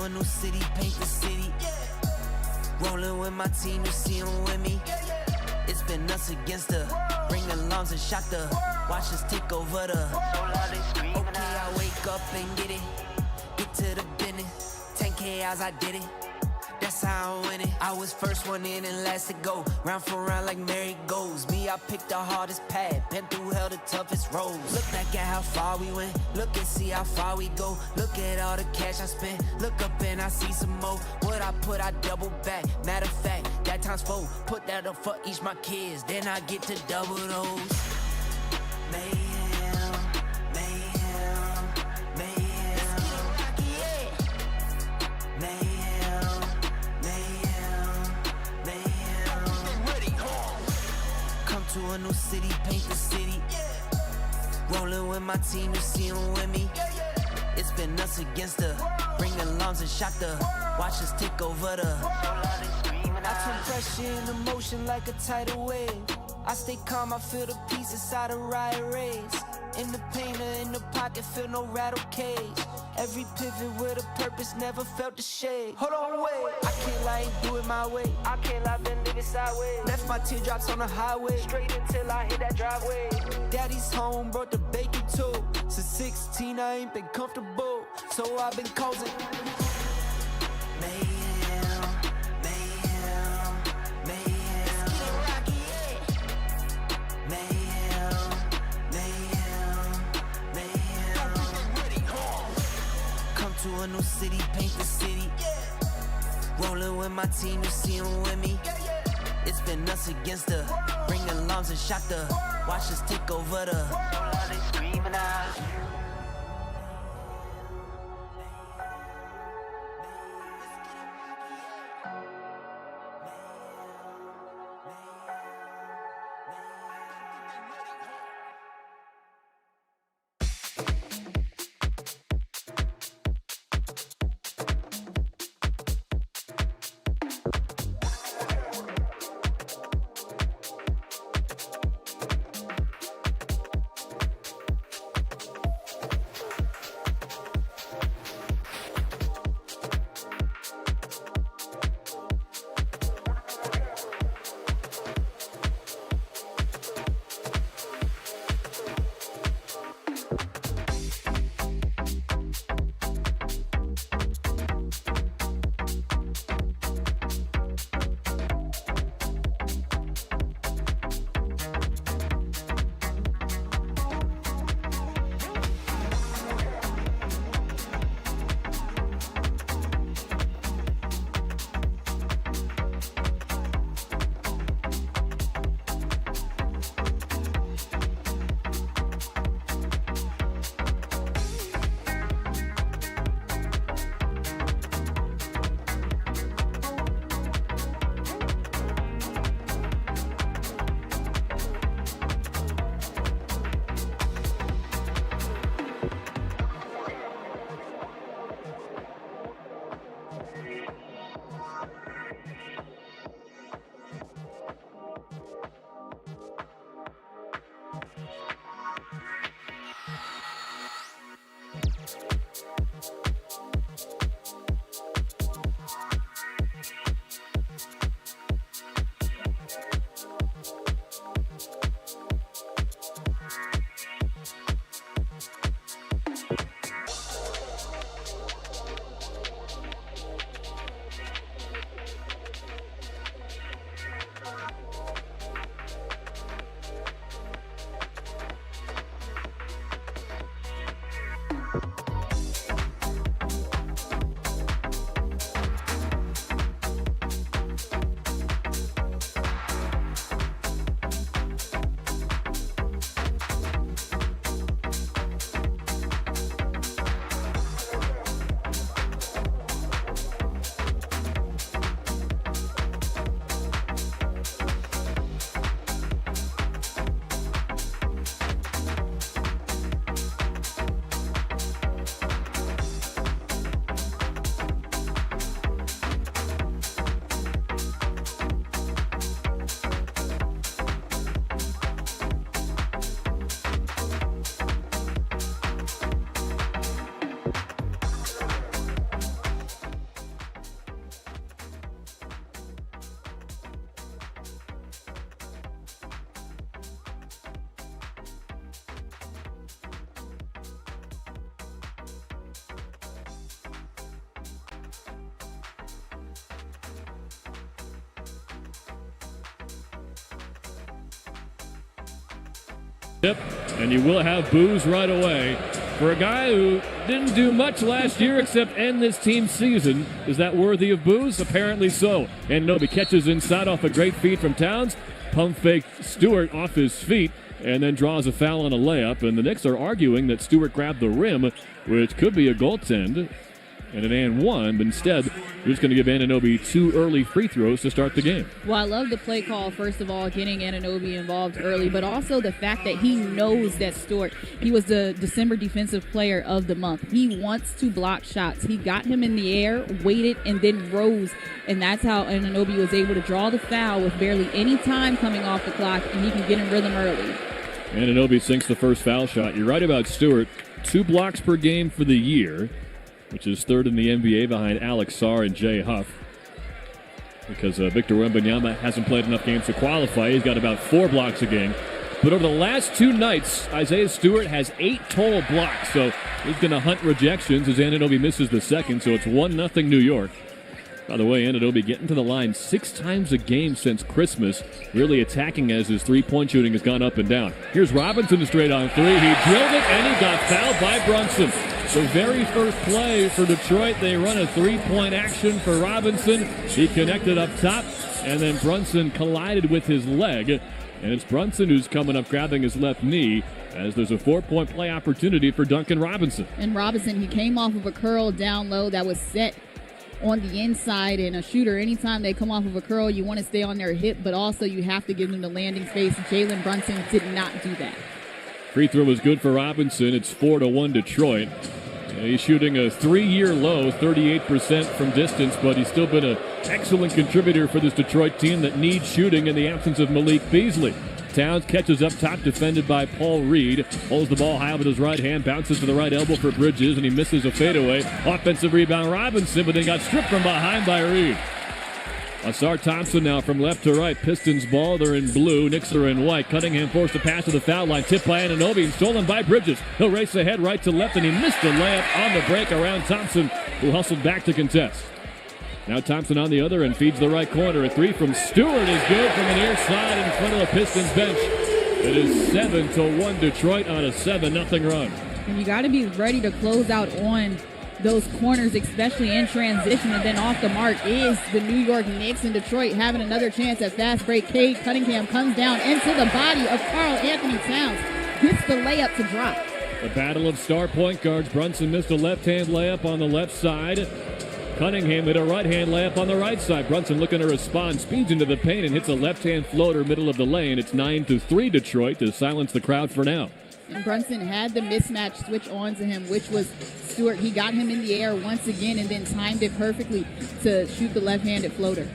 a new city, paint the city. Rolling with my team, you see them with me. It's been us against the ring alarms and shock the watch us take over the. Okay, I wake up and get it, get to the business. 10K hours, I did it. That's how I win it. I was first one in and last to go. Round for round like merry goes. Me, I picked the hardest path. Been through hell, the toughest roads. Look back at how far we went. Look and see how far we go. Look at all the cash I spent. Look up and I see some more. What I put, I double back. Matter of fact, that times 4. Put that up for each my kids. Then I get to double those. Mayhem, mayhem, mayhem. Let's get it rocky, yeah. Mayhem. To a new city, paint the city. Rolling with my team, you see them with me. It's been us against the ring alarms and shock the watch us take over the. I turn pressure into motion like a tidal wave. I stay calm, I feel the peace inside a riot race. In the pain or in the pocket, feel no rattle cage. Every pivot with a purpose, never felt the shade. Hold on, wait, I can't lie, ain't do it my way. I can't lie, been living sideways. Left my teardrops on the highway, straight until I hit that driveway. Daddy's home, brought the bacon too. Since 16, I ain't been comfortable, so I've been coasting. Mayhem, mayhem, mayhem. Let's get it rocky, yeah. Mayhem, mayhem, mayhem. Come to a new city, paint the city. Rolling with my team, you see them with me. It's been us against the ring alarms and shock the watch us take over the. They screaming out. And you will have boos right away. For a guy who didn't do much last year except end this team's season, is that worthy of boos? Apparently so. Anunoby catches inside off a great feed from Towns. Pump fake Stewart off his feet and then draws a foul on a layup. And the Knicks are arguing that Stewart grabbed the rim, which could be a goaltend and an and one, but instead we're just going to give Anunoby 2 early free throws to start the game. Well, I love the play call, first of all, getting Anunoby involved early, but also the fact that he knows that Stewart, he was the December Defensive Player of the Month. He wants to block shots. He got him in the air, waited, and then rose, and that's how Anunoby was able to draw the foul with barely any time coming off the clock, and he can get in rhythm early. Anunoby sinks the first foul shot. You're right about Stewart. 2 blocks per game for the year, which is third in the NBA behind Alex Sarr and Jay Huff. Because Victor Wembanyama hasn't played enough games to qualify. He's got about 4 blocks a game. But over the last 2 nights, Isaiah Stewart has 8 total blocks. So he's going to hunt rejections as Anunoby misses the second. So it's 1-0 New York. By the way, Anunoby getting to the line 6 times a game since Christmas. Really attacking as his three-point shooting has gone up and down. Here's Robinson straight on 3. He drilled it and he got fouled by Brunson. The very first play for Detroit, they run a 3-point action for Robinson. He connected up top, and then Brunson collided with his leg. And it's Brunson who's coming up grabbing his left knee as there's a 4-point play opportunity for Duncan Robinson. And Robinson, he came off of a curl down low that was set on the inside, and a shooter, anytime they come off of a curl, you want to stay on their hip, but also you have to give them the landing space. Jalen Brunson did not do that. Free throw was good for Robinson. It's 4-1 Detroit. He's shooting a 3-year low, 38% from distance, but he's still been an excellent contributor for this Detroit team that needs shooting in the absence of Malik Beasley. Towns catches up top, defended by Paul Reed. Holds the ball high with his right hand, bounces to the right elbow for Bridges, and he misses a fadeaway. Offensive rebound, Robinson, but then got stripped from behind by Reed. Asar Thompson now from left to right. Pistons ball, they're in blue. Knicks are in white. Cunningham forced to pass to the foul line. Tipped by Anunoby and stolen by Bridges. He'll race ahead right to left, and he missed a layup on the break around Thompson, who hustled back to contest. Now Thompson on the other end feeds the right corner. A 3 from Stewart is good from the near side in front of the Pistons bench. It is 7-1 Detroit on a 7-0 run. And you got to be ready to close out on those corners, especially in transition, and then off the mark is the New York Knicks, and Detroit having another chance at fast break. Cade Cunningham comes down into the body of Karl Anthony Towns, gets the layup to drop. The battle of star point guards. Brunson missed a left-hand layup on the left side. Cunningham hit a right-hand layup on the right side. Brunson looking to respond, speeds into the paint and hits a left-hand floater middle of the lane. It's 9-3 Detroit to silence the crowd for now. And Brunson had the mismatch switch on to him, which was Stewart. He got him in the air once again and then timed it perfectly to shoot the left-handed floater.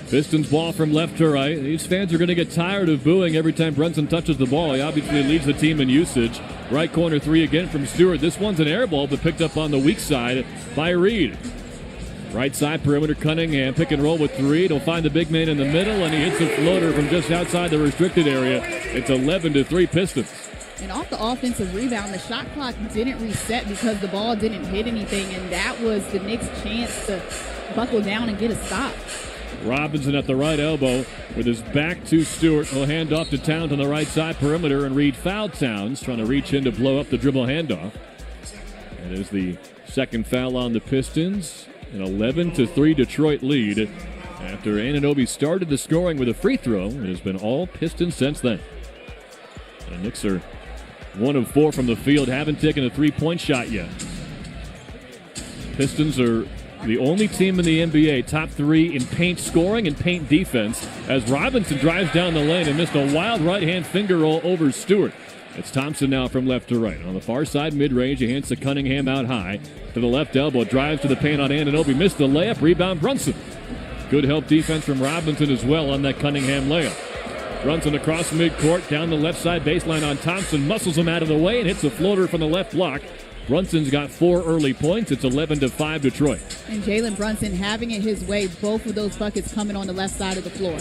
Pistons ball from left to right. These fans are going to get tired of booing every time Brunson touches the ball. He obviously leads the team in usage. Right corner 3 again from Stewart. This one's an air ball, but picked up on the weak side by Reed. Right side perimeter, Cunningham, pick and roll with Reed. He'll find the big man in the middle, and he hits a floater from just outside the restricted area. It's 11-3 Pistons. And off the offensive rebound, the shot clock didn't reset because the ball didn't hit anything, and that was the Knicks' chance to buckle down and get a stop. Robinson at the right elbow with his back to Stewart. He'll hand off to Towns on the right side perimeter, and Reed fouled Towns, trying to reach in to blow up the dribble handoff. That is the second foul on the Pistons. An 11-3 Detroit lead. After Anunoby started the scoring with a free throw, it has been all Pistons since then. The Knicks are 1 of 4 from the field, haven't taken a three-point shot yet. Pistons are the only team in the NBA top 3 in paint scoring and paint defense, as Robinson drives down the lane and missed a wild right-hand finger roll over Stewart. It's Thompson now from left to right. On the far side, mid-range, he hands to Cunningham out high. To the left elbow, drives to the paint on Anunoby. Missed the layup, rebound Brunson. Good help defense from Robinson as well on that Cunningham layup. Brunson across midcourt, down the left side baseline on Thompson. Muscles him out of the way and hits a floater from the left block. Brunson's got 4 early points. It's 11-5 Detroit. And Jalen Brunson having it his way. Both of those buckets coming on the left side of the floor.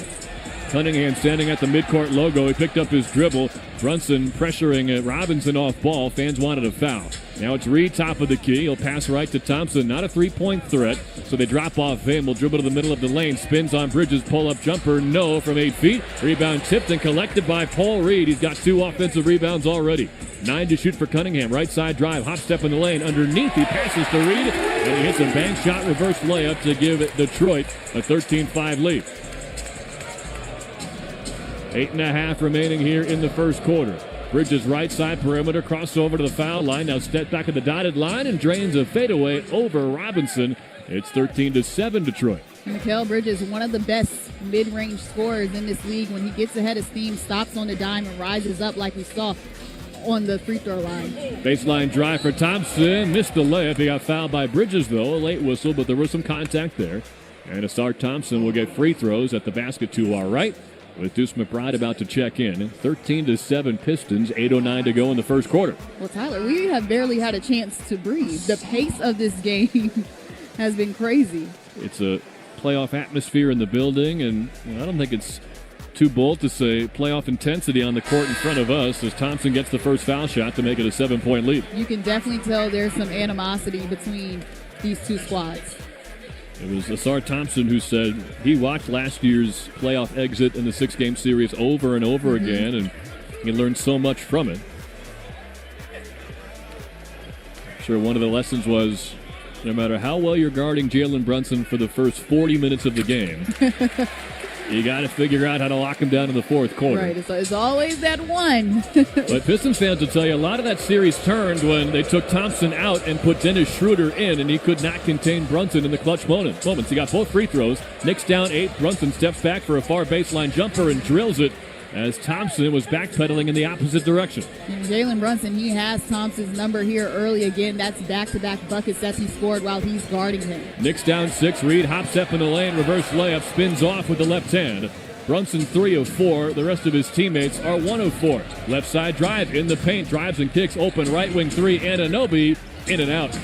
Cunningham standing at the midcourt logo. He picked up his dribble. Brunson pressuring Robinson off ball. Fans wanted a foul. Now it's Reed, top of the key. He'll pass right to Thompson. Not a three-point threat, so they drop off Vim. Will dribble to the middle of the lane. Spins on Bridges. Pull-up jumper. No from 8 feet. Rebound tipped and collected by Paul Reed. He's got 2 offensive rebounds already. 9 to shoot for Cunningham. Right side drive. Hop step in the lane. Underneath, he passes to Reed. And he hits a bank shot reverse layup to give Detroit a 13-5 lead. 8.5 remaining here in the first quarter. Bridges right side perimeter, crossover to the foul line. Now step back at the dotted line and drains a fadeaway over Robinson. It's 13-7 Detroit. Mikal Bridges, one of the best mid-range scorers in this league. When he gets ahead of steam, stops on the dime and rises up like we saw on the free throw line. Baseline drive for Thompson. Missed the layup. He got fouled by Bridges, though. A late whistle, but there was some contact there. And Asar Thompson will get free throws at the basket to our right, with Deuce McBride about to check in. 13-7 Pistons, 8:09 to go in the first quarter. Well, Tyler, we have barely had a chance to breathe. The pace of this game has been crazy. It's a playoff atmosphere in the building, and I don't think it's too bold to say playoff intensity on the court in front of us as Thompson gets the first foul shot to make it a 7-point lead. You can definitely tell there's some animosity between these two squads. It was Asar Thompson who said he watched last year's playoff exit in the 6-game series over and over again, and he learned so much from it. I'm sure one of the lessons was no matter how well you're guarding Jalen Brunson for the first 40 minutes of the game, you got to figure out how to lock him down in the fourth quarter. Right, it's always that one. But Pistons fans will tell you a lot of that series turned when they took Thompson out and put Dennis Schroeder in, and he could not contain Brunson in the clutch moments. He got both free throws. Knicks down 8. Brunson steps back for a far baseline jumper and drills it as Thompson was backpedaling in the opposite direction. And Jalen Brunson, he has Thompson's number here early again. That's back-to-back buckets that he scored while he's guarding him. Knicks down 6. Reed hops up in the lane, reverse layup, spins off with the left hand. Brunson 3 of 4. The rest of his teammates are 1 of 4. Left side drive in the paint, drives and kicks, open right wing 3. Anunoby in and out.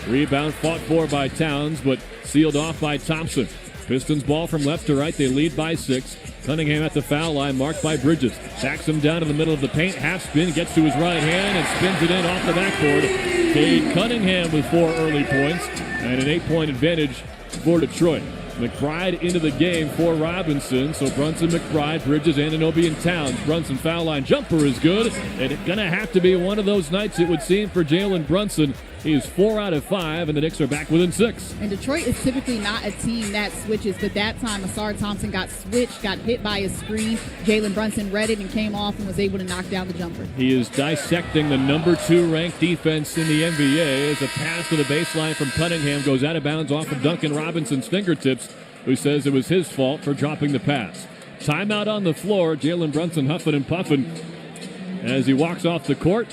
Rebound fought for by Towns, but sealed off by Thompson. Pistons ball from left to right. They lead by 6. Cunningham at the foul line, marked by Bridges. Backs him down to the middle of the paint. Half spin, gets to his right hand, and spins it in off the backboard. Cade Cunningham with 4 early points and an 8-point advantage for Detroit. McBride into the game for Robinson. So Brunson, McBride, Bridges, Anunoby, and Towns. Brunson foul line jumper is good. And it's going to have to be one of those nights, it would seem, for Jalen Brunson. He is 4 out of 5, and the Knicks are back within 6. And Detroit is typically not a team that switches, but that time Asar Thompson got switched, got hit by a screen. Jalen Brunson read it and came off and was able to knock down the jumper. He is dissecting the number 2 ranked defense in the NBA as a pass to the baseline from Cunningham goes out of bounds off of Duncan Robinson's fingertips, who says it was his fault for dropping the pass. Timeout on the floor. Jalen Brunson huffing and puffing as he walks off the court.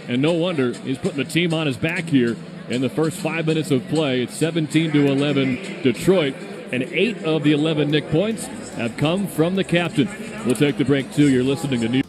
And no wonder he's putting the team on his back here in the first 5 minutes of play. It's 17-11 Detroit, and 8 of the 11 Knick points have come from the captain. We'll take the break, too. You're listening to New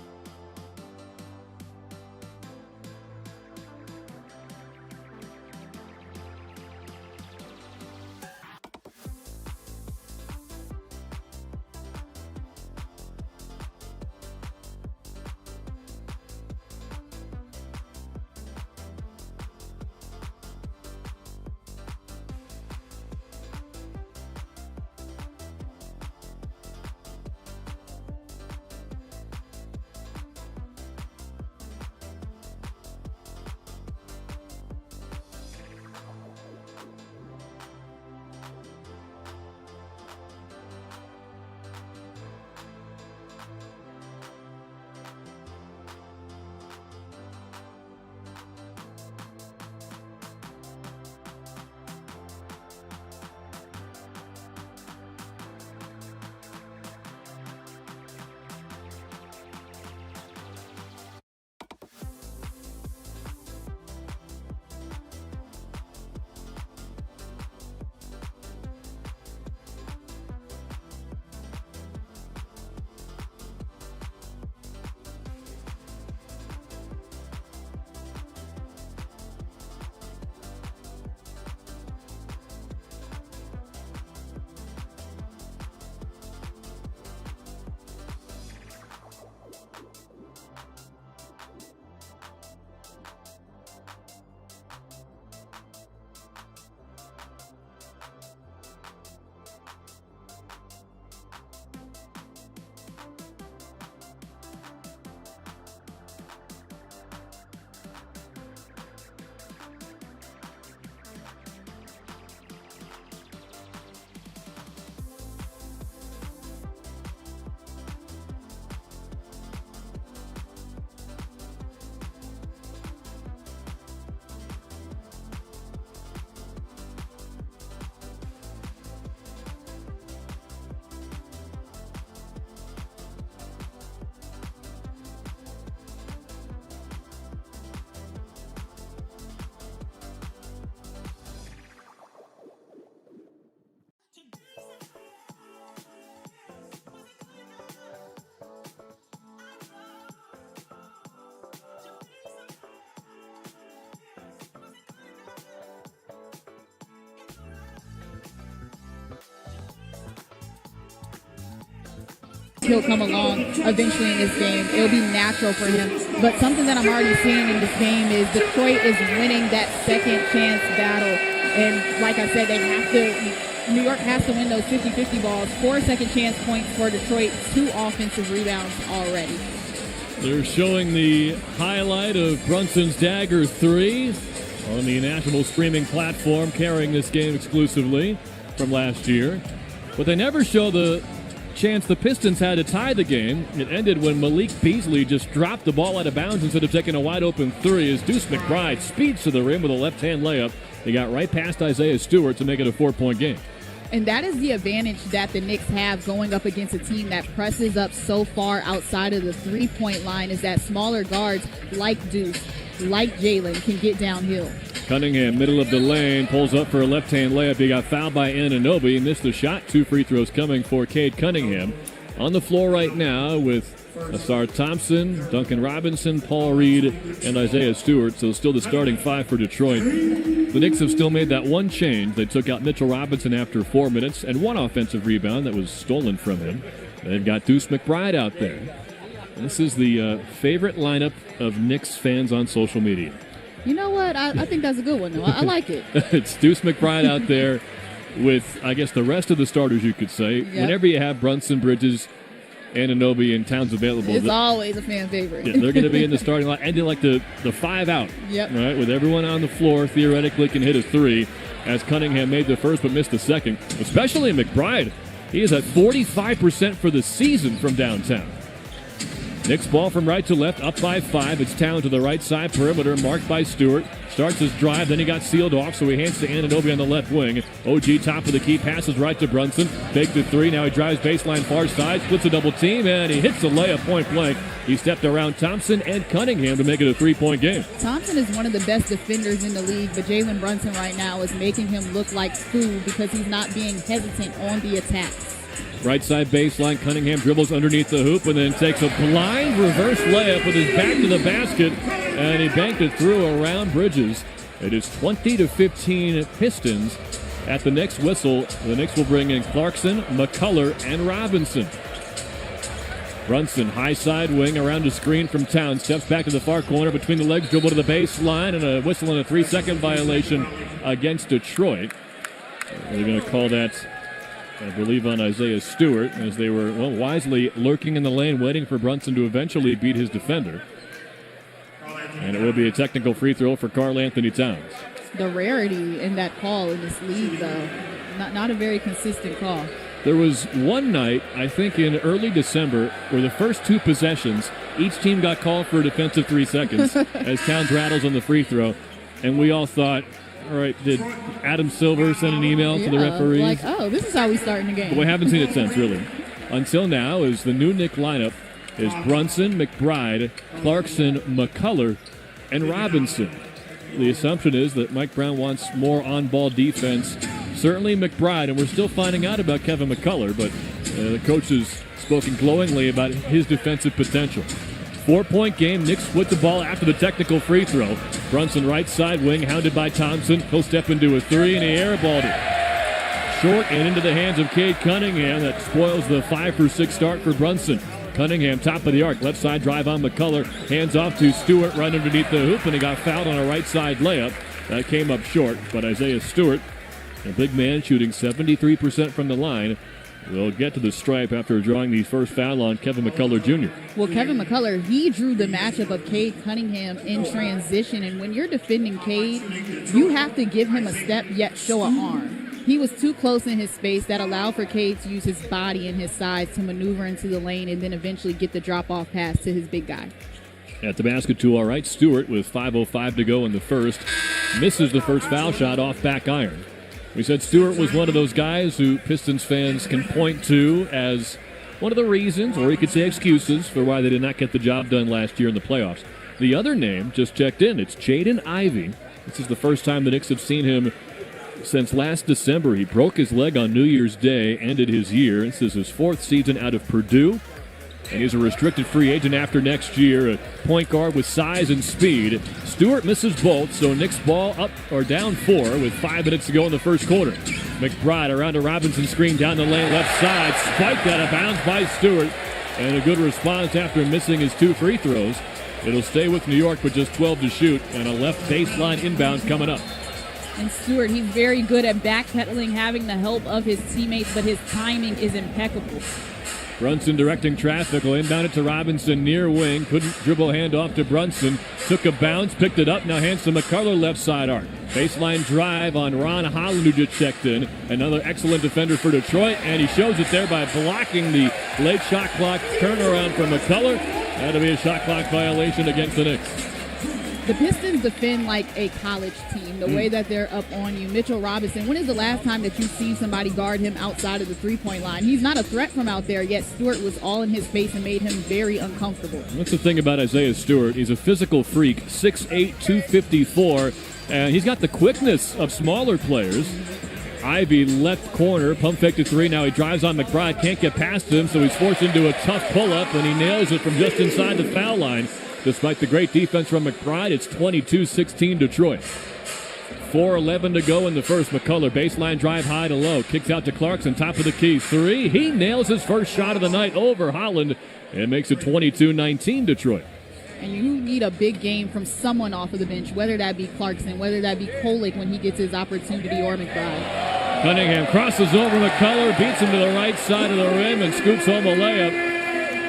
he'll come along eventually in this game. It'll be natural for him. But something that I'm already seeing in this game is Detroit is winning that second chance battle. And like I said, New York has to win those 50-50 balls. 4 second chance points for Detroit, 2 offensive rebounds already. They're showing the highlight of Brunson's dagger 3 on the national streaming platform carrying this game exclusively from last year. But they never show the chance the Pistons had to tie the game. It ended when Malik Beasley just dropped the ball out of bounds instead of taking a wide-open 3 as Deuce McBride speeds to the rim with a left-hand layup. He got right past Isaiah Stewart to make it a 4-point game. And that is the advantage that the Knicks have going up against a team that presses up so far outside of the three-point line, is that smaller guards like Deuce, like Jalen, can get downhill. Cunningham, middle of the lane, pulls up for a left-hand layup. He got fouled by Anunoby. Missed the shot. 2 free throws coming for Cade Cunningham. On the floor right now with Asar Thompson, Duncan Robinson, Paul Reed, and Isaiah Stewart. So still the starting 5 for Detroit. The Knicks have still made that one change. They took out Mitchell Robinson after 4 minutes and 1 offensive rebound that was stolen from him. They've got Deuce McBride out there. This is the favorite lineup of Knicks fans on social media. You know what? I think that's a good one, though. I like it. It's Deuce McBride out there with, I guess, the rest of the starters, you could say. Yep. Whenever you have Brunson, Bridges, Anunoby, and Towns available. It's always a fan favorite. Yeah, they're going to be in the starting line, ending like the 5 out. Yep. Right, with everyone on the floor, theoretically can hit a 3, as Cunningham made the first but missed the second. Especially McBride. He is at 45% for the season from downtown. Knicks ball from right to left, up by 5. It's Town to the right side perimeter, marked by Stewart. Starts his drive, then he got sealed off, so he hands to Anunoby on the left wing. OG top of the key, passes right to Brunson. Faked the 3, now he drives baseline far side, splits a double team, and he hits a layup point blank. He stepped around Thompson and Cunningham to make it a 3-point game. Thompson is one of the best defenders in the league, but Jalen Brunson right now is making him look like food because he's not being hesitant on the attack. Right side baseline, Cunningham dribbles underneath the hoop and then takes a blind reverse layup with his back to the basket, and he banked it through around Bridges. It is 20-15 Pistons at the next whistle. The Knicks will bring in Clarkson, McCullough, and Robinson. Brunson, high side wing around a screen from Town. Steps back to the far corner between the legs, dribble to the baseline, and a whistle and a 3-second violation against Detroit. They're going to call that, I believe, on Isaiah Stewart, as they were, wisely lurking in the lane, waiting for Brunson to eventually beat his defender. And it will be a technical free throw for Karl Anthony Towns. The rarity in that call in this league, though. Not a very consistent call. There was one night, I think in early December, where the first 2 possessions, each team got called for a defensive 3 seconds as Towns rattles on the free throw. And we all thought, all right, did Adam Silver send an email to the referees? Like, oh, this is how we start in the game. But we haven't seen it since, really. Until now, is the new Knick lineup is Brunson, McBride, Clarkson, McCullough, and Robinson. The assumption is that Mike Brown wants more on-ball defense. Certainly McBride, and we're still finding out about Kevin McCullough, but the coach has spoken glowingly about his defensive potential. 4-point game. Knicks split the ball after the technical free throw. Brunson right side wing, hounded by Thompson. He'll step into a 3, and he airballed it. Short and into the hands of Cade Cunningham. That spoils the 5-for-6 start for Brunson. Cunningham, top of the arc, left side drive on McCullough. Hands off to Stewart right underneath the hoop, and he got fouled on a right side layup. That came up short, but Isaiah Stewart, a big man shooting 73% from the line, will get to the stripe after drawing the first foul on Kevin McCullough Jr. Well, Kevin McCullough, he drew the matchup of Cade Cunningham in transition, and when you're defending Cade, you have to give him a step yet show an arm. He was too close in his space. That allowed for Cade to use his body and his size to maneuver into the lane and then eventually get the drop-off pass to his big guy. At the basket, too, all right. Stewart, with 5:05 to go in the first, misses the first foul shot off back iron. We said Stewart was one of those guys who Pistons fans can point to as one of the reasons, or you could say excuses, for why they did not get the job done last year in the playoffs. The other name just checked in. It's Jaden Ivey. This is the first time the Knicks have seen him since last December. He broke his leg on New Year's Day, ended his year. This is his 4th season out of Purdue, and he's a restricted free agent after next year. A point guard with size and speed. Stewart misses both, so Knicks ball up or down 4 with 5 minutes to go in the first quarter. McBride around a Robinson screen down the lane left side, spiked out of bounds by Stewart. and a good response after missing his 2 free throws. It'll stay with New York with just 12 to shoot, and a left baseline inbound coming up. And Stewart, he's very good at backpedaling, having the help of his teammates, but his timing is impeccable. Brunson directing traffic, will inbound it to Robinson near wing. Couldn't dribble handoff to Brunson. Took a bounce, picked it up, now hands to McCullough left side arc. Baseline drive on Ron Holland, who just checked in. Another excellent defender for Detroit, and he shows it there by blocking the late shot clock turnaround from McCullough. That'll be a shot clock violation against the Knicks. The Pistons defend like a college team, the way that they're up on you. Mitchell Robinson, when is the last time that you see somebody guard him outside of the three-point line? He's not a threat from out there, yet Stewart was all in his face and made him very uncomfortable. What's the thing about Isaiah Stewart? He's a physical freak, 6'8", 254, and he's got the quickness of smaller players. Ivy left corner, pump fake to 3. Now he drives on McBride, can't get past him, so he's forced into a tough pull-up, and he nails it from just inside the foul line. Despite the great defense from McBride, it's 22-16 Detroit. 4:11 to go in the first. McCullough, baseline drive high to low. Kicks out to Clarkson, top of the key. 3. He nails his first shot of the night over Holland and makes it 22-19 Detroit. And you need a big game from someone off of the bench, whether that be Clarkson, whether that be Kolick when he gets his opportunity, or McBride. Cunningham crosses over McCullough, beats him to the right side of the rim and scoops home a layup.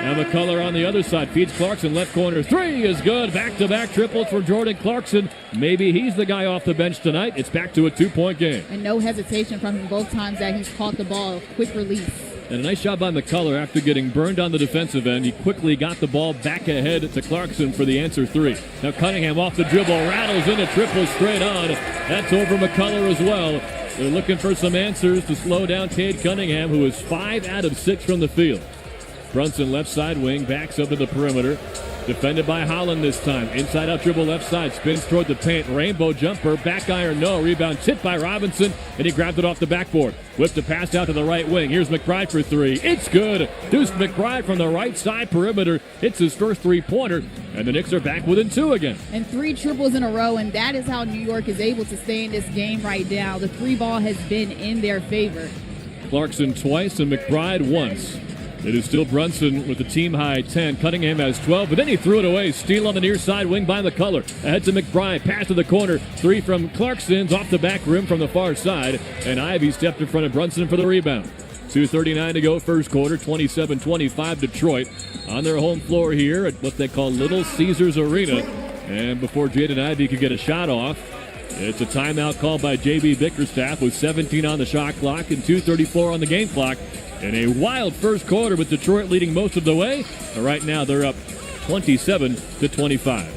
Now McCullough on the other side, feeds Clarkson, left corner, 3 is good. Back-to-back triples for Jordan Clarkson. Maybe he's the guy off the bench tonight. It's back to a 2-point game. And no hesitation from him both times that he's caught the ball. Quick release. And a nice job by McCullough after getting burned on the defensive end. He quickly got the ball back ahead to Clarkson for the answer 3. Now Cunningham off the dribble, rattles in a triple straight on. That's over McCullough as well. They're looking for some answers to slow down Cade Cunningham, who is 5 out of 6 from the field. Brunson left side wing, backs up to the perimeter. Defended by Holland this time. Inside out dribble left side, spins toward the paint. Rainbow jumper, back iron, no. Rebound tipped by Robinson, and he grabbed it off the backboard. Whipped a pass out to the right wing. Here's McBride for 3. It's good. Deuce McBride from the right side perimeter hits his first three-pointer, and the Knicks are back within 2 again. And 3 triples in a row, and that is how New York is able to stay in this game right now. The 3 ball has been in their favor. Clarkson twice and McBride once. It is still Brunson with the team-high 10. Cunningham has 12, but then he threw it away. Steal on the near side wing by McCullough. Ahead to McBride. Pass to the corner. 3 from Clarkson's off the back rim from the far side. And Ivy stepped in front of Brunson for the rebound. 2:39 to go first quarter. 27-25 Detroit on their home floor here at what they call Little Caesars Arena. And before Jaden Ivey could get a shot off, it's a timeout called by J.B. Bickerstaff with 17 on the shot clock and 2:34 on the game clock. In a wild first quarter with Detroit leading most of the way. Right now they're up 27-25.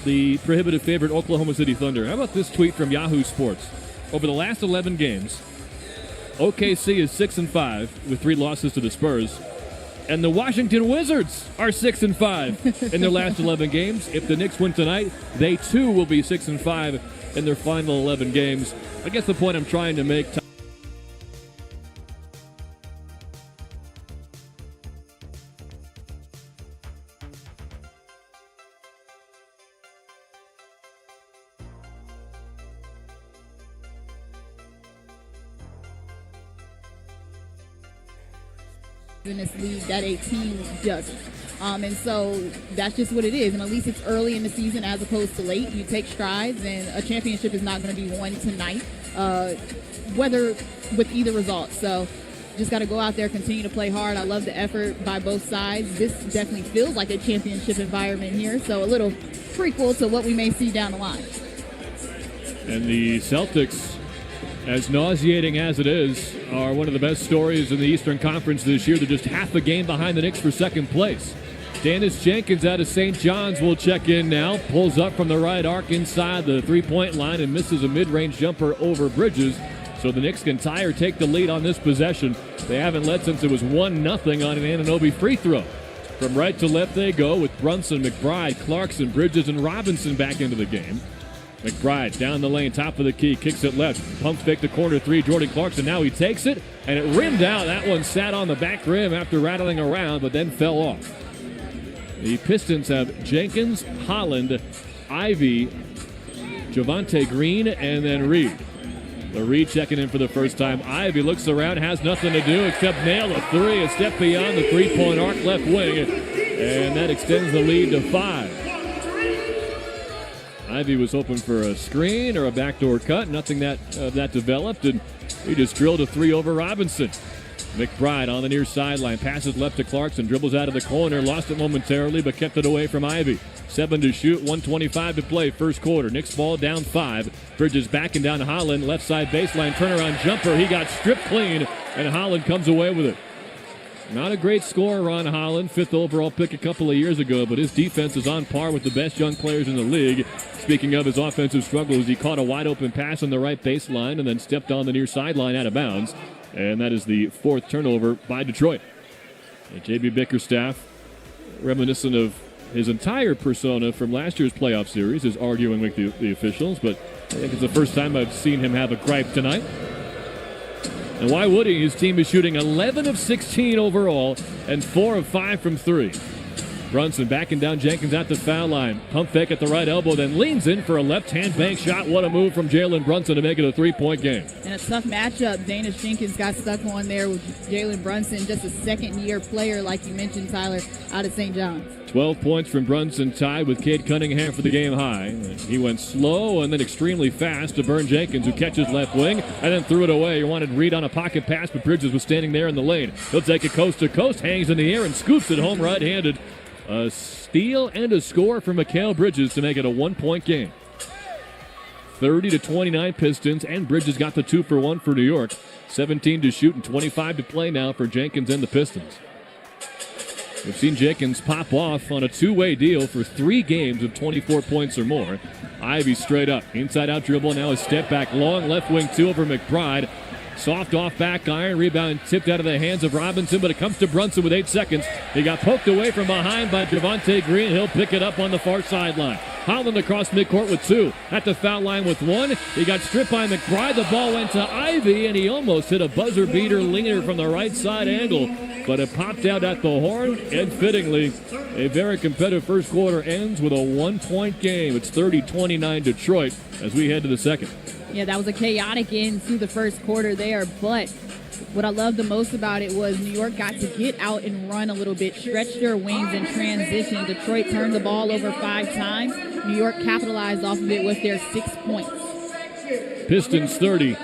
the prohibitive favorite Oklahoma City Thunder. How about this tweet from Yahoo Sports? Over the last 11 games, OKC is 6-5 with 3 losses to the Spurs. And the Washington Wizards are 6-5 in their last 11 games. If the Knicks win tonight, they too will be 6-5 in their final 11 games. I guess the point I'm trying to make, in this league that a team doesn't. And so that's just what it is. And at least it's early in the season as opposed to late. You take strides, and a championship is not going to be won tonight, whether with either result. So just got to go out there, continue to play hard. I love the effort by both sides. This definitely feels like a championship environment here. So a little prequel to what we may see down the line. and the Celtics, as nauseating as it is, are one of the best stories in the Eastern Conference this year. They're just half a game behind the Knicks for second place. Dennis Jenkins out of St. John's will check in now. Pulls up from the right arc inside the three-point line and misses a mid-range jumper over Bridges. So the Knicks can tie or take the lead on this possession. They haven't led since it was 1-0 on an Anunoby free throw. From right to left they go with Brunson, McBride, Clarkson, Bridges, and Robinson back into the game. McBride down the lane, top of the key, kicks it left, pump fake to corner 3, Jordan Clarkson. Now he takes it, and it rimmed out. That one sat on the back rim after rattling around, but then fell off. The Pistons have Jenkins, Holland, Ivy, Javonte Green, and then Reed. The Reed checking in for the first time. Ivy looks around, has nothing to do except nail a 3, a step beyond the three-point arc left wing, and that extends the lead to 5. Ivy was hoping for a screen or a backdoor cut. Nothing that developed, and he just drilled a 3 over Robinson. McBride on the near sideline, passes left to Clarkson, dribbles out of the corner, lost it momentarily, but kept it away from Ivy. 7 to shoot, 1:25 to play, first quarter. Knicks ball down 5. Bridges backing down to Holland, left side baseline, turnaround jumper. He got stripped clean, and Holland comes away with it. Not a great scorer on Holland, 5th overall pick a couple of years ago, but his defense is on par with the best young players in the league. Speaking of his offensive struggles, he caught a wide-open pass on the right baseline and then stepped on the near sideline out of bounds, and that is the 4th turnover by Detroit. And J.B. Bickerstaff, reminiscent of his entire persona from last year's playoff series, is arguing with the officials, but I think it's the first time I've seen him have a gripe tonight. And why would he? His team is shooting 11 of 16 overall and 4 of 5 from 3. Brunson backing down Jenkins at the foul line. Pump fake at the right elbow, then leans in for a left-hand bank shot. What a move from Jalen Brunson to make it a 3-point game. And a tough matchup. Dennis Jenkins got stuck on there with Jalen Brunson, just a second-year player, like you mentioned, Tyler, out of St. John's. 12 points from Brunson, tied with Cade Cunningham for the game high. He went slow and then extremely fast to burn Jenkins, who catches left wing and then threw it away. He wanted Reed on a pocket pass, but Bridges was standing there in the lane. He'll take it coast to coast, hangs in the air, and scoops it home right-handed. A steal and a score for Mikal Bridges to make it a 1-point game. 30-29 Pistons, and Bridges got the 2-for-1 for New York. 17 to shoot and 25 to play now for Jenkins and the Pistons. We've seen Jenkins pop off on a 2-way deal for 3 games of 24 points or more. Ivy straight up, inside-out dribble, now a step back, long left wing 2 over McBride. Soft off back iron, rebound tipped out of the hands of Robinson, but it comes to Brunson with 8 seconds. He got poked away from behind by Javonte Green. He'll pick it up on the far sideline. Holland across midcourt with 2. At the foul line with 1. He got stripped by McBride. The ball went to Ivy, and he almost hit a buzzer beater leaner from the right side angle, but it popped out at the horn, and fittingly, a very competitive first quarter ends with a 1-point game. It's 30-29 Detroit as we head to the second. Yeah, that was a chaotic end to the first quarter there, but what I loved the most about it was New York got to get out and run a little bit, stretch their wings in transition. Detroit turned the ball over 5 times. New York capitalized off of it with their 6 points. Pistons 30,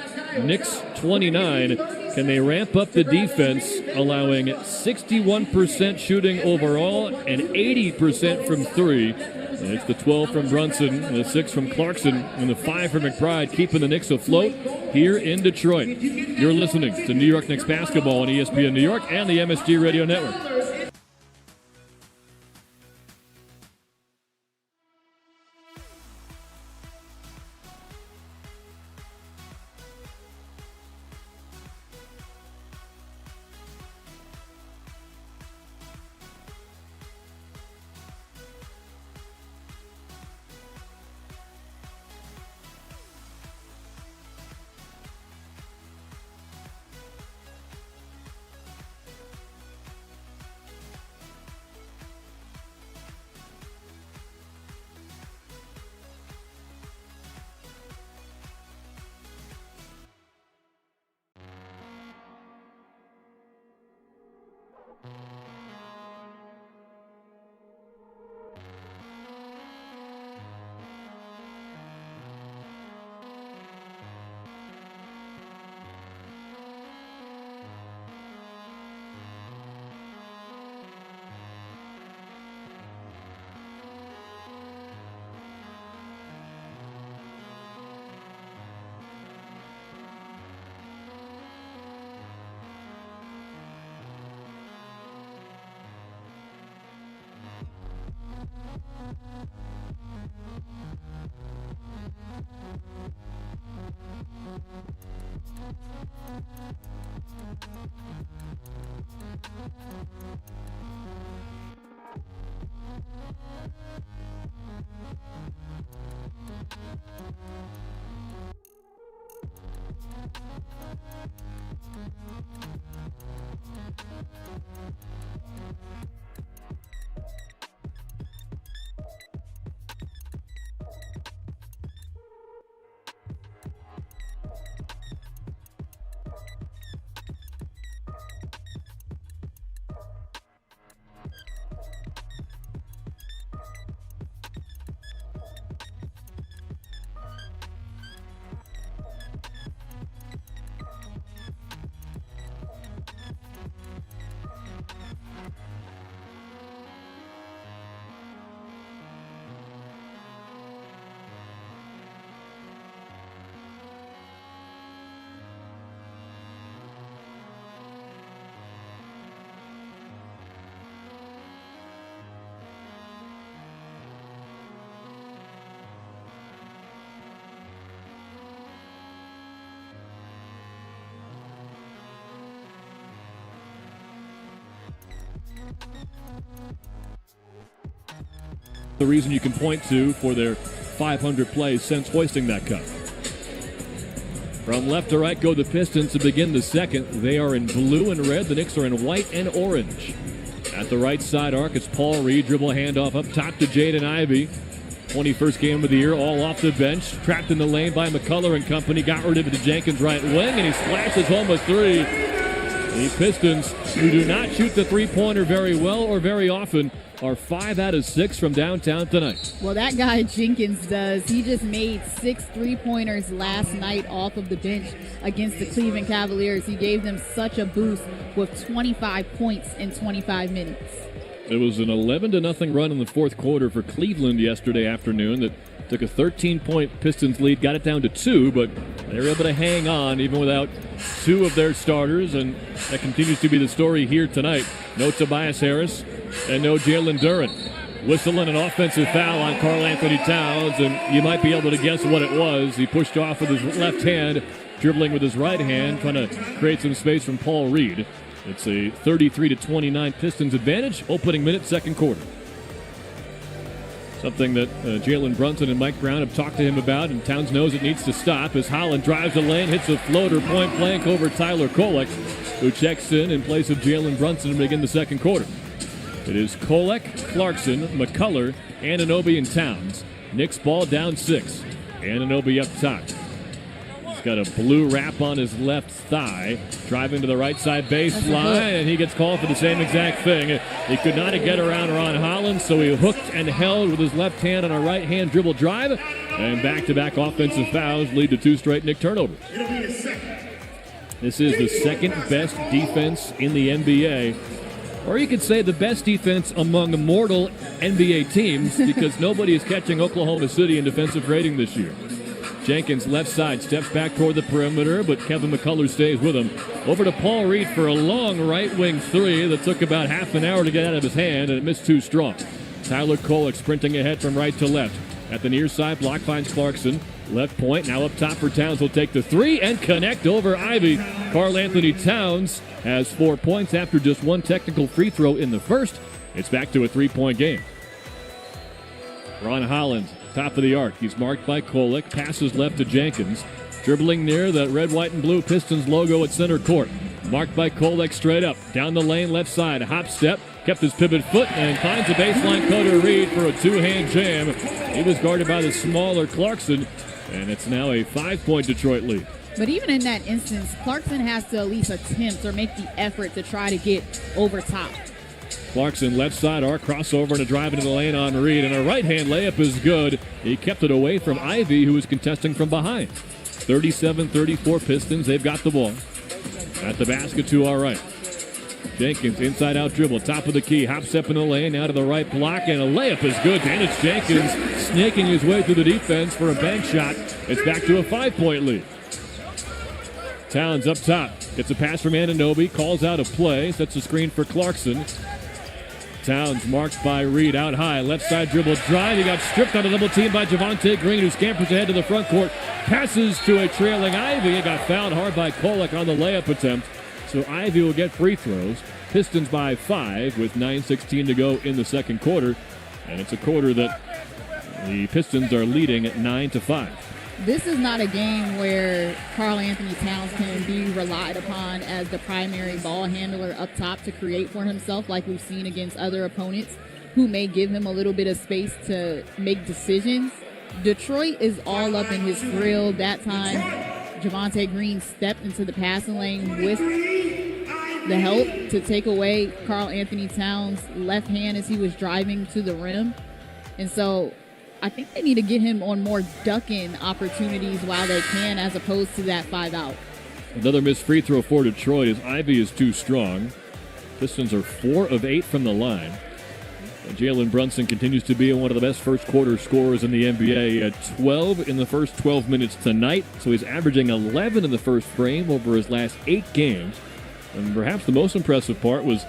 Knicks 29. Can they ramp up the defense, allowing 61% shooting overall and 80% from 3? And it's the 12 from Brunson, the 6 from Clarkson, and the 5 from McBride, keeping the Knicks afloat here in Detroit. You're listening to New York Knicks basketball on ESPN New York and the MSG Radio Network. The reason you can point to for their 500 plays since hoisting that cup. From left to right go the Pistons to begin the second. They are in blue and red. The Knicks are in white and orange. At the right side arc, it's Paul Reed. Dribble handoff up top to Jaden Ivey. 21st game of the year, all off the bench. Trapped in the lane by McCullough and company. Got rid of it to Jenkins' right wing, and he splashes home a three. The Pistons, who do not shoot the three-pointer very well or very often, are 5 out of 6 from downtown tonight. Well, that guy Jenkins does. He just made 6 three-pointers last night off of the bench against the Cleveland Cavaliers. He gave them such a boost with 25 points in 25 minutes. It was an 11-0 run in the fourth quarter for Cleveland yesterday afternoon that took a 13-point Pistons lead, got it down to 2, but they were able to hang on even without 2 of their starters, and that continues to be the story here tonight. No Tobias Harris and no Jalen Duren. Whistling an offensive foul on Karl Anthony Towns, and you might be able to guess what it was. He pushed off with his left hand, dribbling with his right hand, trying to create some space from Paul Reed. It's a 33-29 Pistons advantage, opening minute, second quarter. Something that Jalen Brunson and Mike Brown have talked to him about, and Towns knows it needs to stop as Holland drives the lane, hits a floater point blank over Tyler Kolek, who checks in place of Jalen Brunson to begin the second quarter. It is Kolek, Clarkson, McCullough, Anunoby, and Towns. Knicks ball down 6. Anunoby up top. He's got a blue wrap on his left thigh, driving to the right side baseline, and he gets called for the same exact thing. He could not get around Ron Holland, so he hooked and held with his left hand on a right-hand dribble drive, and back-to-back offensive fouls lead to 2 straight Knick turnovers. This is the second best defense in the NBA, or you could say the best defense among immortal NBA teams, because nobody is catching Oklahoma City in defensive rating this year. Jenkins left side steps back toward the perimeter, but Kevin McCullough stays with him. Over to Paul Reed for a long right wing three that took about half an hour to get out of his hand, and it missed too strong. Tyler Kolek sprinting ahead from right to left. At the near side, block finds Clarkson. Left point, now up top for Towns. Will take the three and connect over Ivy. Karl Anthony Towns has 4 points after just 1 technical free throw in the first. It's back to a 3-point game. Ron Holland, top of the arc. He's marked by Kolek. Passes left to Jenkins. Dribbling near the red, white, and blue Pistons logo at center court. Marked by Kolek straight up. Down the lane, left side. Hop step. Kept his pivot foot and finds a baseline cutter Reed for a 2-hand jam. He was guarded by the smaller Clarkson, and it's now a 5-point Detroit lead. But even in that instance, Clarkson has to at least attempt or make the effort to try to get over top. Clarkson left side arc, crossover and a drive into the lane on Reed, and a right-hand layup is good. He kept it away from Ivy, who was contesting from behind. 37-34 Pistons. They've got the ball. At the basket to our right. Jenkins, inside-out dribble, top of the key, hop step in the lane, out of the right block, and a layup is good. Dennis Jenkins snaking his way through the defense for a bank shot. It's back to a 5-point lead. Towns up top, gets a pass from Anunoby, calls out a play, sets a screen for Clarkson. Towns marked by Reed out high, left side dribble drive. He got stripped on a double team by Javonte Green, who scampers ahead to the front court, passes to a trailing Ivy. He got fouled hard by Kolek on the layup attempt. So Ivy will get free throws. Pistons by 5 with 9:16 to go in the second quarter. And it's a quarter that The Pistons are leading at 9-5. This is not a game where Karl Anthony Towns can be relied upon as the primary ball handler up top to create for himself like we've seen against other opponents who may give him a little bit of space to make decisions. Detroit is all up in his grill. That time, Javonte Green stepped into the passing lane with the help to take away Karl Anthony Towns' left hand as he was driving to the rim. And so I think they need to get him on more ducking opportunities while they can, as opposed to that 5-out. Another missed free throw for Detroit as Ivy is too strong. Pistons are 4 of 8 from the line. And Jalen Brunson continues to be one of the best first quarter scorers in the NBA at 12 in the first 12 minutes tonight. So he's averaging 11 in the first frame over his last 8 games. And perhaps the most impressive part was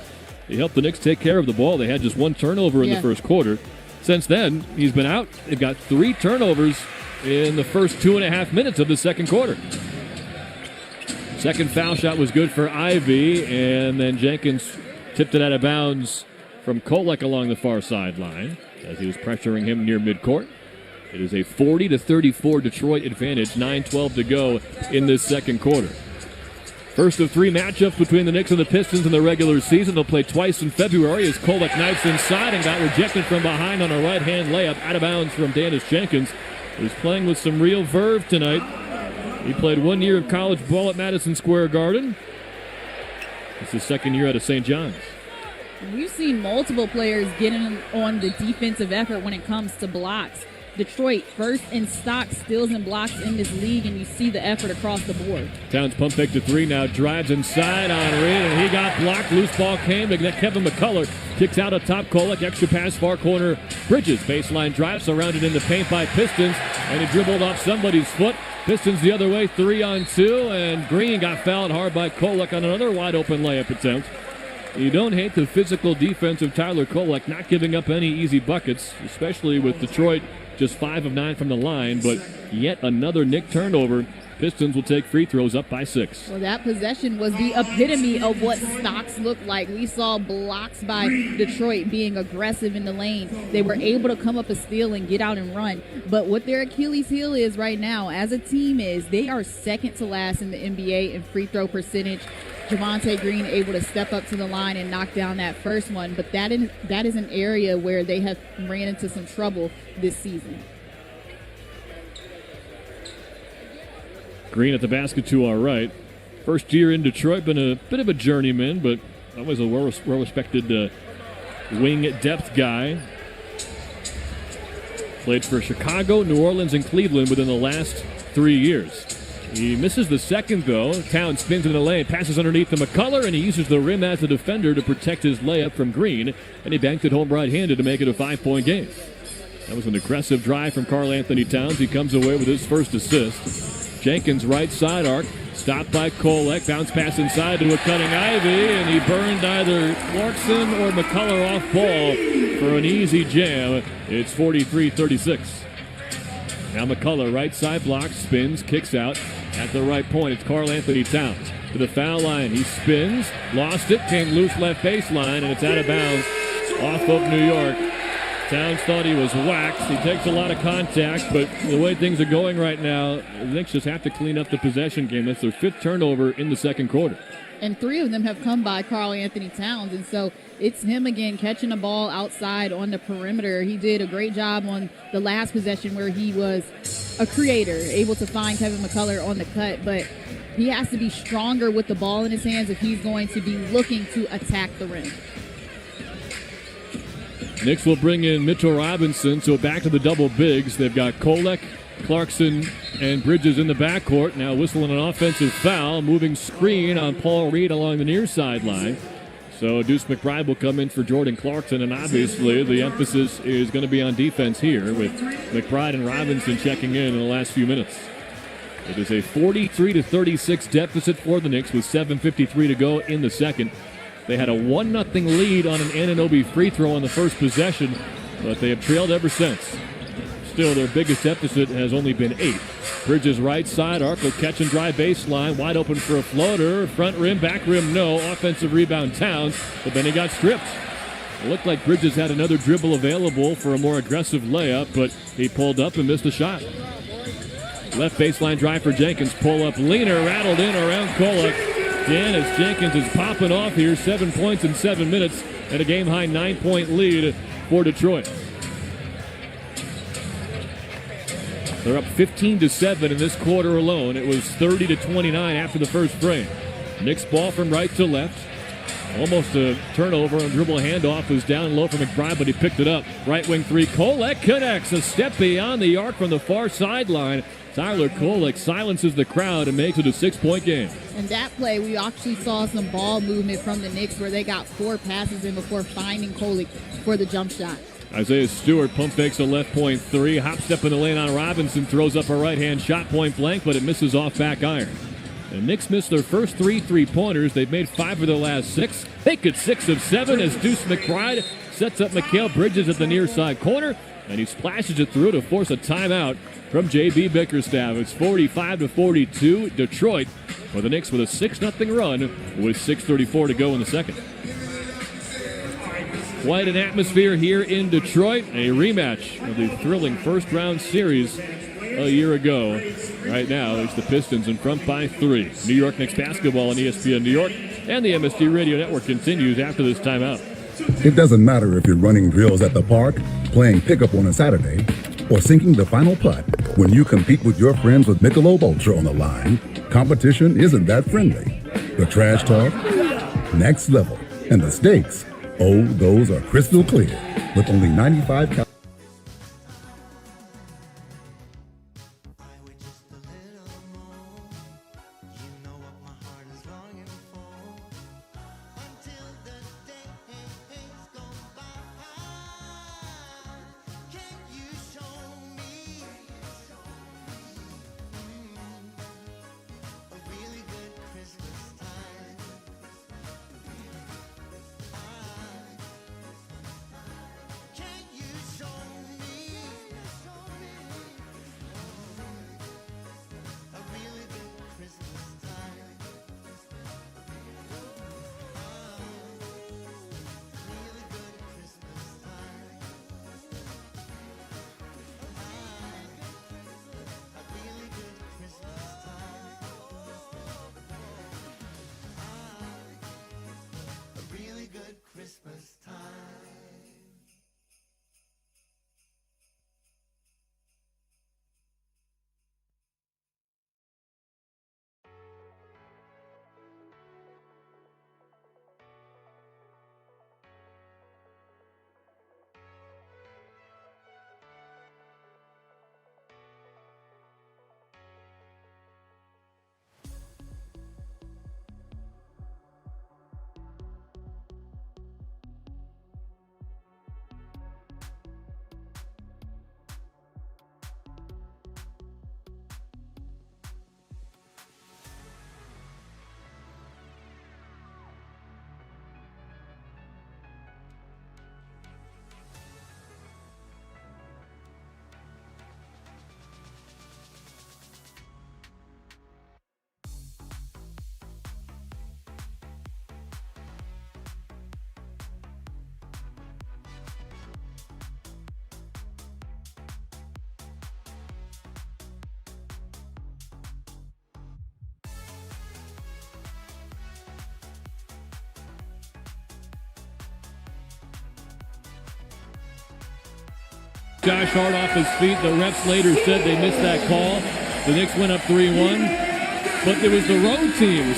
he helped the Knicks take care of the ball. They had just 1 turnover in the first quarter. Since then, he's been out. They've got 3 turnovers in the first 2.5 minutes of the second quarter. Second foul shot was good for Ivy, and then Jenkins tipped it out of bounds from Kolek along the far sideline as he was pressuring him near midcourt. It is a 40-34 Detroit advantage, 9:12 to go in this second quarter. First of 3 matchups between the Knicks and the Pistons in the regular season. They'll play twice in February as Kolek knifes inside and got rejected from behind on a right-hand layup out of bounds from Dennis Jenkins. He's playing with some real verve tonight. He played 1 year of college ball at Madison Square Garden. It's his second year out of St. John's. We've seen multiple players getting on the defensive effort when it comes to blocks. Detroit first in stock, steals and blocks in this league, and you see the effort across the board. Towns pump fake to 3 now, drives inside on Reed, and he got blocked. Loose ball came to Kevin McCullough. Kicks out atop Kolek, extra pass, far corner. Bridges, baseline drive, surrounded in the paint by Pistons, and he dribbled off somebody's foot. Pistons the other way, 3-on-2, and Green got fouled hard by Kolek on another wide-open layup attempt. You don't hate the physical defense of Tyler Kolek, not giving up any easy buckets, especially with Detroit just 5 of 9 from the line, but yet another Knick turnover. Pistons will take free throws up by 6. Well, that possession was the epitome of what stocks look like. We saw blocks by Detroit being aggressive in the lane. They were able to come up a steal and get out and run. But what their Achilles heel is right now as a team is they are second to last in the NBA in free throw percentage. Javonte Green able to step up to the line and knock down that first one. But that is an area where they have ran into some trouble this season. Green at the basket to our right. First year in Detroit, been a bit of a journeyman, but always a well-respected wing depth guy. Played for Chicago, New Orleans, and Cleveland within the last 3 years. He misses the second, though. Towns spins in the lane, passes underneath to McCullough, and he uses the rim as a defender to protect his layup from Green, and he banked it home right-handed to make it a 5-point game. That was an aggressive drive from Karl Anthony Towns. He comes away with his first assist. Jenkins right side arc, stopped by Kolek, bounce pass inside to a cutting Ivy, and he burned either Clarkson or McCullough off ball for an easy jam. It's 43-36. Now McCullough right side blocks, spins, kicks out at the right point. It's Karl Anthony Towns to the foul line. He spins, lost it, came loose left baseline, and it's out of bounds off of New York. Towns thought he was waxed. He takes a lot of contact, but the way things are going right now, the Knicks just have to clean up the possession game. That's their 5th turnover in the second quarter. And 3 of them have come by Karl Anthony Towns, and so it's him again catching the ball outside on the perimeter. He did a great job on the last possession where he was a creator, able to find Kevin McCullough on the cut, but he has to be stronger with the ball in his hands if he's going to be looking to attack the rim. Knicks will bring in Mitchell Robinson, so back to the double bigs. They've got Kolek, Clarkson, and Bridges in the backcourt. Now whistling an offensive foul, moving screen on Paul Reed along the near sideline. So Deuce McBride will come in for Jordan Clarkson, and obviously the emphasis is going to be on defense here with McBride and Robinson checking in the last few minutes. It is a 43-36 deficit for the Knicks with 7:53 to go in the second. They had a 1-0 lead on an Anunoby free throw on the first possession, but they have trailed ever since. Still, their biggest deficit has only been 8. Bridges right side, arc will catch and drive baseline, wide open for a floater, front rim, back rim, no. Offensive rebound Towns, but then he got stripped. It looked like Bridges had another dribble available for a more aggressive layup, but he pulled up and missed a shot. Left baseline drive for Jenkins. Pull up leaner, rattled in around Kolek. Janice Jenkins is popping off here. 7 points in 7 minutes and a game-high 9-point lead for Detroit. They're up 15-7 in this quarter alone. It was 30-29 after the first frame. Knicks ball from right to left. Almost a turnover on dribble handoff. Was down low for McBride, but he picked it up. Right wing three. Kolek connects. A step beyond the arc from the far sideline. Tyler Kolek silences the crowd and makes it a 6-point game. In that play, we actually saw some ball movement from the Knicks where they got 4 passes in before finding Kolek for the jump shot. Isaiah Stewart pump fakes a left point three. Hop step in the lane on Robinson. Throws up a right-hand shot point blank, but it misses off back iron. The Knicks missed their first 3 3-pointers. They've made 5 of their last 6. Make it 6 of 7 as Deuce McBride sets up Mikal Bridges at the near side corner, and he splashes it through to force a timeout from J.B. Bickerstaff. It's 45-42 Detroit, for the Knicks with a 6-0 run with 6:34 to go in the second. Quite an atmosphere here in Detroit. A rematch of the thrilling first-round series a year ago. Right now, it's the Pistons in front by 3. New York Knicks basketball on ESPN New York, and the MSG Radio Network continues after this timeout. It doesn't matter if you're running drills at the park, playing pickup on a Saturday, or sinking the final putt. When you compete with your friends with Michelob Ultra on the line, competition isn't that friendly. The trash talk, next level, and the stakes, oh, those are crystal clear. With only 95 calories. Josh Hart off his feet. The refs later said they missed that call. The Knicks went up 3-1. But it was the road teams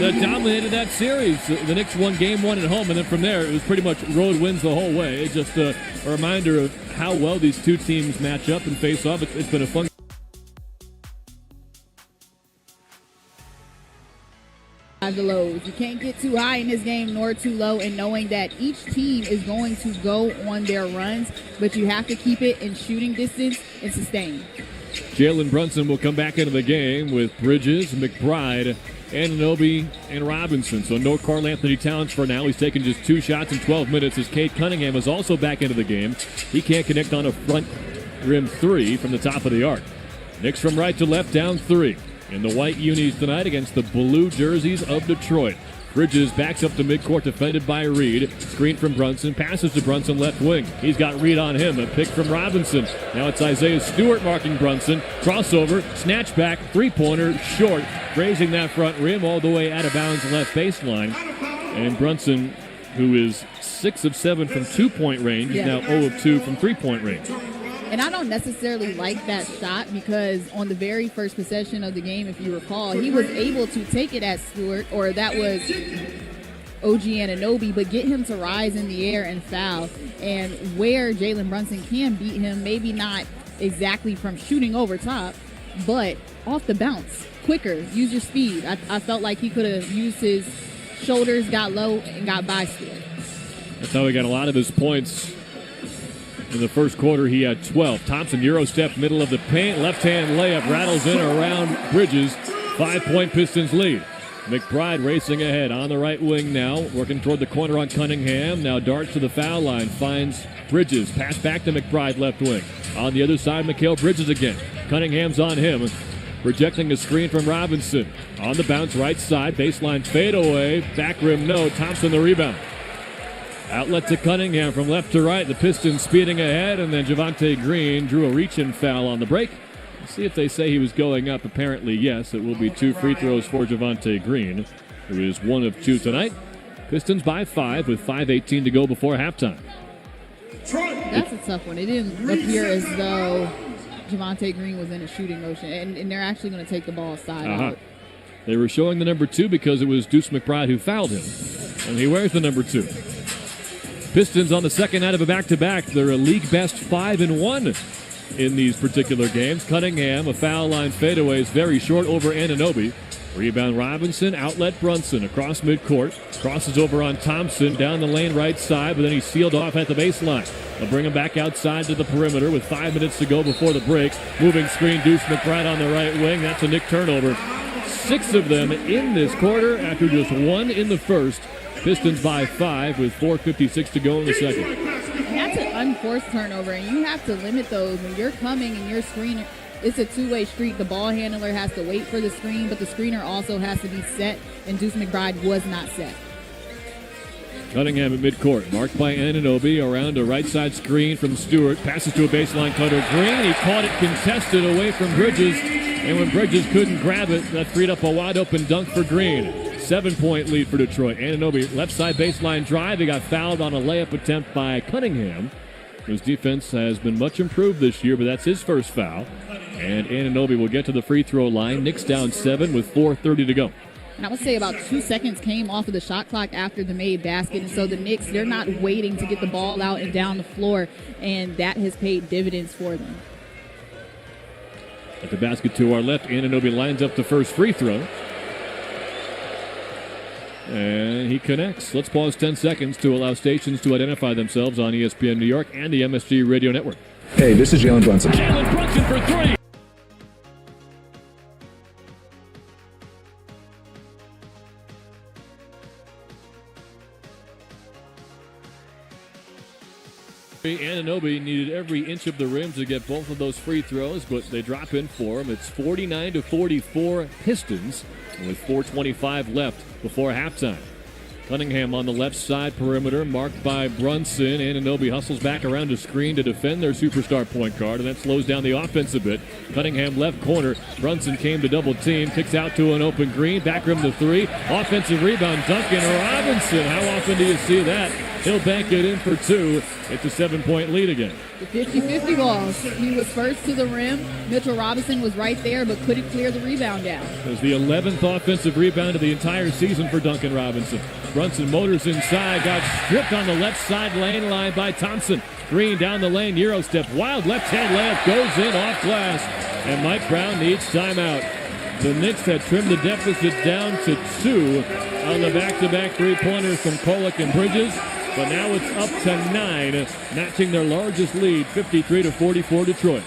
that dominated that series. The Knicks won game 1 at home, and then from there it was pretty much road wins the whole way. It's just a reminder of how well these two teams match up and face off. It's been a fun. The lows. You can't get too high in this game nor too low, and knowing that each team is going to go on their runs, but you have to keep it in shooting distance and sustain. Jalen Brunson will come back into the game with Bridges, McBride, Anunoby, and Robinson. So no Karl Anthony Towns for now. He's taken just 2 shots in 12 minutes as Cade Cunningham is also back into the game. He can't connect on a front rim 3 from the top of the arc. Knicks from right to left, down 3. In the white unis tonight against the blue jerseys of Detroit. Bridges backs up to midcourt, defended by Reed. Screen from Brunson, passes to Brunson left wing. He's got Reed on him, a pick from Robinson. Now it's Isaiah Stewart marking Brunson. Crossover, snatch back, three-pointer, short. Grazing that front rim all the way out of bounds left baseline. And Brunson, who is 6 of 7 from two-point range, is now 0 of 2 from three-point range. And I don't necessarily like that shot because on the very first possession of the game, if you recall, he was able to take it at Stewart, or that was OG Anunoby, but get him to rise in the air and foul. And where Jalen Brunson can beat him, maybe not exactly from shooting over top, but off the bounce, quicker, use your speed. I felt like he could have used his shoulders, got low, and got by Stewart. That's how he got a lot of his points. In the first quarter, he had 12. Thompson, Euro step, middle of the paint. Left-hand layup rattles in around Bridges. 5-point Pistons lead. McBride racing ahead on the right wing now. Working toward the corner on Cunningham. Now darts to the foul line. Finds Bridges. Pass back to McBride, left wing. On the other side, Mikal Bridges again. Cunningham's on him. Rejecting a screen from Robinson. On the bounce, right side. Baseline fadeaway. Back rim, no. Thompson the rebound. Outlet to Cunningham from left to right. The Pistons speeding ahead, and then Javonte Green drew a reach-in foul on the break. Let's see if they say he was going up. Apparently, yes. It will be 2 free throws for Javonte Green, who is 1 of 2 tonight. Pistons by 5 with 5:18 to go before halftime. That's a tough one. It didn't appear as though Javonte Green was in a shooting motion, and they're actually going to take the ball side out. They were showing the number 2 because it was Deuce McBride who fouled him, and he wears the number 2. Pistons on the second night of a back-to-back. They're a league best 5-1 in these particular games. Cunningham, a foul line fadeaway, is very short over Anunoby. Rebound Robinson, outlet Brunson across midcourt. Crosses over on Thompson, down the lane right side, but then he's sealed off at the baseline. They'll bring him back outside to the perimeter with 5 minutes to go before the break. Moving screen, Deuce McBride on the right wing. That's a Knick turnover. 6 of them in this quarter after just 1 in the first. Pistons by 5 with 4:56 to go in the second. And that's an unforced turnover, and you have to limit those. When you're coming and you're screening, it's a two-way street. The ball handler has to wait for the screen, but the screener also has to be set, and Deuce McBride was not set. Cunningham at midcourt, marked by Anunoby, around a right side screen from Stewart. Passes to a baseline cutter. Green, he caught it contested away from Bridges, and when Bridges couldn't grab it, that freed up a wide-open dunk for Green. 7-point lead for Detroit. Anunoby, left side baseline drive. He got fouled on a layup attempt by Cunningham, whose defense has been much improved this year, but that's his first foul. And Anunoby will get to the free throw line. Knicks down 7 with 4:30 to go. And I would say about 2 seconds came off of the shot clock after the made basket. And so the Knicks, they're not waiting to get the ball out and down the floor, and that has paid dividends for them. At the basket to our left, Anunoby lines up the first free throw. And he connects. Let's pause 10 seconds to allow stations to identify themselves on ESPN New York and the MSG Radio Network. Hey, this is Jalen Brunson. Jalen Brunson for 3. Anunoby needed every inch of the rim to get both of those free throws, but they drop in for him. It's 49-44 Pistons with 4:25 left before halftime. Cunningham on the left side perimeter, marked by Brunson. Anunoby hustles back around a screen to defend their superstar point guard, and that slows down the offense a bit. Cunningham left corner. Brunson came to double team, kicks out to an open Green, back rim to 3. Offensive rebound, Duncan Robinson. How often do you see that? He'll bank it in for 2. It's a 7-point lead again. The 50-50 balls. He was first to the rim. Mitchell Robinson was right there, but couldn't clear the rebound down. It was the 11th offensive rebound of the entire season for Duncan Robinson. Brunson motors inside, got stripped on the left side lane line by Thompson. Green down the lane, Euro step, wild left-hand layup, goes in off glass, and Mike Brown needs timeout. The Knicks had trimmed the deficit down to 2 on the back-to-back three-pointers from Kolek and Bridges. But now it's up to 9, matching their largest lead, 53-44 Detroit.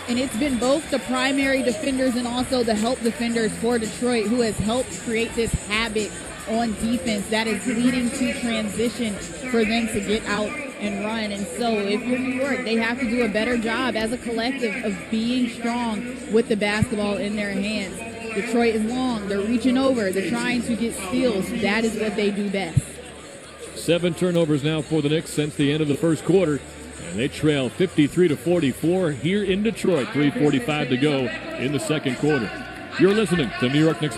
And it's been both the primary defenders and also the help defenders for Detroit who has helped create this habit on defense that is leading to transition for them to get out and run. And so if you're New York, they have to do a better job as a collective of being strong with the basketball in their hands. Detroit is long. They're reaching over. They're trying to get steals. That is what they do best. 7 turnovers now for the Knicks since the end of the first quarter. And they trail 53-44 here in Detroit. 3:45 to go in the second quarter. You're listening to New York Knicks.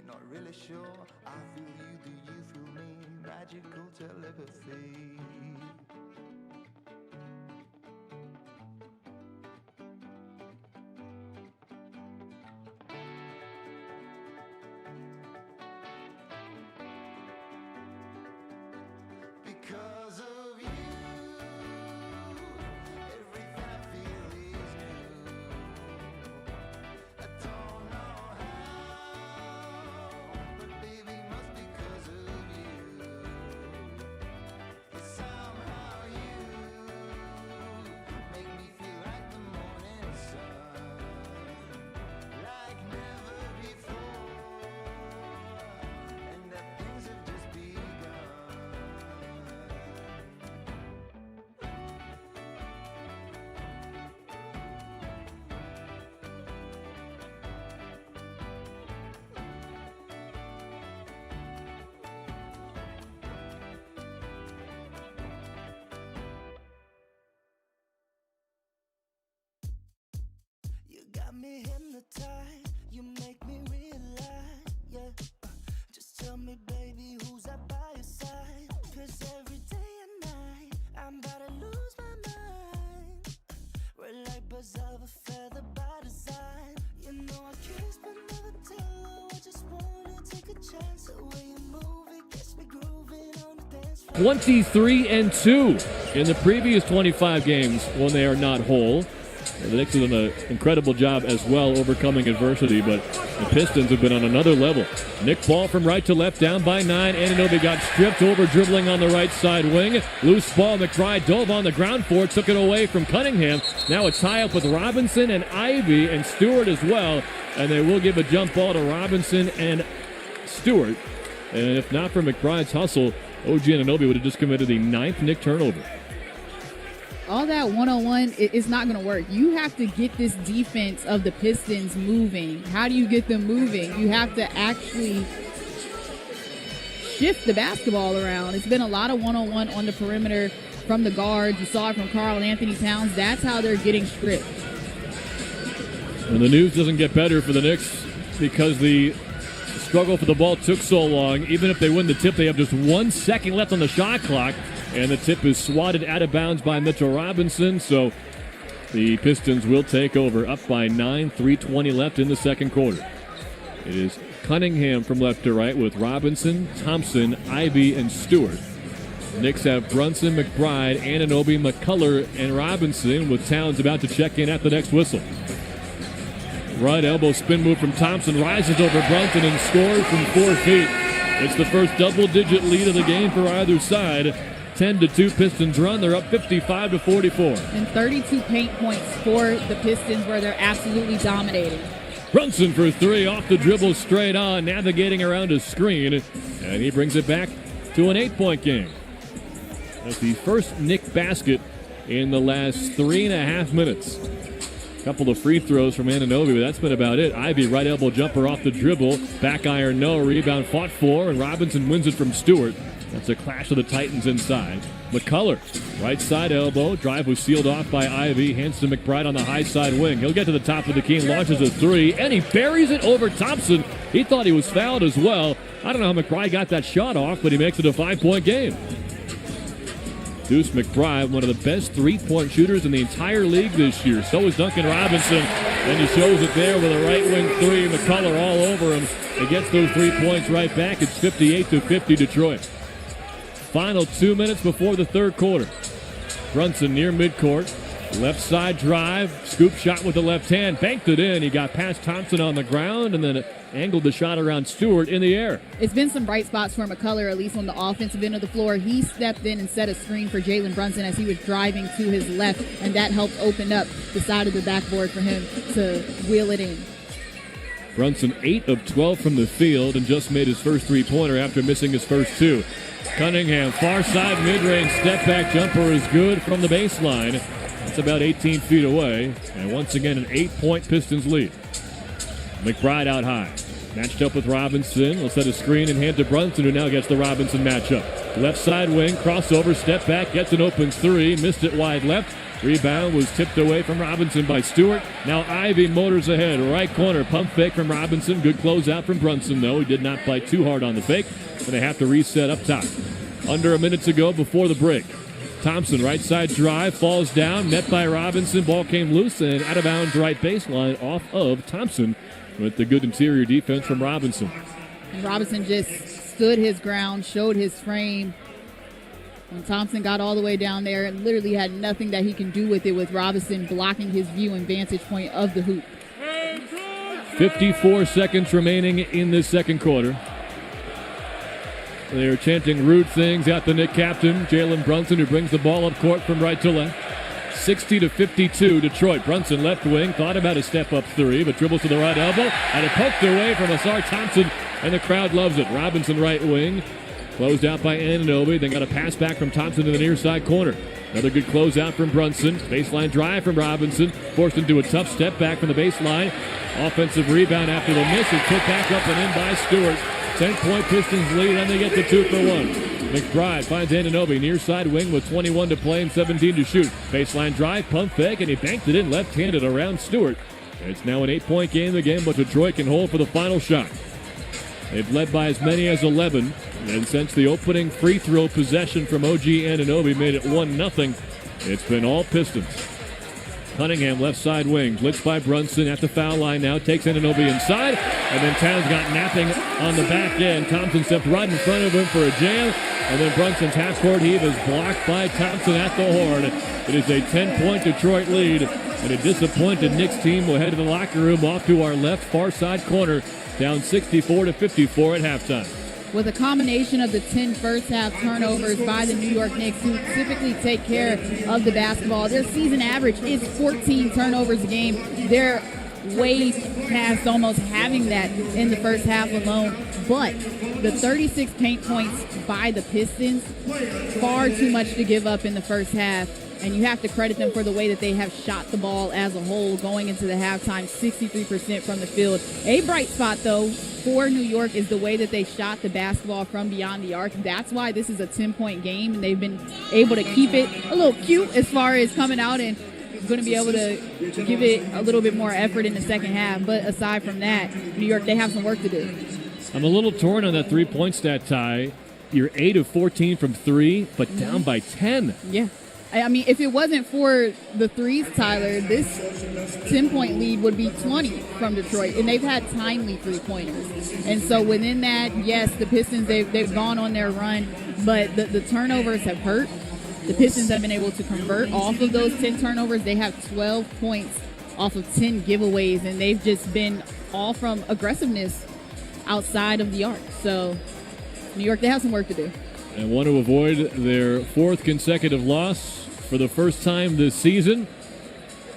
Not really sure. I feel you, do you feel me? Magical telepathy. Because of you, everything I feel is new. I don't know how, but baby, must be 'cause of you. 'Cause somehow you make me feel like the morning sun, like never before, and that things have just begun. You got me hypnotized, you make me realize, yeah. Just tell me, baby, who's up by your side? 'Cause every day and night, I'm about to lose my mind. We're like birds of a feather by design. You know I kiss but never tell. I just wanna take a chance. The way you move, it gets me grooving on the dance floor. 23-2 in the previous 25 games when they are not whole. The Knicks have done an incredible job as well overcoming adversity, but the Pistons have been on another level. Nick ball from right to left, down by 9. Anunoby got stripped over, dribbling on the right side wing. Loose ball, McBride dove on the ground for it, took it away from Cunningham. Now a tie-up with Robinson and Ivy and Stewart as well, and they will give a jump ball to Robinson and Stewart. And if not for McBride's hustle, OG Anunoby would have just committed the 9th Knick turnover. All that one-on-one is not going to work. You have to get this defense of the Pistons moving. How do you get them moving? You have to actually shift the basketball around. It's been a lot of one-on-one on the perimeter from the guards. You saw it from Karl Anthony Towns. That's how they're getting stripped. And the news doesn't get better for the Knicks because the struggle for the ball took so long. Even if they win the tip, they have just 1 second left on the shot clock. And the tip is swatted out of bounds by Mitchell Robinson. So the Pistons will take over, up by 9, 3:20 left in the second quarter. It is Cunningham from left to right with Robinson, Thompson, Ivy, and Stewart. The Knicks have Brunson, McBride, Anunoby, McCullough, and Robinson, with Towns about to check in at the next whistle. Right elbow spin move from Thompson, rises over Brunson and scores from 4 feet. It's the first double-digit lead of the game for either side. 10-2 Pistons run. They're up 55-44. And 32 paint points for the Pistons, where they're absolutely dominating. Brunson for 3 off the dribble, straight on, navigating around a screen, and he brings it back to an 8-point game. That's the first Knick basket in the last 3.5 minutes. Couple of free throws from Anunoby, but that's been about it. Ivy, right elbow jumper off the dribble. Back iron, no. Rebound fought for, and Robinson wins it from Stewart. That's a clash of the Titans inside. McCullough, right side elbow. Drive was sealed off by Ivy. Hands to McBride on the high side wing. He'll get to the top of the key, launches a three, and he buries it over Thompson. He thought he was fouled as well. I don't know how McBride got that shot off, but he makes it a 5-point game. Deuce McBride, one of the best three-point shooters in the entire league this year. So is Duncan Robinson, and he shows it there with a right wing three. McCullough all over him. He gets those 3 points right back. It's 58-50 Detroit. Final 2 minutes before the third quarter. Brunson near midcourt. Left side drive. Scoop shot with the left hand. Banked it in. He got past Thompson on the ground and then angled the shot around Stewart in the air. It's been some bright spots for McCullough, at least on the offensive end of the floor. He stepped in and set a screen for Jalen Brunson as he was driving to his left, and that helped open up the side of the backboard for him to wheel it in. Brunson 8 of 12 from the field and just made his first three-pointer after missing his first two. Cunningham, far side mid-range step-back jumper is good from the baseline. It's about 18 feet away, and once again an 8-point Pistons lead. McBride out high. Matched up with Robinson. Will set a screen and hand to Brunson, who now gets the Robinson matchup. Left side wing, crossover, step back, gets an open three. Missed it wide left. Rebound was tipped away from Robinson by Stewart. Now Ivy motors ahead. Right corner, pump fake from Robinson. Good closeout from Brunson, though. He did not bite too hard on the fake. And they have to reset up top. Under a minute to go before the break. Thompson, right side drive, falls down, met by Robinson. Ball came loose and out of bounds right baseline off of Thompson with the good interior defense from Robinson. And Robinson just stood his ground, showed his frame. When Thompson got all the way down there and literally had nothing that he can do with it, with Robinson blocking his view and vantage point of the hoop. 54 seconds remaining in this second quarter. They're chanting rude things at the Knicks captain, Jalen Brunson, who brings the ball up court from right to left. 60-52, Detroit. Brunson left wing, thought about a step-up three, but dribbles to the right elbow, and it poked away from Asar Thompson, and the crowd loves it. Robinson right wing, closed out by Anunoby, then got a pass back from Thompson to the near side corner. Another good closeout from Brunson. Baseline drive from Robinson, forced into a tough step back from the baseline. Offensive rebound after the miss, it's put back up and in by Stewart. 10-point Pistons lead, and they get the 2 for 1. McBride finds Anunoby near side wing with 21 to play and 17 to shoot. Baseline drive, pump fake, and he banked it in left-handed around Stewart. It's now an 8-point game again, but Detroit can hold for the final shot. They've led by as many as 11, and since the opening free throw possession from OG Anunoby made it 1-0, it's been all Pistons. Cunningham, left side wing, blitzed by Brunson at the foul line now, takes Anunoby inside, and then Towns got napping on the back end. Thompson stepped right in front of him for a jam, and then Brunson's half-court heave is blocked by Thompson at the horn. It is a 10-point Detroit lead, and a disappointed Knicks team will head to the locker room off to our left far side corner, down 64-54 at halftime. With a combination of the 10 first-half turnovers by the New York Knicks, who typically take care of the basketball. Their season average is 14 turnovers a game. They're way past almost having that in the first half alone. But the 36 paint points by the Pistons, far too much to give up in the first half. And you have to credit them for the way that they have shot the ball as a whole going into the halftime, 63% from the field. A bright spot, though, for New York is the way that they shot the basketball from beyond the arc. That's why this is a 10-point game, and they've been able to keep it a little cute as far as coming out and going to be able to give it a little bit more effort in the second half. But aside from that, New York, they have some work to do. I'm a little torn on that three-point stat, Ty. You're 8 of 14 from three, but down by 10. Yeah. I mean, if it wasn't for the threes, Tyler, this 10-point lead would be 20 from Detroit, and they've had timely three-pointers. And so within that, yes, the Pistons, they've gone on their run, but the turnovers have hurt. The Pistons have been able to convert off of those 10 turnovers. They have 12 points off of 10 giveaways, and they've just been all from aggressiveness outside of the arc. So New York, they have some work to do. And want to avoid their fourth consecutive loss for the first time this season.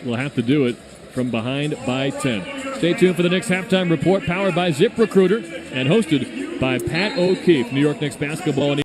We'll have to do it from behind by 10. Stay tuned for the Knicks halftime report, powered by ZipRecruiter and hosted by Pat O'Keefe. New York Knicks basketball.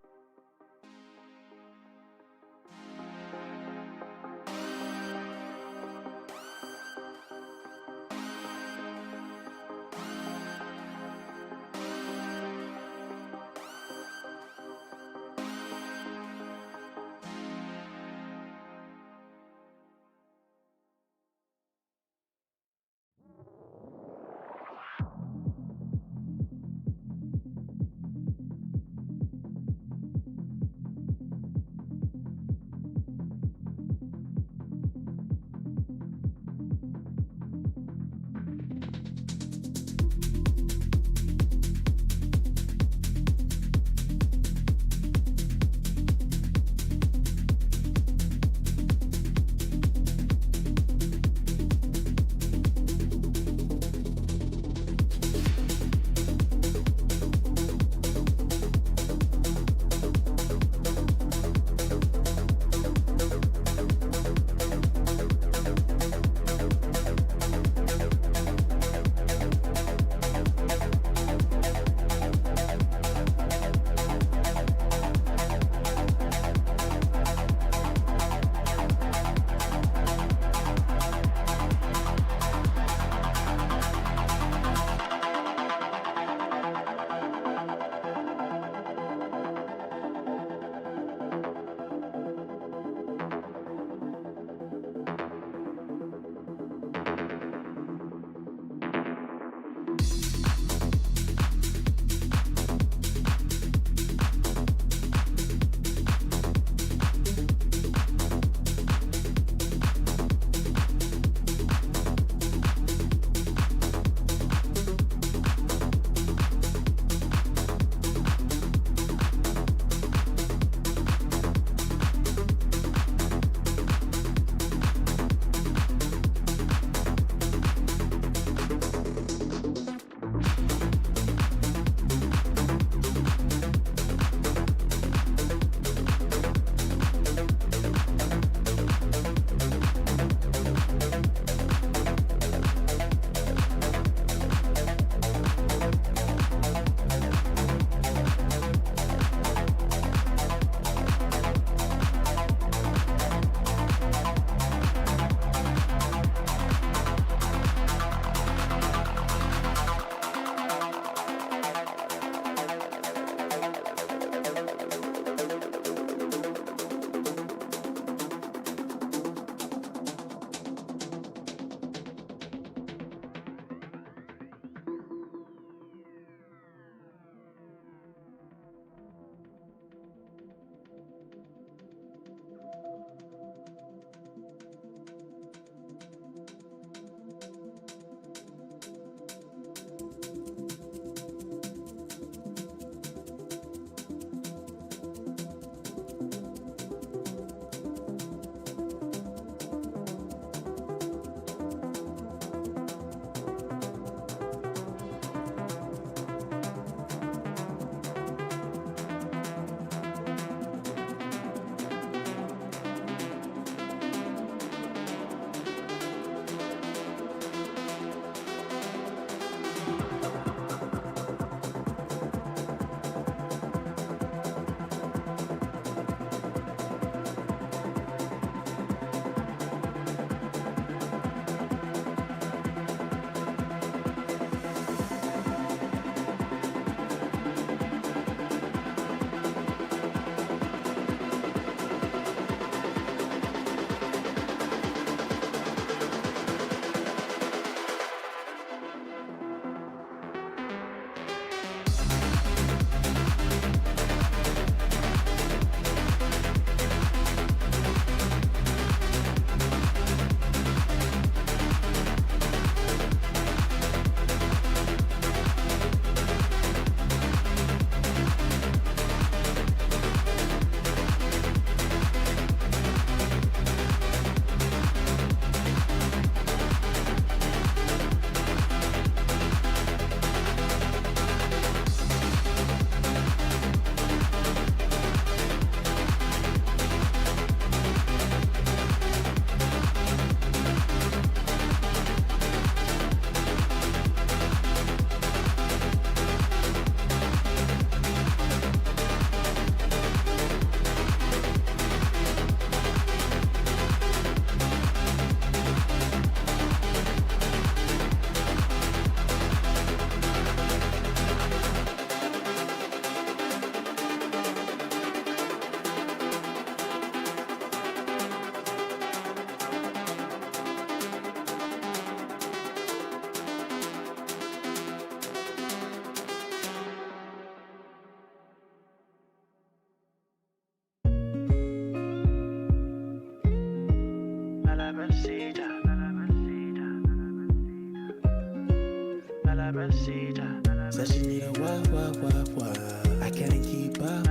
Said she need a what. I can't keep up.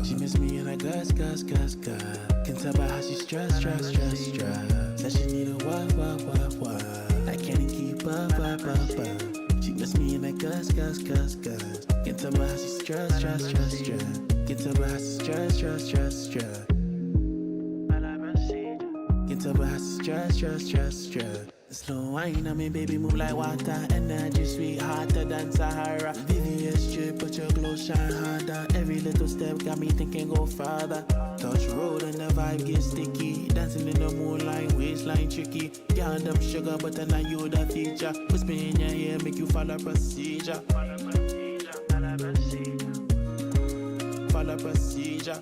She miss me in a gus. Can tell by how she stressed. Said she need a what. I can't keep up. She miss me in a gus. Can tell by how she stressed. Can tell by how she stressed. Can tell by how she stressed. Slow wine, I mean, baby, move like water. Energy sweet, hotter than Sahara. VVS drip, but your glow shine harder. Every little step got me thinking go farther. Touch road and the vibe gets sticky. Dancing in the moonlight, waistline tricky. Girl, them sugar, but then you the feature. Whisper in your ear, make you follow procedure. Follow procedure.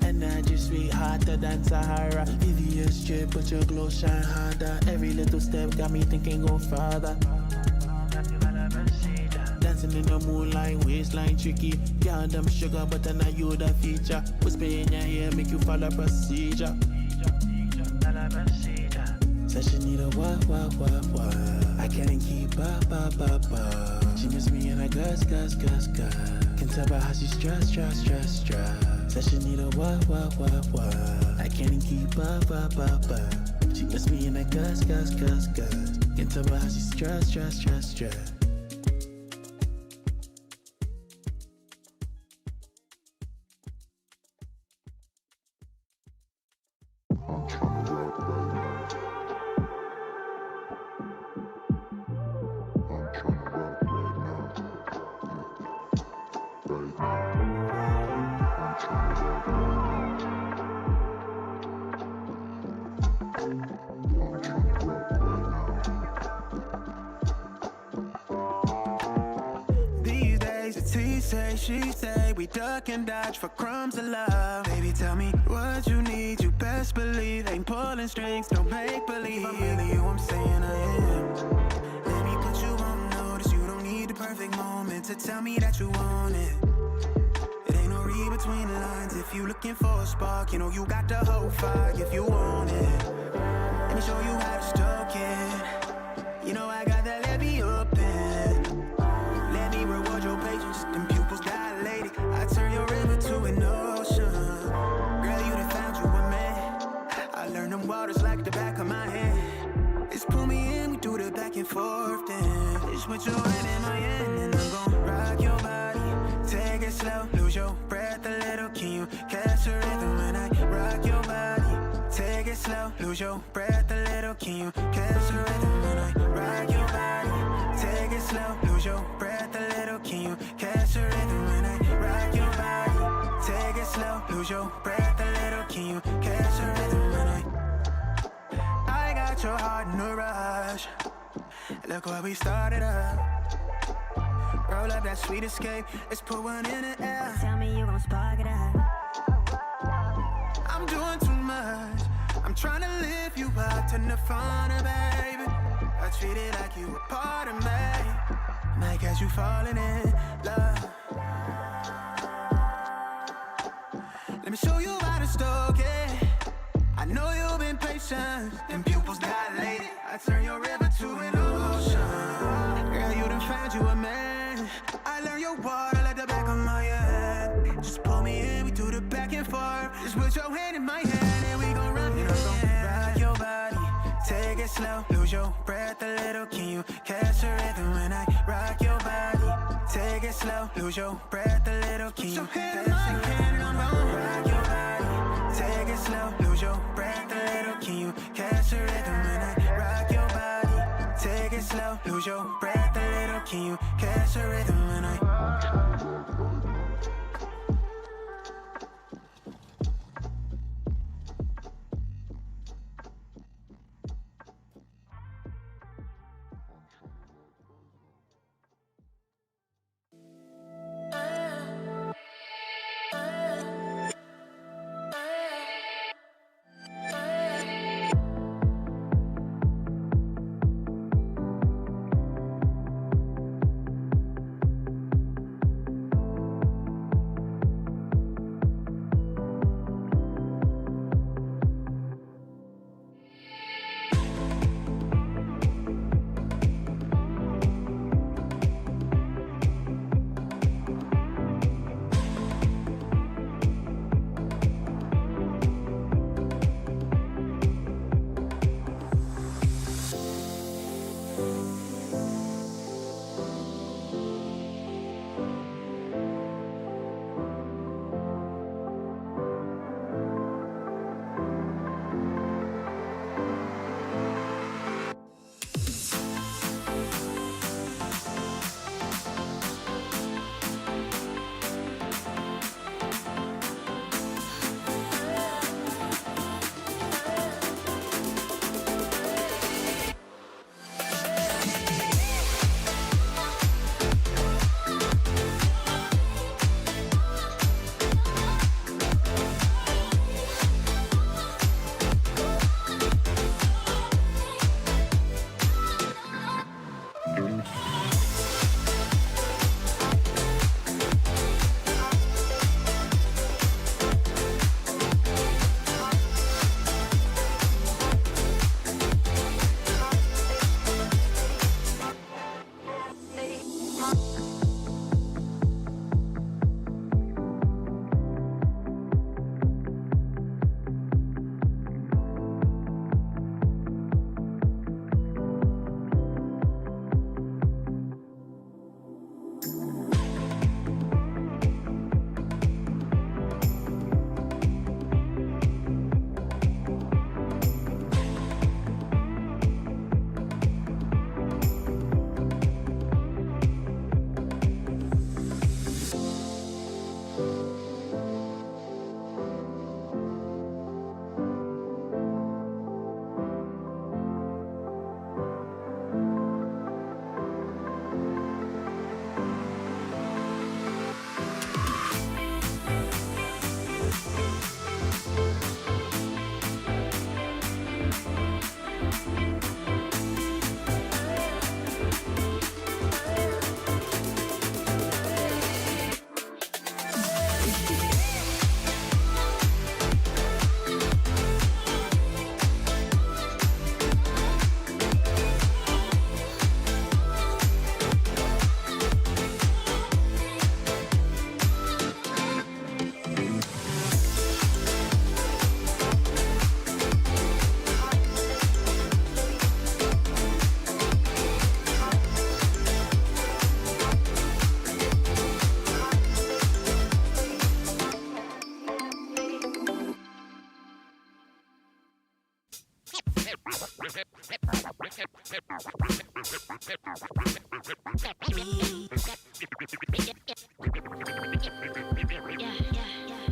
Energy sweet, hotter than Sahara. VVS drip, but your glow shine harder. Every little step got me thinking go farther. Dancing in the moonlight, waistline tricky. Girl, them sugar, but then you the feature. Whisper in your ear, make you follow procedure. Said she need a what. I can't keep up. She miss me in a gus. Can tell by how she stressed. Said she need a what. I can't keep up. She miss me in a gus. Can tell by how she stressed. She say we duck and dodge for crumbs of love. Baby, tell me what you need. You best believe ain't pulling strings, don't make believe. I'm really who I'm saying I am. Let me put you on notice. You don't need the perfect moment to tell me that you want it. It ain't no read between the lines. If you looking for a spark, you know you got the whole fire if you want it. Let me show you how to stoke it. You know I got that levy open. Let me reward your patience. Them pupils dilated. I turn your river to an ocean. Girl, you done found you a man. I learned them waters like the back of my hand. Just pull me in, we do the back and forth then. Just put your hand in my hand and I'm gon' rock your body. Take it slow, lose your breath a little. Can you catch the rhythm when I rock your body? Take it slow, lose your breath a little. Can you catch the rhythm when I rock your body? Take it slow, lose your breath a little. Can you catch the rhythm when I rock your body? Take it slow, lose your breath a little. Can you catch the rhythm when I got your heart in a rush. Look where we started up. Roll up that sweet escape. Let's put one in the air. Tell me you gon' spark it up. I'm doing too much. I'm trying to lift you up to Nirvana, baby. I treat it like you a part of me. Might catch you falling in love. Let me show you how to stoke it. I know you've been patient. Them pupils dilated. I turn your river to an ocean. Girl, you done found you a man. I learned your water like the back of my hand. Just pull me in, we do the back and forth. Just put your hand in my hand and we gon' rock it. Rock your body, take it slow, lose your breath a little. Can you catch the rhythm when I rock your body? Take it slow, lose your breath a little. Can you catch the rhythm? Rock your body, take it slow, lose your breath a little. Can you catch the rhythm when I rock your body? Take it slow, lose your breath a little. Can you catch the rhythm when I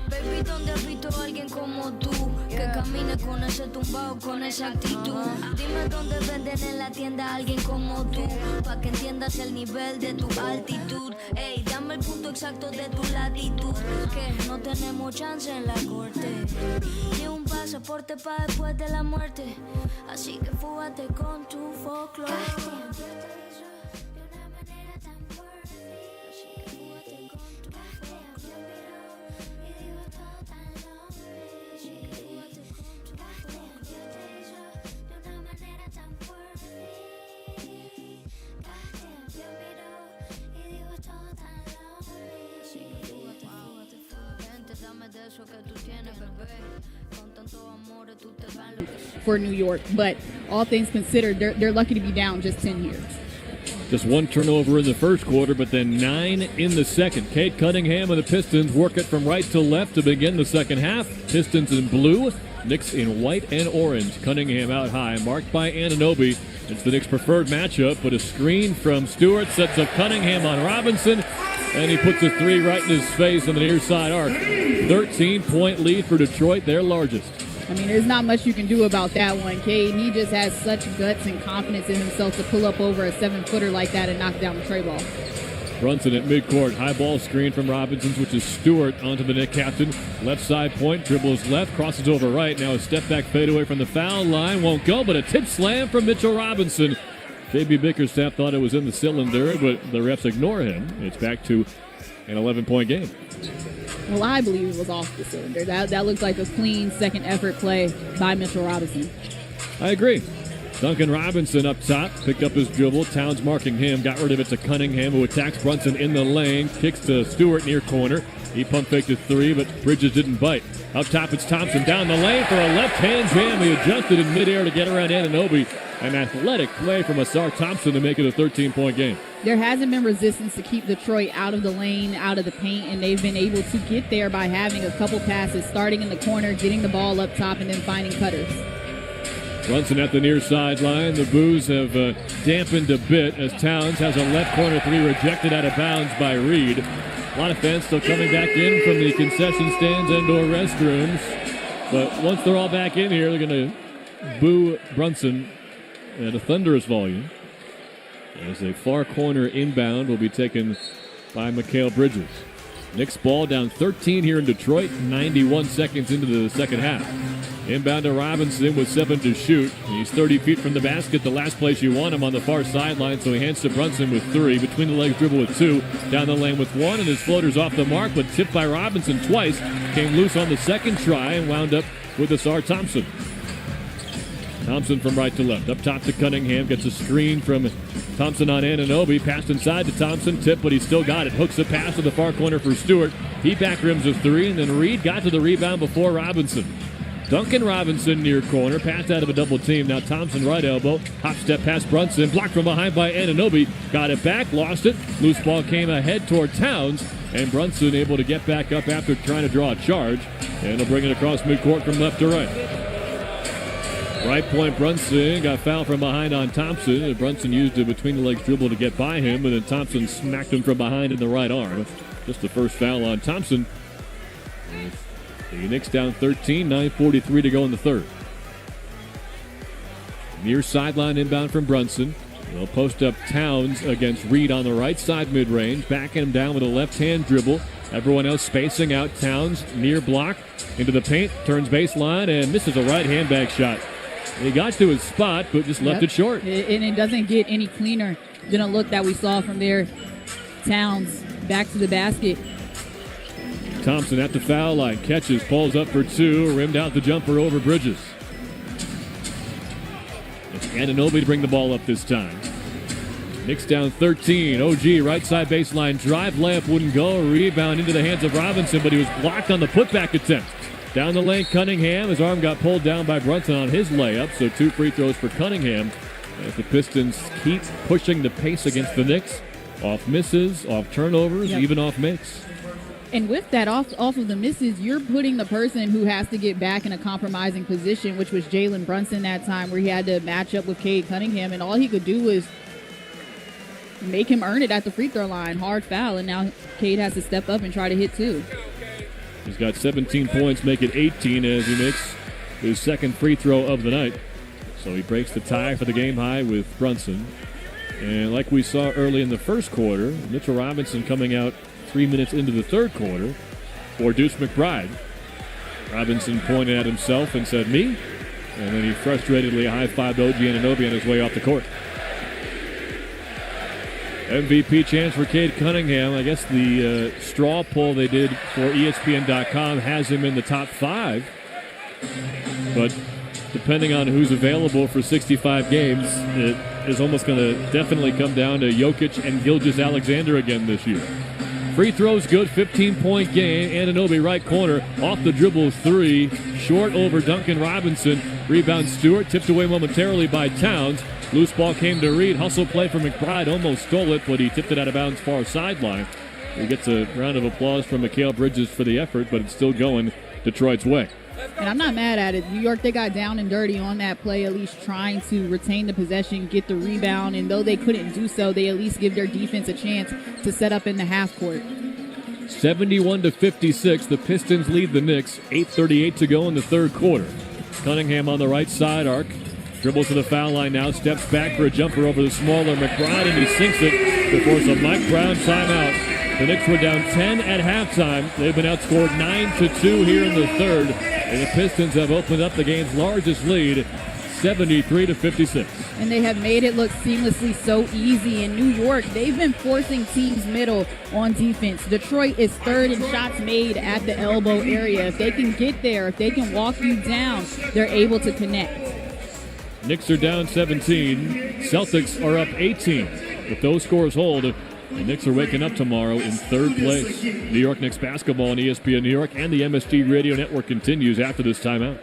Baby, ¿dónde has visto a alguien como tú? Que camine con ese tumbao, con esa actitud. Dime dónde venden en la tienda a alguien como tú, pa' que entiendas el nivel de tu altitud. Ey, dame el punto exacto de tu latitud, que no tenemos chance en la corte, ni un pasaporte pa' después de la muerte. Así que fúgate con tu folklore. For New York, but all things considered, they're lucky to be down just 10 here. Just one turnover in the first quarter, but then 9 in the second. Kate Cunningham and the Pistons work it from right to left to begin the second half. Pistons in blue, Knicks in white and orange. Cunningham out high, marked by Anunoby. It's the Knicks' preferred matchup, but a screen from Stewart sets up Cunningham on Robinson, and he puts a three right in his face on the near side arc. 13-point lead for Detroit, their largest. I mean, there's not much you can do about that one, Cade. He just has such guts and confidence in himself to pull up over a 7-footer like that and knock down the tray ball. Brunson at midcourt, high ball screen from Robinson, which is Stewart onto the Knicks captain. Left side point, dribbles left, crosses over right. Now a step back fadeaway from the foul line, won't go, but a tip slam from Mitchell Robinson. J.B. Bickerstaff thought it was in the cylinder, but the refs ignore him. It's back to an 11-point game. Well, I believe it was off the cylinder. That looks like a clean second effort play by Mitchell Robinson. I agree. Duncan Robinson up top, picked up his dribble. Towns marking him, got rid of it to Cunningham, who attacks Brunson in the lane, kicks to Stewart near corner. He pump faked a three, but Bridges didn't bite. Up top, it's Thompson down the lane for a left-hand jam. He adjusted in midair to get around Anunoby. An athletic play from Asar Thompson to make it a 13-point game. There hasn't been resistance to keep Detroit out of the lane, out of the paint, and they've been able to get there by having a couple passes, starting in the corner, getting the ball up top, and then finding cutters. Brunson at the near sideline. The boos have dampened a bit as Towns has a left corner three rejected out of bounds by Reed. A lot of fans still coming back in from the concession stands and or restrooms. But once they're all back in here, they're going to boo Brunson at a thunderous volume. As a far corner inbound will be taken by Mikal Bridges. Knicks ball down 13 here in Detroit, 91 seconds into the second half. Inbound to Robinson with 7 to shoot. He's 30 feet from the basket, the last place you want him on the far sideline, so he hands to Brunson with 3. Between the legs dribble with 2. Down the lane with 1, and his floater's off the mark, but tipped by Robinson twice. Came loose on the second try and wound up with Asar Thompson. Thompson from right to left. Up top to Cunningham. Gets a screen from Thompson on Anunoby. Passed inside to Thompson. Tip, but he still got it. Hooks a pass to the far corner for Stewart. He back rims a 3, and then Reed got to the rebound before Robinson. Duncan Robinson near corner. Passed out of a double team. Now Thompson right elbow. Hop step past Brunson. Blocked from behind by Anunoby. Got it back. Lost it. Loose ball came ahead toward Towns. And Brunson able to get back up after trying to draw a charge. And he'll bring it across midcourt from left to right. Right point, Brunson got fouled from behind on Thompson. And Brunson used a between-the-legs dribble to get by him, and then Thompson smacked him from behind in the right arm. Just the first foul on Thompson. The Knicks down 13, 9:43 to go in the third. Near sideline inbound from Brunson. They'll post up Towns against Reed on the right side mid-range, backing him down with a left-hand dribble. Everyone else spacing out. Towns near block into the paint, turns baseline, and misses a right-hand bag shot. He got to his spot, but just left it short. And it doesn't get any cleaner than a look that we saw from there. Towns back to the basket. Thompson at the foul line, catches, pulls up for 2, rimmed out the jumper over Bridges. It's Anunoby to bring the ball up this time. Knicks down 13. OG right side baseline drive, layup wouldn't go. Rebound into the hands of Robinson, but he was blocked on the putback attempt. Down the lane, Cunningham. His arm got pulled down by Brunson on his layup, so 2 free throws for Cunningham. As the Pistons keep pushing the pace against the Knicks. Off misses, off turnovers, even off makes. And with that, off of the misses, you're putting the person who has to get back in a compromising position, which was Jalen Brunson that time, where he had to match up with Cade Cunningham, and all he could do was make him earn it at the free throw line. Hard foul, and now Cade has to step up and try to hit two. He's got 17 points, make it 18 as he makes his second free throw of the night. So he breaks the tie for the game high with Brunson. And like we saw early in the first quarter, Mitchell Robinson coming out 3 minutes into the third quarter for Deuce McBride. Robinson pointed at himself and said, "Me?" And then he frustratedly high-fived OG Anunoby on his way off the court. MVP chance for Cade Cunningham. I guess the straw poll they did for ESPN.com has him in the top 5. But depending on who's available for 65 games, it is almost going to definitely come down to Jokic and Gilgeous-Alexander again this year. Free throws good, 15-point game. Anunoby right corner, off the dribble three, short over Duncan Robinson. Rebound Stewart, tipped away momentarily by Towns. Loose ball came to Reed, hustle play for McBride, almost stole it, but he tipped it out of bounds far sideline. He gets a round of applause from Mikal Bridges for the effort, but it's still going Detroit's way. And I'm not mad at it. New York, they got down and dirty on that play, at least trying to retain the possession, get the rebound, and though they couldn't do so, they at least give their defense a chance to set up in the half court. 71-56, the Pistons lead the Knicks, 8:38 to go in the third quarter. Cunningham on the right side arc, dribbles to the foul line now, steps back for a jumper over the smaller McBride, and he sinks it to force a Mike Brown timeout. The Knicks were down 10 at halftime. They've been outscored 9-2 here in the third. And the Pistons have opened up the game's largest lead, 73-56. And they have made it look seamlessly so easy. In New York, they've been forcing teams middle on defense. Detroit is third in shots made at the elbow area. If they can get there, if they can walk you down, they're able to connect. Knicks are down 17. Celtics are up 18. If those scores hold, the Knicks are waking up tomorrow in third place. New York Knicks basketball on ESPN New York and the MSG Radio Network continues after this timeout.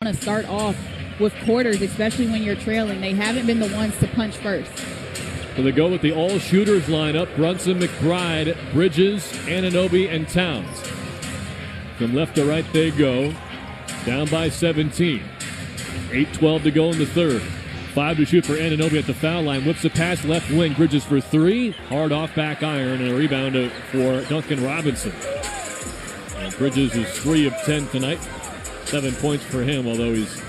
want to start off with quarters, especially when you're trailing. They haven't been the ones to punch first. So they go with the all-shooters lineup. Brunson, McBride, Bridges, Anunoby, and Towns. From left to right they go. Down by 17. 8:12 to go in the third. 5 to shoot for Anunoby at the foul line. Whips a pass left wing. Bridges for 3. Hard off back iron and a rebound for Duncan Robinson. And Bridges is 3 of 10 tonight. 7 points for him, although he's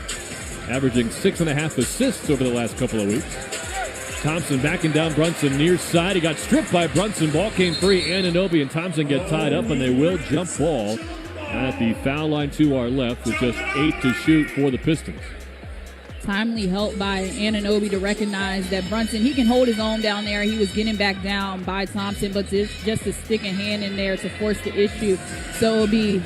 averaging 6.5 assists over the last couple of weeks. Thompson backing down Brunson near side. He got stripped by Brunson. Ball came free. Anunoby and Thompson get tied up, and they will jump ball at the foul line to our left with just 8 to shoot for the Pistons. Timely help by Anunoby to recognize that Brunson, he can hold his own down there. He was getting back down by Thompson, but just to stick a hand in there to force the issue. So it'll be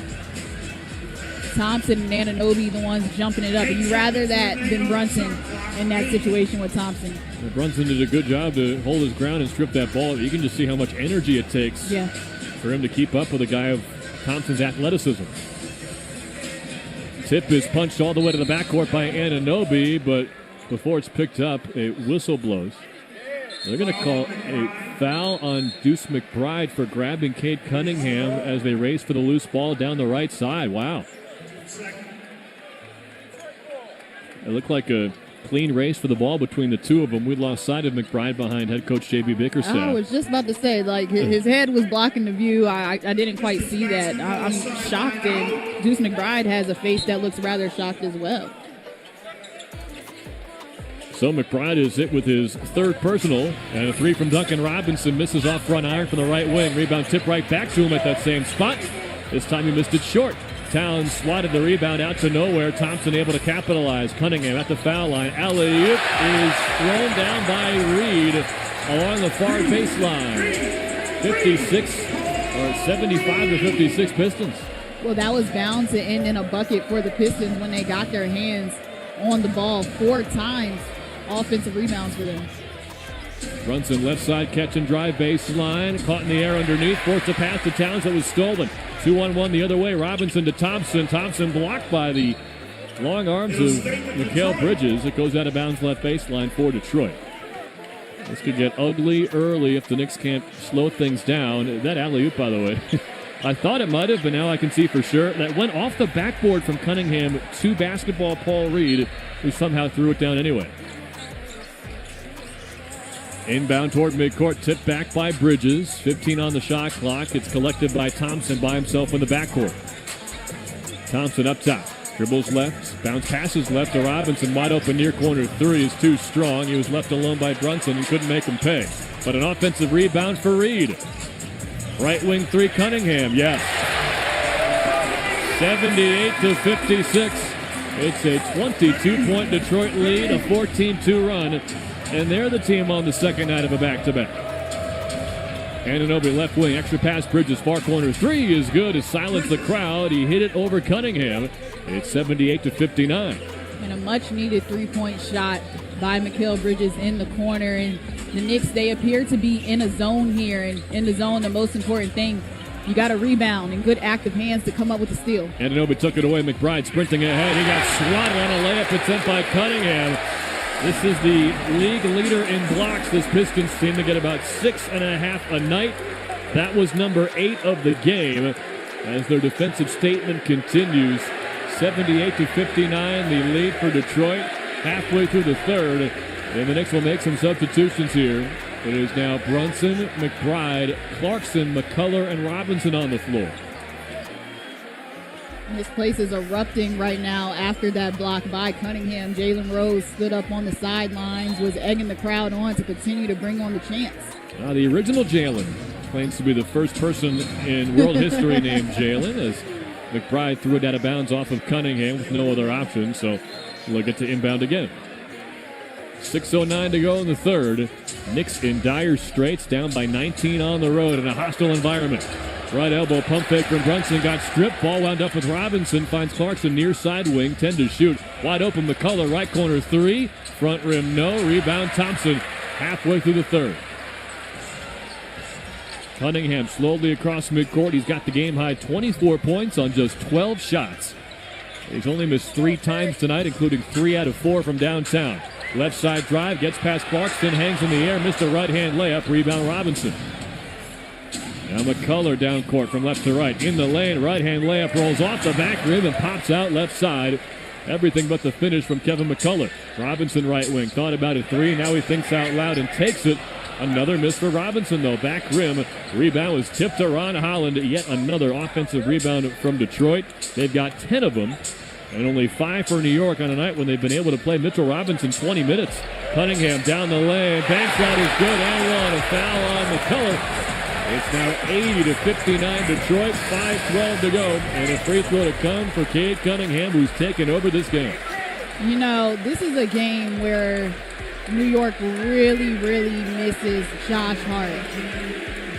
Thompson and Anunoby the ones jumping it up. And you'd rather that than Brunson in that situation with Thompson. Well, Brunson did a good job to hold his ground and strip that ball. You can just see how much energy it takes for him to keep up with a guy of Thompson's athleticism. Tip is punched all the way to the backcourt by Anunoby, but before it's picked up, a whistle blows. They're going to call a foul on Deuce McBride for grabbing Cade Cunningham as they race for the loose ball down the right side. Wow. It looked like a clean race for the ball between the two of them. We lost sight of McBride behind head coach J.B. Bickerstaff. I was just about to say, like, his head was blocking the view. I didn't quite see that. I'm shocked, and Deuce McBride has a face that looks rather shocked as well. So McBride is hit with his third personal, and a 3 from Duncan Robinson misses off front iron from the right wing. Rebound tip right back to him at that same spot. This time he missed it short. Towns swatted the rebound out to nowhere. Thompson able to capitalize. Cunningham at the foul line. Alley-oop is thrown down by Reed along the far baseline. 75 to 56 Pistons. Well, that was bound to end in a bucket for the Pistons when they got their hands on the ball 4 times. Offensive rebounds for them. Brunson left side catch and drive baseline. Caught in the air underneath. Forced a pass to Towns that was stolen. 2-on-1 the other way. Robinson to Thompson. Thompson blocked by the long arms of Mikal Bridges. It goes out of bounds left baseline for Detroit. This could get ugly early if the Knicks can't slow things down. That alley-oop, by the way, I thought it might have, but now I can see for sure. That went off the backboard from Cunningham to basketball Paul Reed, who somehow threw it down anyway. Inbound toward midcourt, tipped back by Bridges. 15 on the shot clock. It's collected by Thompson by himself in the backcourt. Thompson up top. Dribbles left. Bounce passes left to Robinson. Wide open near corner 3 is too strong. He was left alone by Brunson and couldn't make him pay. But an offensive rebound for Reed. Right wing 3, Cunningham. Yes. 78 to 56. It's a 22-point Detroit lead, a 14-2 run. And they're the team on the second night of a back-to-back. Anunoby left wing, extra pass, Bridges, far corner 3 is good to silence the crowd. He hit it over Cunningham. It's 78 to 59. And a much-needed 3-point shot by Mikal Bridges in the corner. And the Knicks, they appear to be in a zone here. And in the zone, the most important thing, you got a rebound and good active hands to come up with the steal. Anunoby took it away. McBride sprinting ahead. He got swatted on a layup. It's sent by Cunningham. This is the league leader in blocks. This Pistons team to get about 6.5 a night. That was number 8 of the game as their defensive statement continues. 78 to 59, the lead for Detroit halfway through the third. And the Knicks will make some substitutions here. It is now Brunson, McBride, Clarkson, McCullough, and Robinson on the floor. This place is erupting right now after that block by Cunningham. Jalen Rose stood up on the sidelines, was egging the crowd on to continue to bring on the chants. The original Jalen claims to be the first person in world history named Jalen, as McBride threw it out of bounds off of Cunningham with no other option, so we'll get to inbound again. 6:09 to go in the third. Knicks in dire straits, down by 19 on the road in a hostile environment. Right elbow pump fake from Brunson, got stripped. Ball wound up with Robinson, finds Clarkson near side wing, 10 to shoot. Wide open McCullough, right corner 3. Front rim no, rebound Thompson halfway through the third. Cunningham slowly across midcourt. He's got the game high 24 points on just 12 shots. He's only missed 3 times tonight, including 3 out of 4 from downtown. Left side drive, gets past Clarkson, hangs in the air, missed a right-hand layup, rebound Robinson. Now McCullough down court from left to right. In the lane, right-hand layup rolls off the back rim and pops out left side. Everything but the finish from Kevin McCullough. Robinson right wing, thought about a 3, now he thinks out loud and takes it. Another miss for Robinson, though. Back rim. Rebound was tipped to Ron Holland. Yet another offensive rebound from Detroit. They've got 10 of them, and only 5 for New York on a night when they've been able to play Mitchell Robinson 20 minutes. Cunningham down the lane. Bank shot is good and 1. A foul on McCullough. It's now 80-59 Detroit. 5:12 to go. And a free throw to come for Cade Cunningham, who's taken over this game. You know, this is a game where New York really, really misses Josh Hart.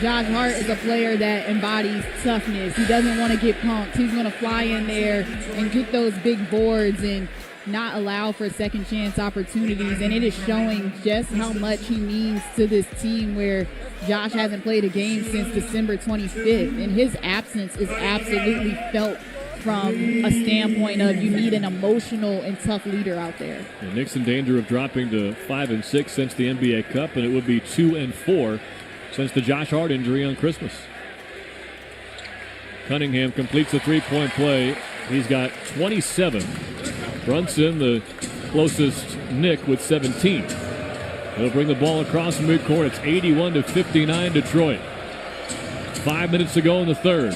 Josh Hart is a player that embodies toughness. He doesn't want to get punked. He's going to fly in there and get those big boards and not allow for second chance opportunities. And it is showing just how much he means to this team, where Josh hasn't played a game since December 25th. And his absence is absolutely felt from a standpoint of you need an emotional and tough leader out there. The Knicks in danger of dropping to 5-6 since the NBA Cup, and it would be 2-4 since the Josh Hart injury on Christmas. Cunningham completes a three-point play. He's got 27. Brunson, the closest Knick, with 17. He'll bring the ball across midcourt. It's 81-59 Detroit. 5 minutes to go in the third.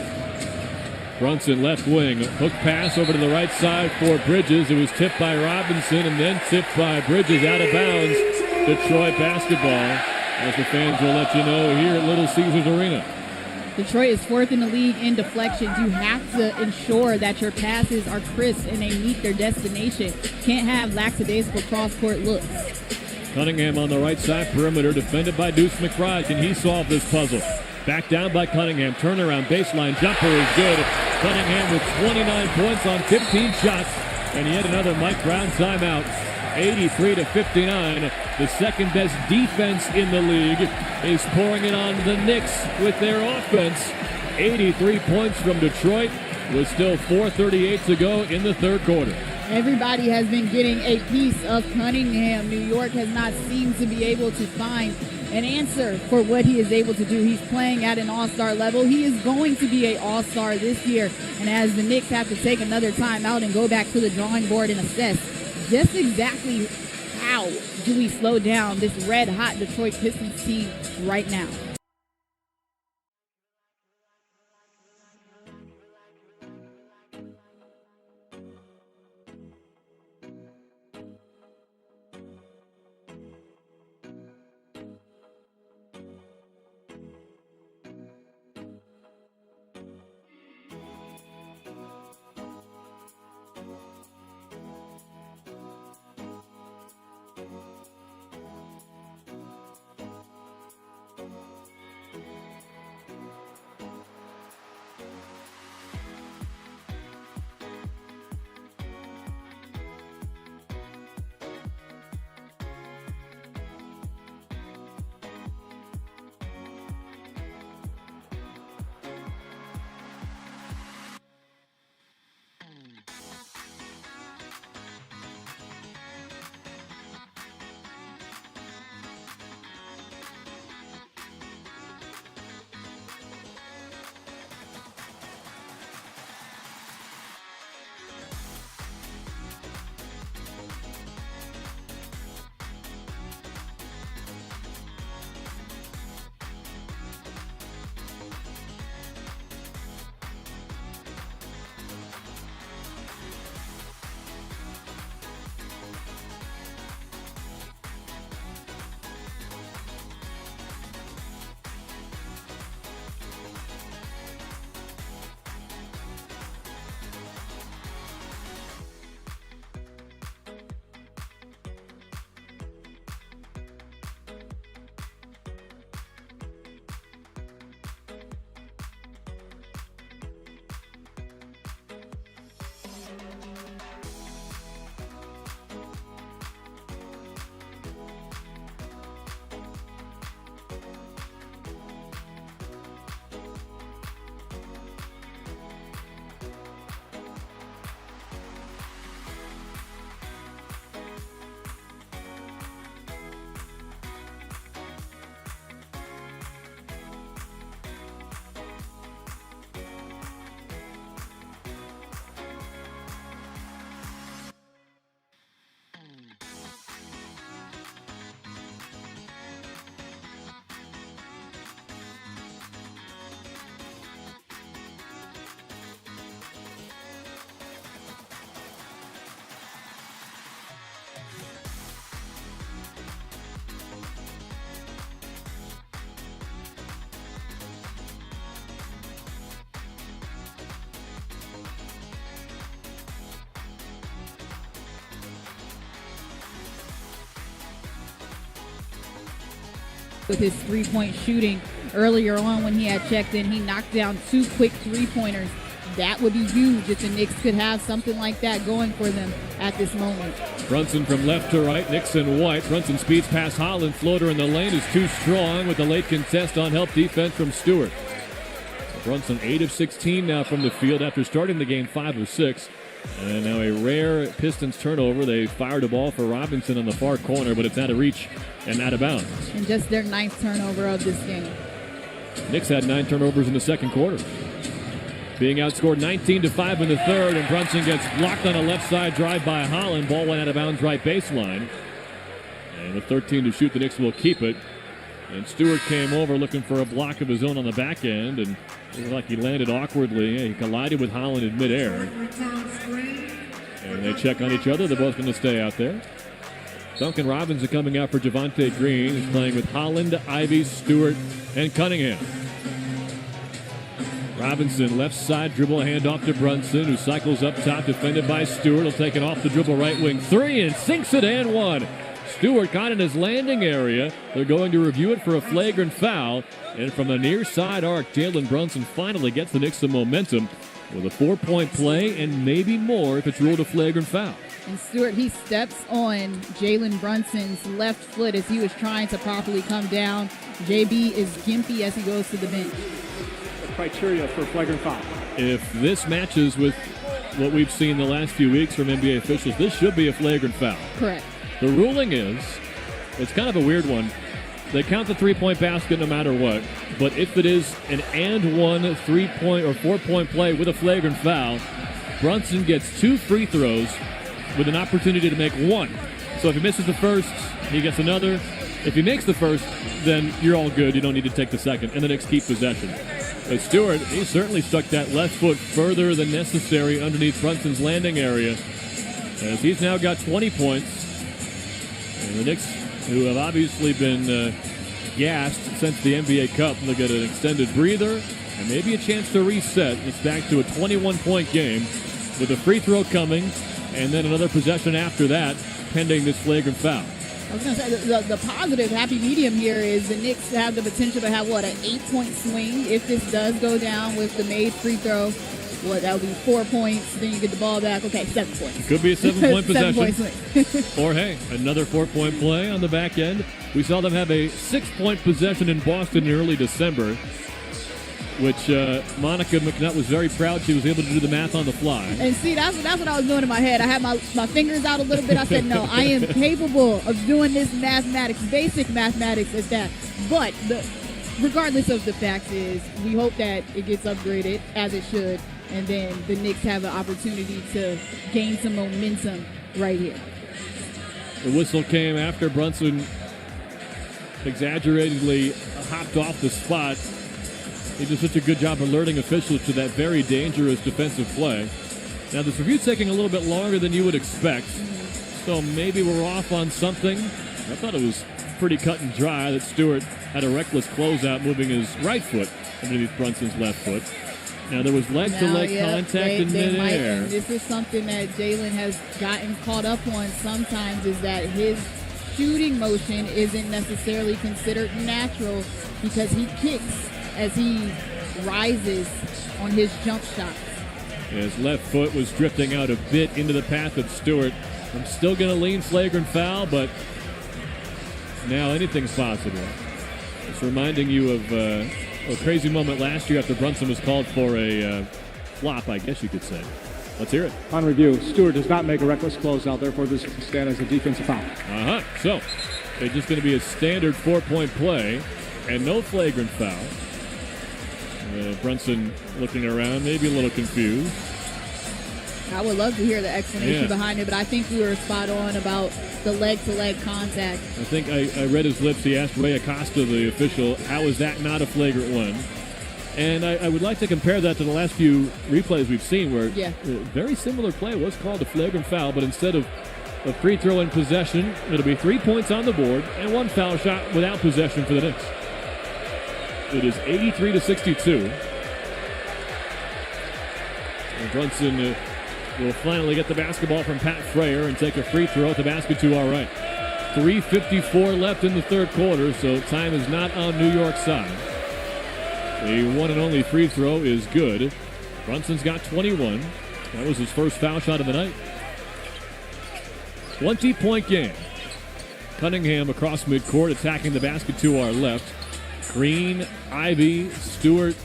Brunson left wing, hook pass over to the right side for Bridges. It was tipped by Robinson and then tipped by Bridges out of bounds. Detroit basketball, as the fans will let you know here at Little Caesars Arena. Detroit is 4th in the league in deflections. You have to ensure that your passes are crisp and they meet their destination. Can't have lackadaisical cross-court looks. Cunningham on the right side perimeter, defended by Deuce McBride. Can he solve this puzzle? Back down by Cunningham. Turnaround baseline jumper is good. Cunningham with 29 points on 15 shots. And yet another Mike Brown timeout. 83-59. The second best defense in the league is pouring it on the Knicks with their offense. 83 points from Detroit with still 4:38 to go in the third quarter. Everybody has been getting a piece of Cunningham. New York has not seemed to be able to find an answer for what he is able to do. He's playing at an all-star level. He is going to be an all-star this year. And as the Knicks have to take another time out and go back to the drawing board and assess just exactly how do we slow down this red-hot Detroit Pistons team right now. with his three-point shooting earlier on when he had checked in. He knocked down 2 quick three-pointers. That would be huge if the Knicks could have something like that going for them at this moment. Brunson from left to right, Knicks in white. Brunson speeds past Holland. Floater in the lane is too strong with the late contest on help defense from Stewart. Brunson 8 of 16 now from the field after starting the game 5 of 6. And now a rare Pistons turnover. They fired a ball for Robinson on the far corner, but it's out of reach and out of bounds. And just their 9th turnover of this game. Knicks had 9 turnovers in the second quarter. Being outscored 19-5 in the third, and Brunson gets blocked on a left side drive by Holland. Ball went out of bounds right baseline. And with 13 to shoot, the Knicks will keep it. And Stewart came over looking for a block of his own on the back end, and it looked like he landed awkwardly. He collided with Holland in midair. And they check on each other. They're both going to stay out there. Duncan Robinson coming out for Javonte Green. He's playing with Holland, Ivy, Stewart, and Cunningham. Robinson, left side dribble, handoff to Brunson, who cycles up top, defended by Stewart. He'll take it off the dribble right wing three and sinks it and one. Stewart caught in his landing area. They're going to review it for a flagrant foul. And from the near side arc, Jalen Brunson finally gets the Knicks some momentum with a 4-point play and maybe more if it's ruled a flagrant foul. And Stewart, he steps on Jalen Brunson's left foot as he was trying to properly come down. JB is gimpy as he goes to the bench. Criteria for flagrant foul. If this matches with what we've seen the last few weeks from NBA officials, this should be a flagrant foul. Correct. The ruling is, it's kind of a weird one. They count the 3-point basket no matter what, but if it is an and one 3-point or 4-point play with a flagrant foul, Brunson gets 2 free throws with an opportunity to make 1. So if he misses the first, he gets another. If he makes the first, then you're all good. You don't need to take the second, and the Knicks keep possession. But Stewart, he certainly stuck that left foot further than necessary underneath Brunson's landing area, as he's now got 20 points. And the Knicks, who have obviously been gassed since the NBA Cup, look at an extended breather and maybe a chance to reset. It's back to a 21-point game with a free throw coming and then another possession after that, pending this flagrant foul. I was going to say, the positive happy medium here is the Knicks have the potential to have, an 8-point swing if this does go down with the made free throw. That would be 4 points, then you get the ball back. Okay, 7 points. It could be a 7-point possession. 7-point swing. Or, hey, another 4-point play on the back end. We saw them have a 6-point possession in Boston in early December, which Monica McNutt was very proud she was able to do the math on the fly. And see, that's what I was doing in my head. I had my fingers out a little bit. I said, no, I am capable of doing this mathematics, basic mathematics at that. But regardless of the fact is, we hope that it gets upgraded as it should, and then the Knicks have an opportunity to gain some momentum right here. The whistle came after Brunson exaggeratedly hopped off the spot. He did such a good job alerting officials to that very dangerous defensive play. Now, this review's taking a little bit longer than you would expect, so maybe we're off on something. I thought it was pretty cut and dry that Stewart had a reckless closeout moving his right foot underneath Brunson's left foot. Now, there was leg-to-leg contact in midair. This is something that Jalen has gotten caught up on sometimes, is that his shooting motion isn't necessarily considered natural because he kicks as he rises on his jump shots. His left foot was drifting out a bit into the path of Stewart. I'm still going to lean flagrant foul, but now anything's possible. It's reminding you of a crazy moment last year after Brunson was called for a flop, I guess you could say. Let's hear it. On review, Stewart does not make a reckless closeout, therefore this can stand as a defensive foul. So, it's just going to be a standard 4-point play and no flagrant foul. Brunson looking around, maybe a little confused. I would love to hear the explanation behind it, but I think we were spot on about the leg-to-leg contact. I think I read his lips. He asked Ray Acosta, the official, how is that not a flagrant one? And I would like to compare that to the last few replays we've seen where a very similar play was called a flagrant foul, but instead of a free throw in possession, it'll be 3 points on the board and 1 foul shot without possession for the Knicks. It is 83-62. And Brunson will finally get the basketball from Pat Frayer and take a free throw at the basket to our right. 3:54 left in the third quarter, so time is not on New York's side. The one and only free throw is good. Brunson's got 21. That was his first foul shot of the night. 20-point game. Cunningham across midcourt, attacking the basket to our left. Green, Ivy, Stewart,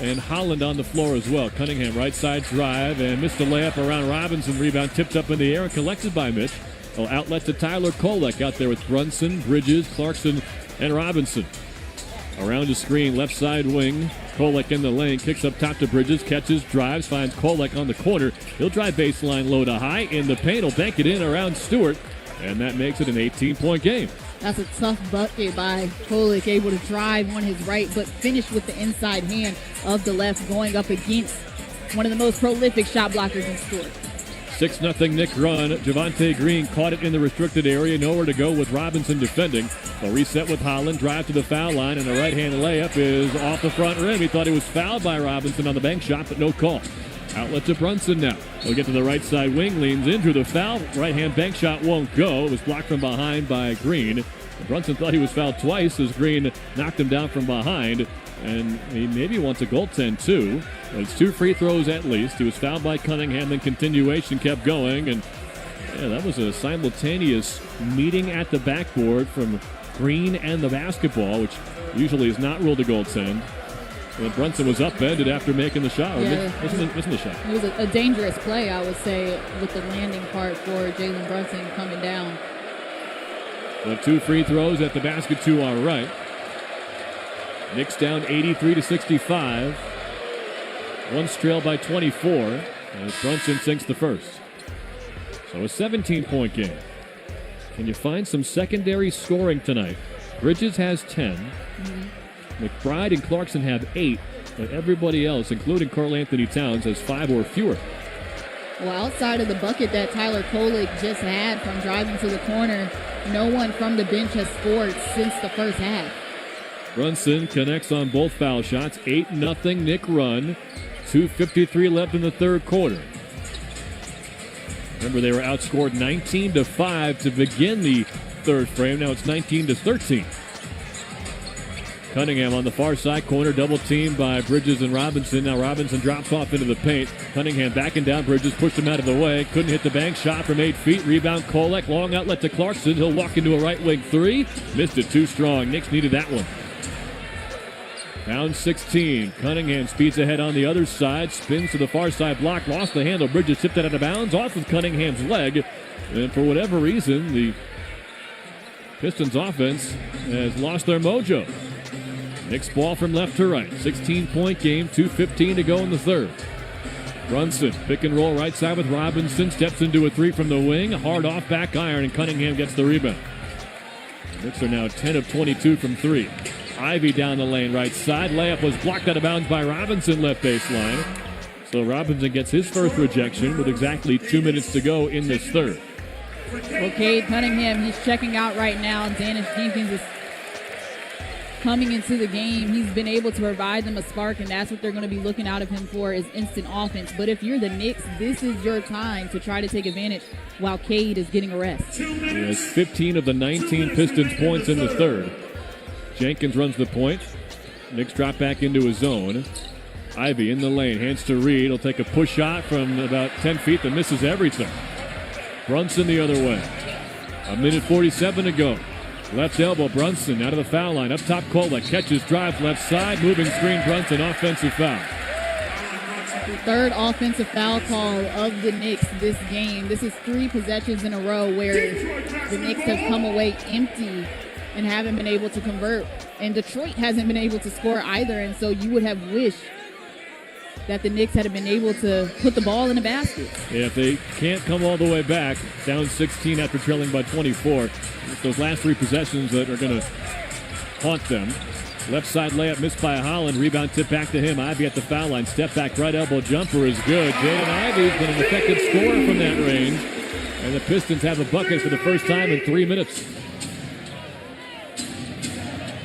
and Holland on the floor as well. Cunningham right side drive and missed a layup around Robinson. Rebound tipped up in the air and collected by Mitch. Outlet to Tyler Kolek out there with Brunson, Bridges, Clarkson, and Robinson. Around the screen, left side wing. Kolek in the lane, kicks up top to Bridges, catches, drives, finds Kolek on the corner. He'll drive baseline low to high in the paint. He'll bank it in around Stewart, and that makes it an 18-point game. That's a tough bucket by Kolek, able to drive on his right, but finish with the inside hand of the left, going up against one of the most prolific shot blockers in sport. 6-0 Knicks run. Javonte Green caught it in the restricted area. Nowhere to go with Robinson defending. A reset with Holland. Drive to the foul line, and a right-hand layup is off the front rim. He thought he was fouled by Robinson on the bank shot, but no call. Outlet to Brunson now. He'll get to the right side wing, leans into the foul. Right-hand bank shot won't go. It was blocked from behind by Green. Brunson thought he was fouled twice as Green knocked him down from behind. And he maybe wants a goaltend too. But it's 2 free throws at least. He was fouled by Cunningham, then continuation kept going. And yeah, that was a simultaneous meeting at the backboard from Green and the basketball, which usually is not ruled a goaltend. And Brunson was upended after making the shot, or missing the shot. It was a dangerous play, I would say, with the landing part for Jalen Brunson coming down. The 2 free throws at the basket to our right. Knicks down 83-65. Once trailed by 24 as Brunson sinks the first. So a 17-point game. Can you find some secondary scoring tonight? Bridges has 10. McBride and Clarkson have 8, but everybody else, including Karl Anthony Towns, has 5 or fewer. Well, outside of the bucket that Tyler Kolek just had from driving to the corner, no one from the bench has scored since the first half. Brunson connects on both foul shots. 8-0 Knick run. 2:53 left in the third quarter. Remember, they were outscored 19-5 to begin the third frame. Now it's 19-13. Cunningham on the far side corner, double teamed by Bridges and Robinson. Now Robinson drops off into the paint. Cunningham backing down Bridges, pushed him out of the way. Couldn't hit the bank shot from 8 feet. Rebound Kolek, long outlet to Clarkson. He'll walk into a right wing 3. Missed it too strong. Knicks needed that one. Down 16. Cunningham speeds ahead on the other side. Spins to the far side block. Lost the handle. Bridges tipped it out of bounds off of Cunningham's leg. And for whatever reason, the Pistons offense has lost their mojo. Knicks ball from left to right. 16-point game. 2:15 to go in the third. Brunson, pick and roll right side with Robinson. Steps into a 3 from the wing. Hard off back iron, and Cunningham gets the rebound. The Knicks are now 10 of 22 from 3. Ivy down the lane right side. Layup was blocked out of bounds by Robinson left baseline. So Robinson gets his first rejection with exactly 2 minutes to go in this third. Okay, Cunningham, he's checking out right now. Dennis Jenkins is coming into the game. He's been able to provide them a spark, and that's what they're going to be looking out of him for, is instant offense. But if you're the Knicks, this is your time to try to take advantage while Cade is getting a rest. He has 15 of the 19 Pistons points in the third. Jenkins runs the point. Knicks drop back into his zone. Ivy in the lane, hands to Reed. He'll take a push shot from about 10 feet that misses everything. Brunson the other way. 1:47 to go. Left elbow, Brunson out of the foul line. Up top, Kolek catches, drives left side. Moving screen, Brunson, offensive foul. The third offensive foul call of the Knicks this game. This is 3 possessions in a row where the Knicks have come away empty and haven't been able to convert. And Detroit hasn't been able to score either. And so you would have wished that the Knicks had been able to put the ball in the basket. Yeah, if they can't come all the way back, down 16 after trailing by 24, it's those last 3 possessions that are going to haunt them. Left side layup missed by Holland. Rebound tip back to him. Ivy at the foul line. Step back right elbow jumper is good. Jaden Ivey's been an effective scorer from that range. And the Pistons have a bucket for the first time in 3 minutes.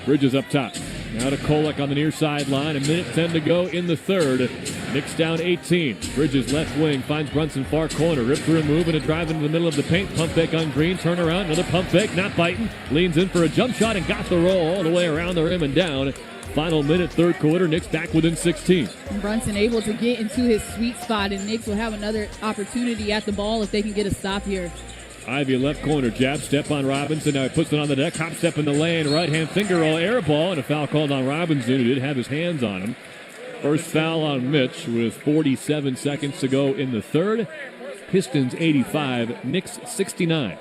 Bridges up top. Now to Kolek on the near sideline. 1:10 to go in the third. Knicks down 18. Bridges left wing finds Brunson far corner. Rip through a move and a drive into the middle of the paint. Pump fake on Green. Turn around. Another pump fake. Not biting. Leans in for a jump shot and got the roll all the way around the rim and down. Final minute, third quarter. Knicks back within 16. And Brunson able to get into his sweet spot, and Knicks will have another opportunity at the ball if they can get a stop here. Ivy left corner. Jab step on Robinson. Now he puts it on the deck. Hop step in the lane. Right hand finger roll. Air ball. And a foul called on Robinson, who did have his hands on him. First foul on Mitch with 47 seconds to go in the third. Pistons 85, Knicks 69.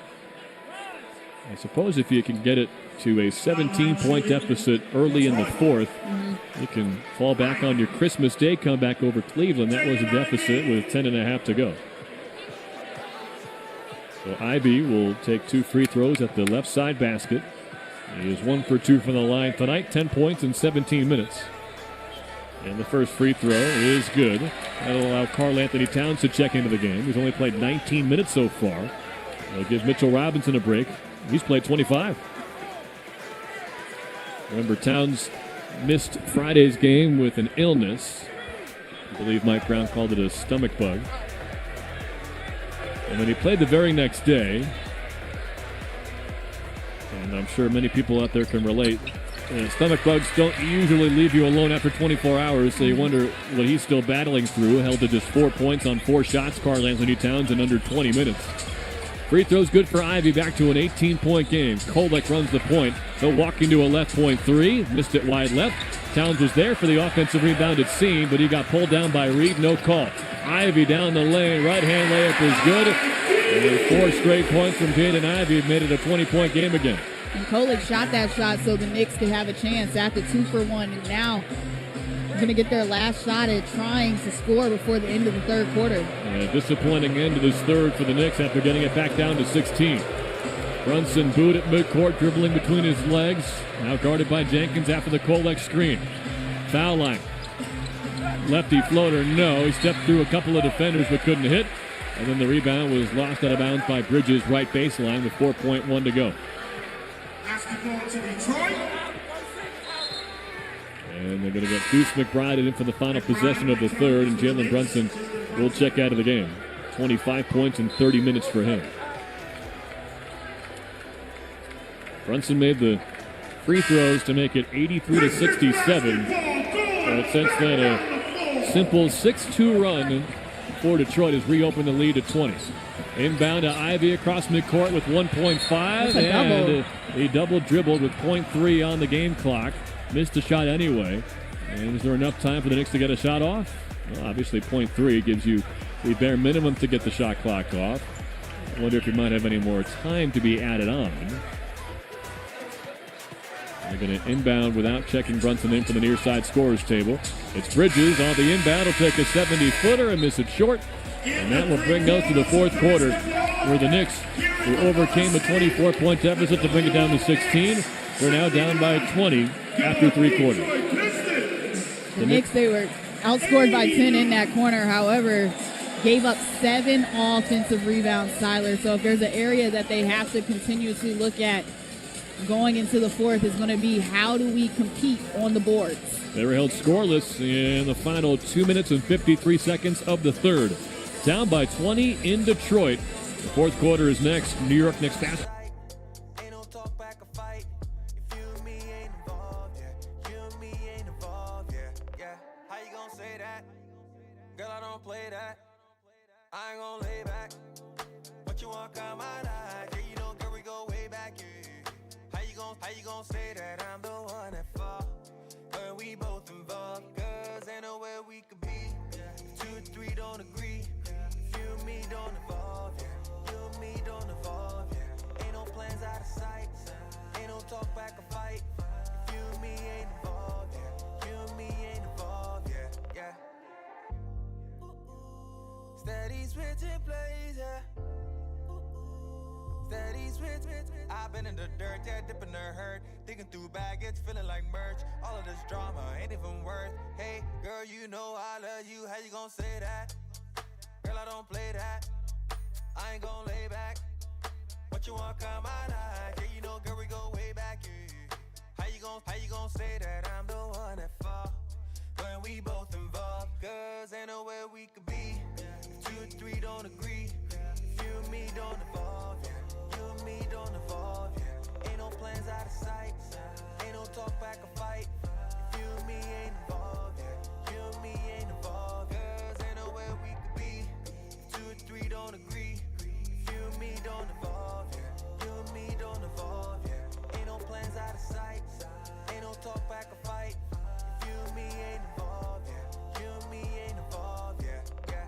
I suppose if you can get it to a 17-point deficit early in the fourth, you can fall back on your Christmas Day comeback over Cleveland. That was a deficit with 10.5 to go. So Ivy will take 2 free throws at the left side basket. He is 1 for 2 from the line tonight, 10 points in 17 minutes. And the first free throw is good. That'll allow Karl Anthony Towns to check into the game. He's only played 19 minutes so far. That'll give Mitchell Robinson a break. He's played 25. Remember, Towns missed Friday's game with an illness. I believe Mike Brown called it a stomach bug. And then he played the very next day. And I'm sure many people out there can relate. Stomach bugs don't usually leave you alone after 24 hours, so you wonder what he's still battling through. Held to just 4 points on 4 shots, Karl Anthony Towns, in under 20 minutes. Free throws good for Ivy, back to an 18-point game. Kolek runs the point. He'll walk into a left point three. Missed it wide left. Towns was there for the offensive rebound, it seemed, but he got pulled down by Reed. No call. Ivy down the lane. Right-hand layup is good. And 4 straight points from Jaden Ivy made it a 20-point game again. And Kolek shot that shot so the Knicks could have a chance after 2 for 1. And now going to get their last shot at trying to score before the end of the third quarter. A disappointing end to this third for the Knicks after getting it back down to 16. Brunson boot at midcourt, dribbling between his legs. Now guarded by Jenkins after the Kolek screen. Foul line. Lefty floater, no. He stepped through a couple of defenders but couldn't hit. And then the rebound was lost out of bounds by Bridges, right baseline with 4.1 to go. And they're going to get Deuce McBride in for the final possession of the third, and Jalen Brunson will check out of the game. 25 points in 30 minutes for him. Brunson made the free throws to make it 83-67. Since then, a simple 6-2 run for Detroit has reopened the lead to 20. Inbound to Ivy across midcourt with 1.5. And he double dribbled with 0.3 on the game clock. Missed a shot anyway. And is there enough time for the Knicks to get a shot off? Well, obviously 0.3 gives you the bare minimum to get the shot clock off. I wonder if you might have any more time to be added on. They're going to inbound without checking Brunson in for the near side scorers table. It's Bridges on the inbound. He'll take a 70-footer and miss it short. And that will bring us to the fourth quarter, where the Knicks, who overcame a 24-point deficit to bring it down to 16, they're now down by 20 after 3 quarters. The Knicks, they were outscored by 10 in that corner. However, gave up 7 offensive rebounds, Tyler. So if there's an area that they have to continuously look at going into the fourth, is going to be how do we compete on the boards. They were held scoreless in the final 2 minutes and 53 seconds of the third. Down by 20 in Detroit. The fourth quarter is next. New York Knicks fast. I ain't gon' lay back. What you want, come out eye? Yeah, you know, girl, we go way back, yeah. How you gon' say that I'm the one that fall? When we both involved, cause ain't nowhere we could be. 2 or 3 don't agree. If you and me don't evolve, yeah. You and me don't evolve, yeah. Ain't no plans out of sight. Ain't no talk back or fight. If you and me ain't involved, yeah. You and me ain't involved, yeah, yeah. Steady switching plays, yeah. Steady switch. I've been in the dirt, yeah, dipping the hurt. Digging through baggage, feeling like merch. All of this drama ain't even worth. Hey, girl, you know I love you. How you gon' say that? Girl, I don't play that. I ain't gon' lay back. What you want, come out eye? Yeah, you know, girl, we go way back, yeah. How you gon' say that I'm the one that fall? When we both involved, cause ain't no or three don't agree. If you and me don't evolve, yeah. You and me don't evolve, yeah. Ain't no plans out of sight, ain't no talk back or fight. If you and me ain't involved, yeah. You and me ain't involved, cause ain't nowhere we could be. If two or three don't agree. If you and me don't evolve, yeah. You and me don't evolve, yeah. Ain't no plans out of sight, ain't no talk back or fight. If you and me ain't involved, yeah. You and me ain't involved, yeah, yeah.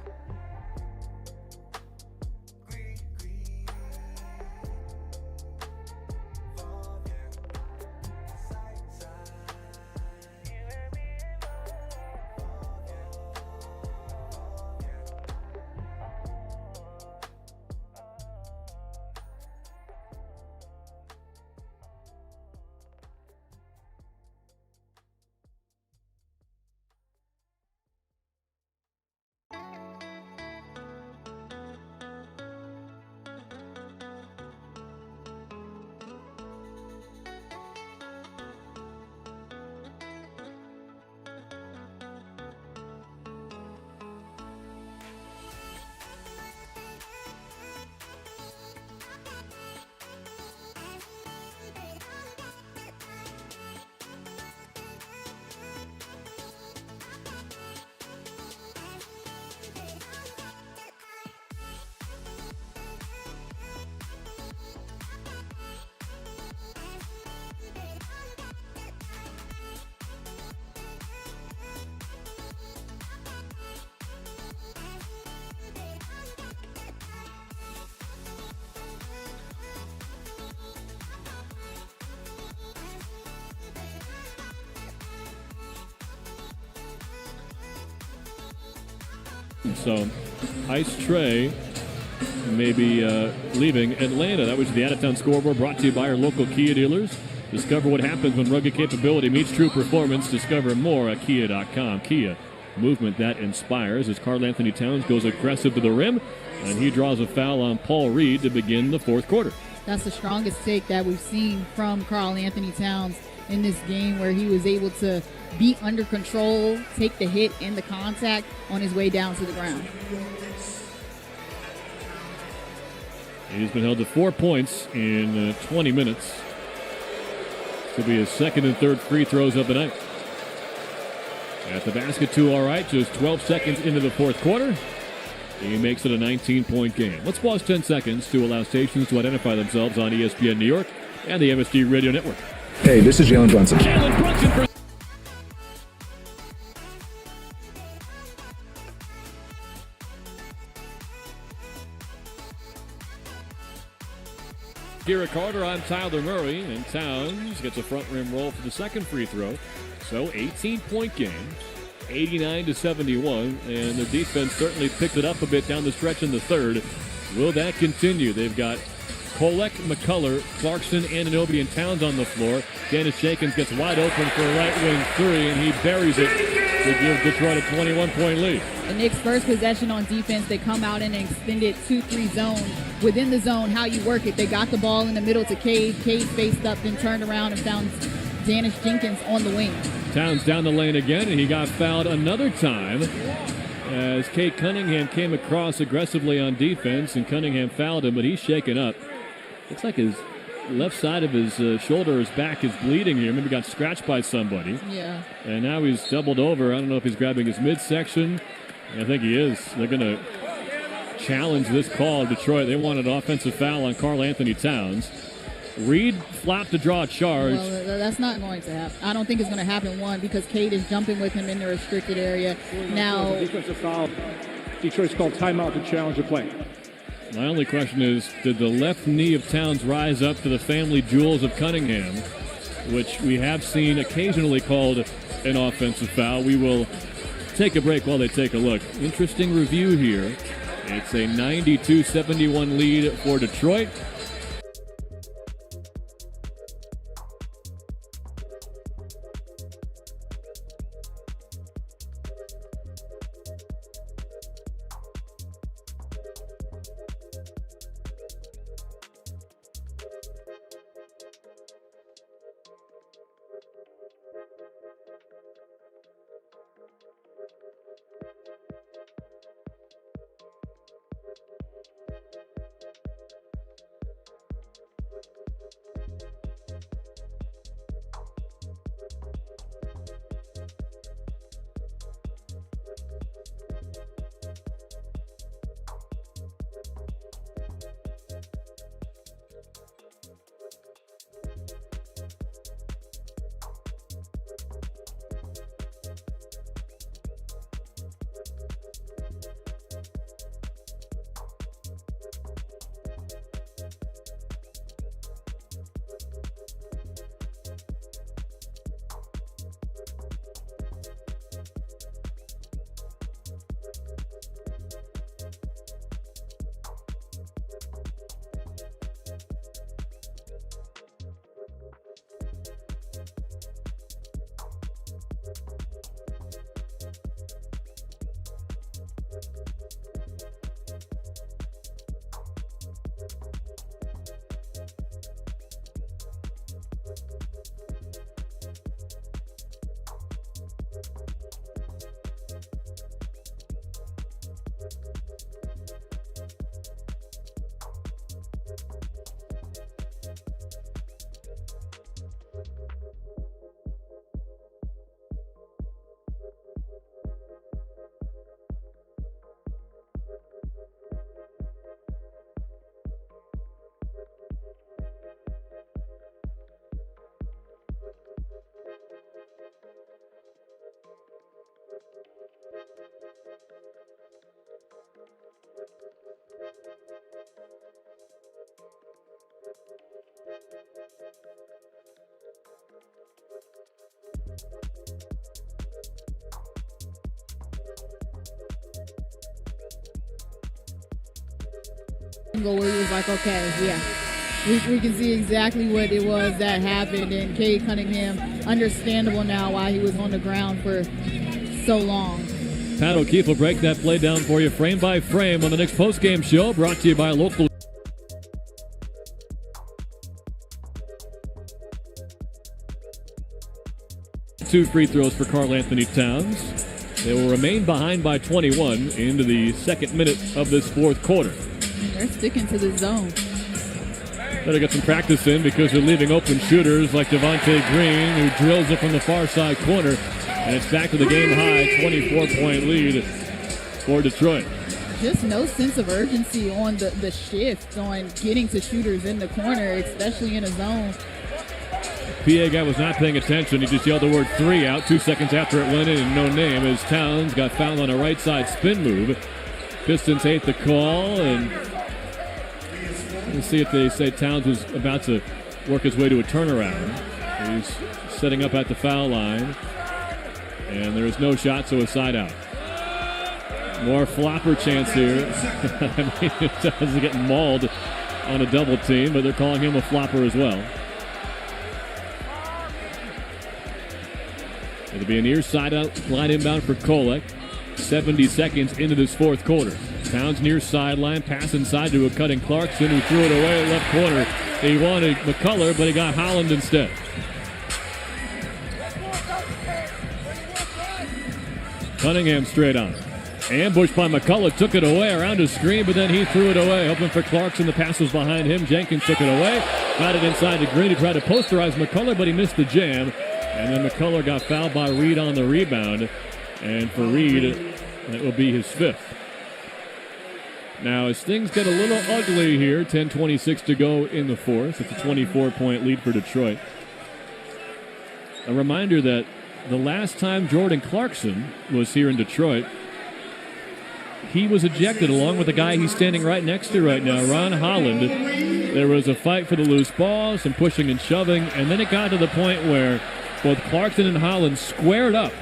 Agree, involved, yeah. Side, side. You and me involved, yeah. So, Ice Trey may be leaving Atlanta. That was the out-of-town scoreboard brought to you by our local Kia dealers. Discover what happens when rugged capability meets true performance. Discover more at Kia.com. Kia, movement that inspires. As Karl Anthony Towns goes aggressive to the rim, and he draws a foul on Paul Reed to begin the fourth quarter. That's the strongest take that we've seen from Karl Anthony Towns in this game, where he was able to be under control, take the hit and the contact on his way down to the ground. He's been held to 4 points in 20 minutes. Could be his second and third free throws of the night. At the basket, too, all right. Just 12 seconds into the fourth quarter. He makes it a 19-point game. Let's pause 10 seconds to allow stations to identify themselves on ESPN New York and the MSG Radio Network. Hey, this is Jalen Brunson. Jalen Brunson for Kira Carter. I'm Tyler Murray, and Towns gets a front rim roll for the second free throw. So 18-point game, 89-71, and their defense certainly picked it up a bit down the stretch in the third. Will that continue? They've got Kolek, McCullough, Clarkson, Anunoby, and Towns on the floor. Dennis Jenkins gets wide open for a right wing three, and he buries it to give Detroit a 21-point lead. The Knicks' first possession on defense, they come out in an extended 2-3 zone. Within the zone, how you work it, they got the ball in the middle to Cade. Cade faced up, then turned around and found Dennis Jenkins on the wing. Towns down the lane again, and he got fouled another time as Cade Cunningham came across aggressively on defense, and Cunningham fouled him, but he's shaken up. Looks like his left side of his shoulder or his back is bleeding here. Maybe got scratched by somebody. Yeah. And now he's doubled over. I don't know if he's grabbing his midsection. I think he is. They're going to challenge this call of Detroit. They want an offensive foul on Karl Anthony Towns. Reed flopped to draw a charge. Well, that's not going to happen. I don't think it's going to happen, one, because Cade is jumping with him in the restricted area. Now, Defensive foul. Detroit's called timeout to challenge the play. My only question is, did the left knee of Towns rise up to the family jewels of Cunningham, which we have seen occasionally called an offensive foul? We will take a break while they take a look. Interesting review here. It's a 92-71 lead for Detroit. Where he was like, okay, yeah, we can see exactly what it was that happened. And Cade Cunningham, understandable now why he was on the ground for so long. Pat O'Keefe will break that play down for you frame by frame on the Knicks postgame show, brought to you by local. 2 free throws for Karl Anthony Towns. They will remain behind by 21 into the second minute of this fourth quarter. They're sticking to the zone. Better get some practice in because they're leaving open shooters like Devontae Green, who drills it from the far side corner. And it's back to the game-high 24-point lead for Detroit. Just no sense of urgency on the shift on getting to shooters in the corner, especially in a zone. PA guy was not paying attention. He just yelled the word 3 out 2 seconds after it went in and no name as Towns got fouled on a right side spin move. Pistons hate the call, and we'll see if they say Towns was about to work his way to a turnaround. He's setting up at the foul line, and there is no shot, so a side out. More flopper chance here. I mean, Towns is getting mauled on a double team, but they're calling him a flopper as well. It'll be a near side out line inbound for Kolek. 70 seconds into this fourth quarter. Towns near sideline, pass inside to a cutting Clarkson, who threw it away at left corner. He wanted McCullough, but he got Holland instead. Cunningham straight on. Ambushed by McCullough, took it away around his screen, but then he threw it away. Hoping for Clarkson, the pass was behind him. Jenkins took it away, got it inside to Green. He tried to posterize McCullough, but he missed the jam. And then McCullough got fouled by Reed on the rebound. And for Reed, that will be his 5th. Now, as things get a little ugly here, 10:26 to go in the fourth. It's a 24-point lead for Detroit. A reminder that the last time Jordan Clarkson was here in Detroit, he was ejected along with the guy he's standing right next to right now, Ron Holland. There was a fight for the loose ball, some pushing and shoving, and then it got to the point where both Clarkson and Holland squared up,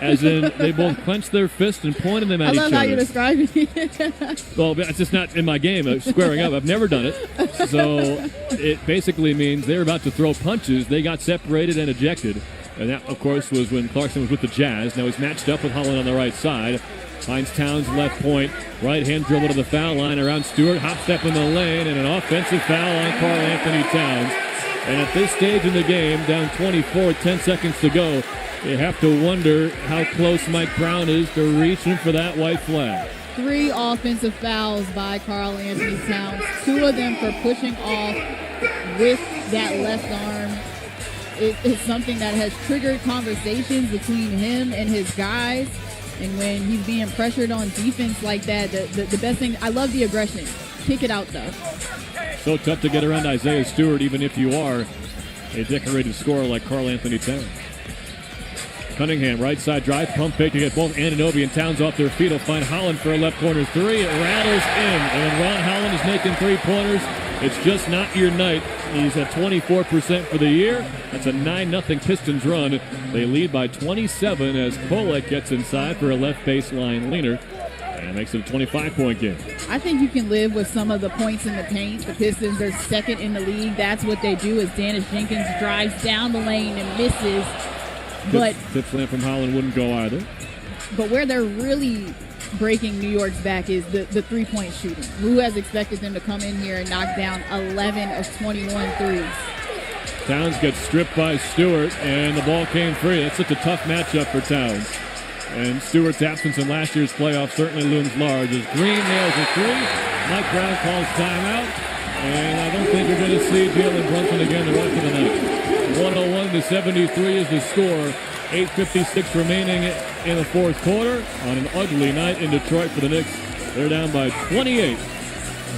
as in they both clenched their fists and pointed them at each other. I love how you're describing it. Well, it's just not in my game, squaring up. I've never done it. So it basically means they were about to throw punches. They got separated and ejected. And that, of course, was when Clarkson was with the Jazz. Now he's matched up with Holland on the right side. Finds Towns left point. Right hand dribble to the foul line around Stewart. Hop step in the lane and an offensive foul on Karl Anthony Towns. And at this stage in the game, down 24, 10 seconds to go, you have to wonder how close Mike Brown is to reaching for that white flag. 3 offensive fouls by Karl Anthony Towns. 2 of them for pushing off with that left arm. It's something that has triggered conversations between him and his guys. And when he's being pressured on defense like that, the best thing, I love the aggression. Kick it out, though. So tough to get around Isaiah Stewart, even if you are a decorated scorer like Karl Anthony Towns. Cunningham, right side drive, pump fake to get both Anunoby and Towns off their feet. He'll find Holland for a left corner 3. It rattles in, and when Ron Holland is making 3-pointers, it's just not your night. He's at 24% for the year. That's a 9-0 Pistons run. They lead by 27 as Kolek gets inside for a left baseline leaner. And makes it a 25-point game. I think you can live with some of the points in the paint. The Pistons are second in the league. That's what they do as Dennis Jenkins drives down the lane and misses. But tip slam from Holland wouldn't go either. But where they're really breaking New York's back is the 3-point shooting. Who has expected them to come in here and knock down 11 of 21 threes? Towns gets stripped by Stewart, and the ball came free. That's such a tough matchup for Towns. And Stewart's absence in last year's playoffs certainly looms large as Green nails a 3. Mike Brown calls timeout. And I don't think you're going to see Jalen Brunson again the rest of the night. 101-73 is the score. 8:56 remaining in the fourth quarter on an ugly night in Detroit for the Knicks. They're down by 28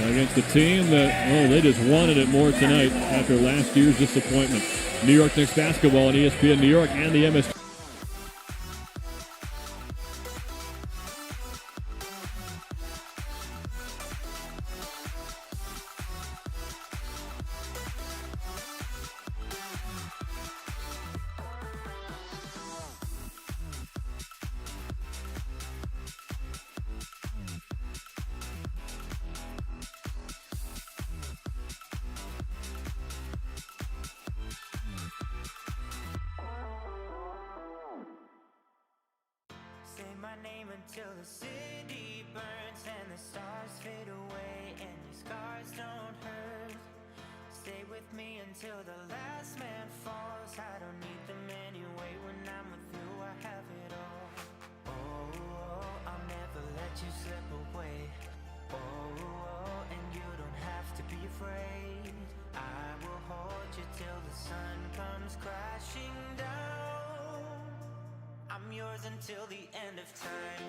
against a team that, they just wanted it more tonight after last year's disappointment. New York Knicks basketball on ESPN New York and the MS. till the city burns and the stars fade away and your scars don't hurt. Stay with me until the last man falls. I don't need them anyway. When I'm with you, I have it all. Oh, I'll never let you slip away. Oh, and you don't have to be afraid. I will hold you till the sun comes crashing down. I'm yours until the end of time.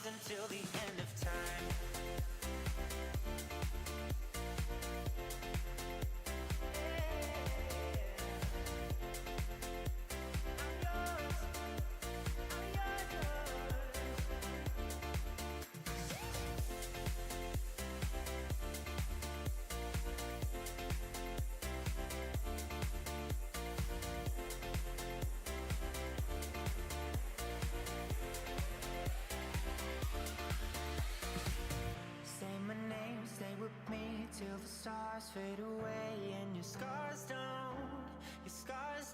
Until the end of time. Till the stars fade away and your scars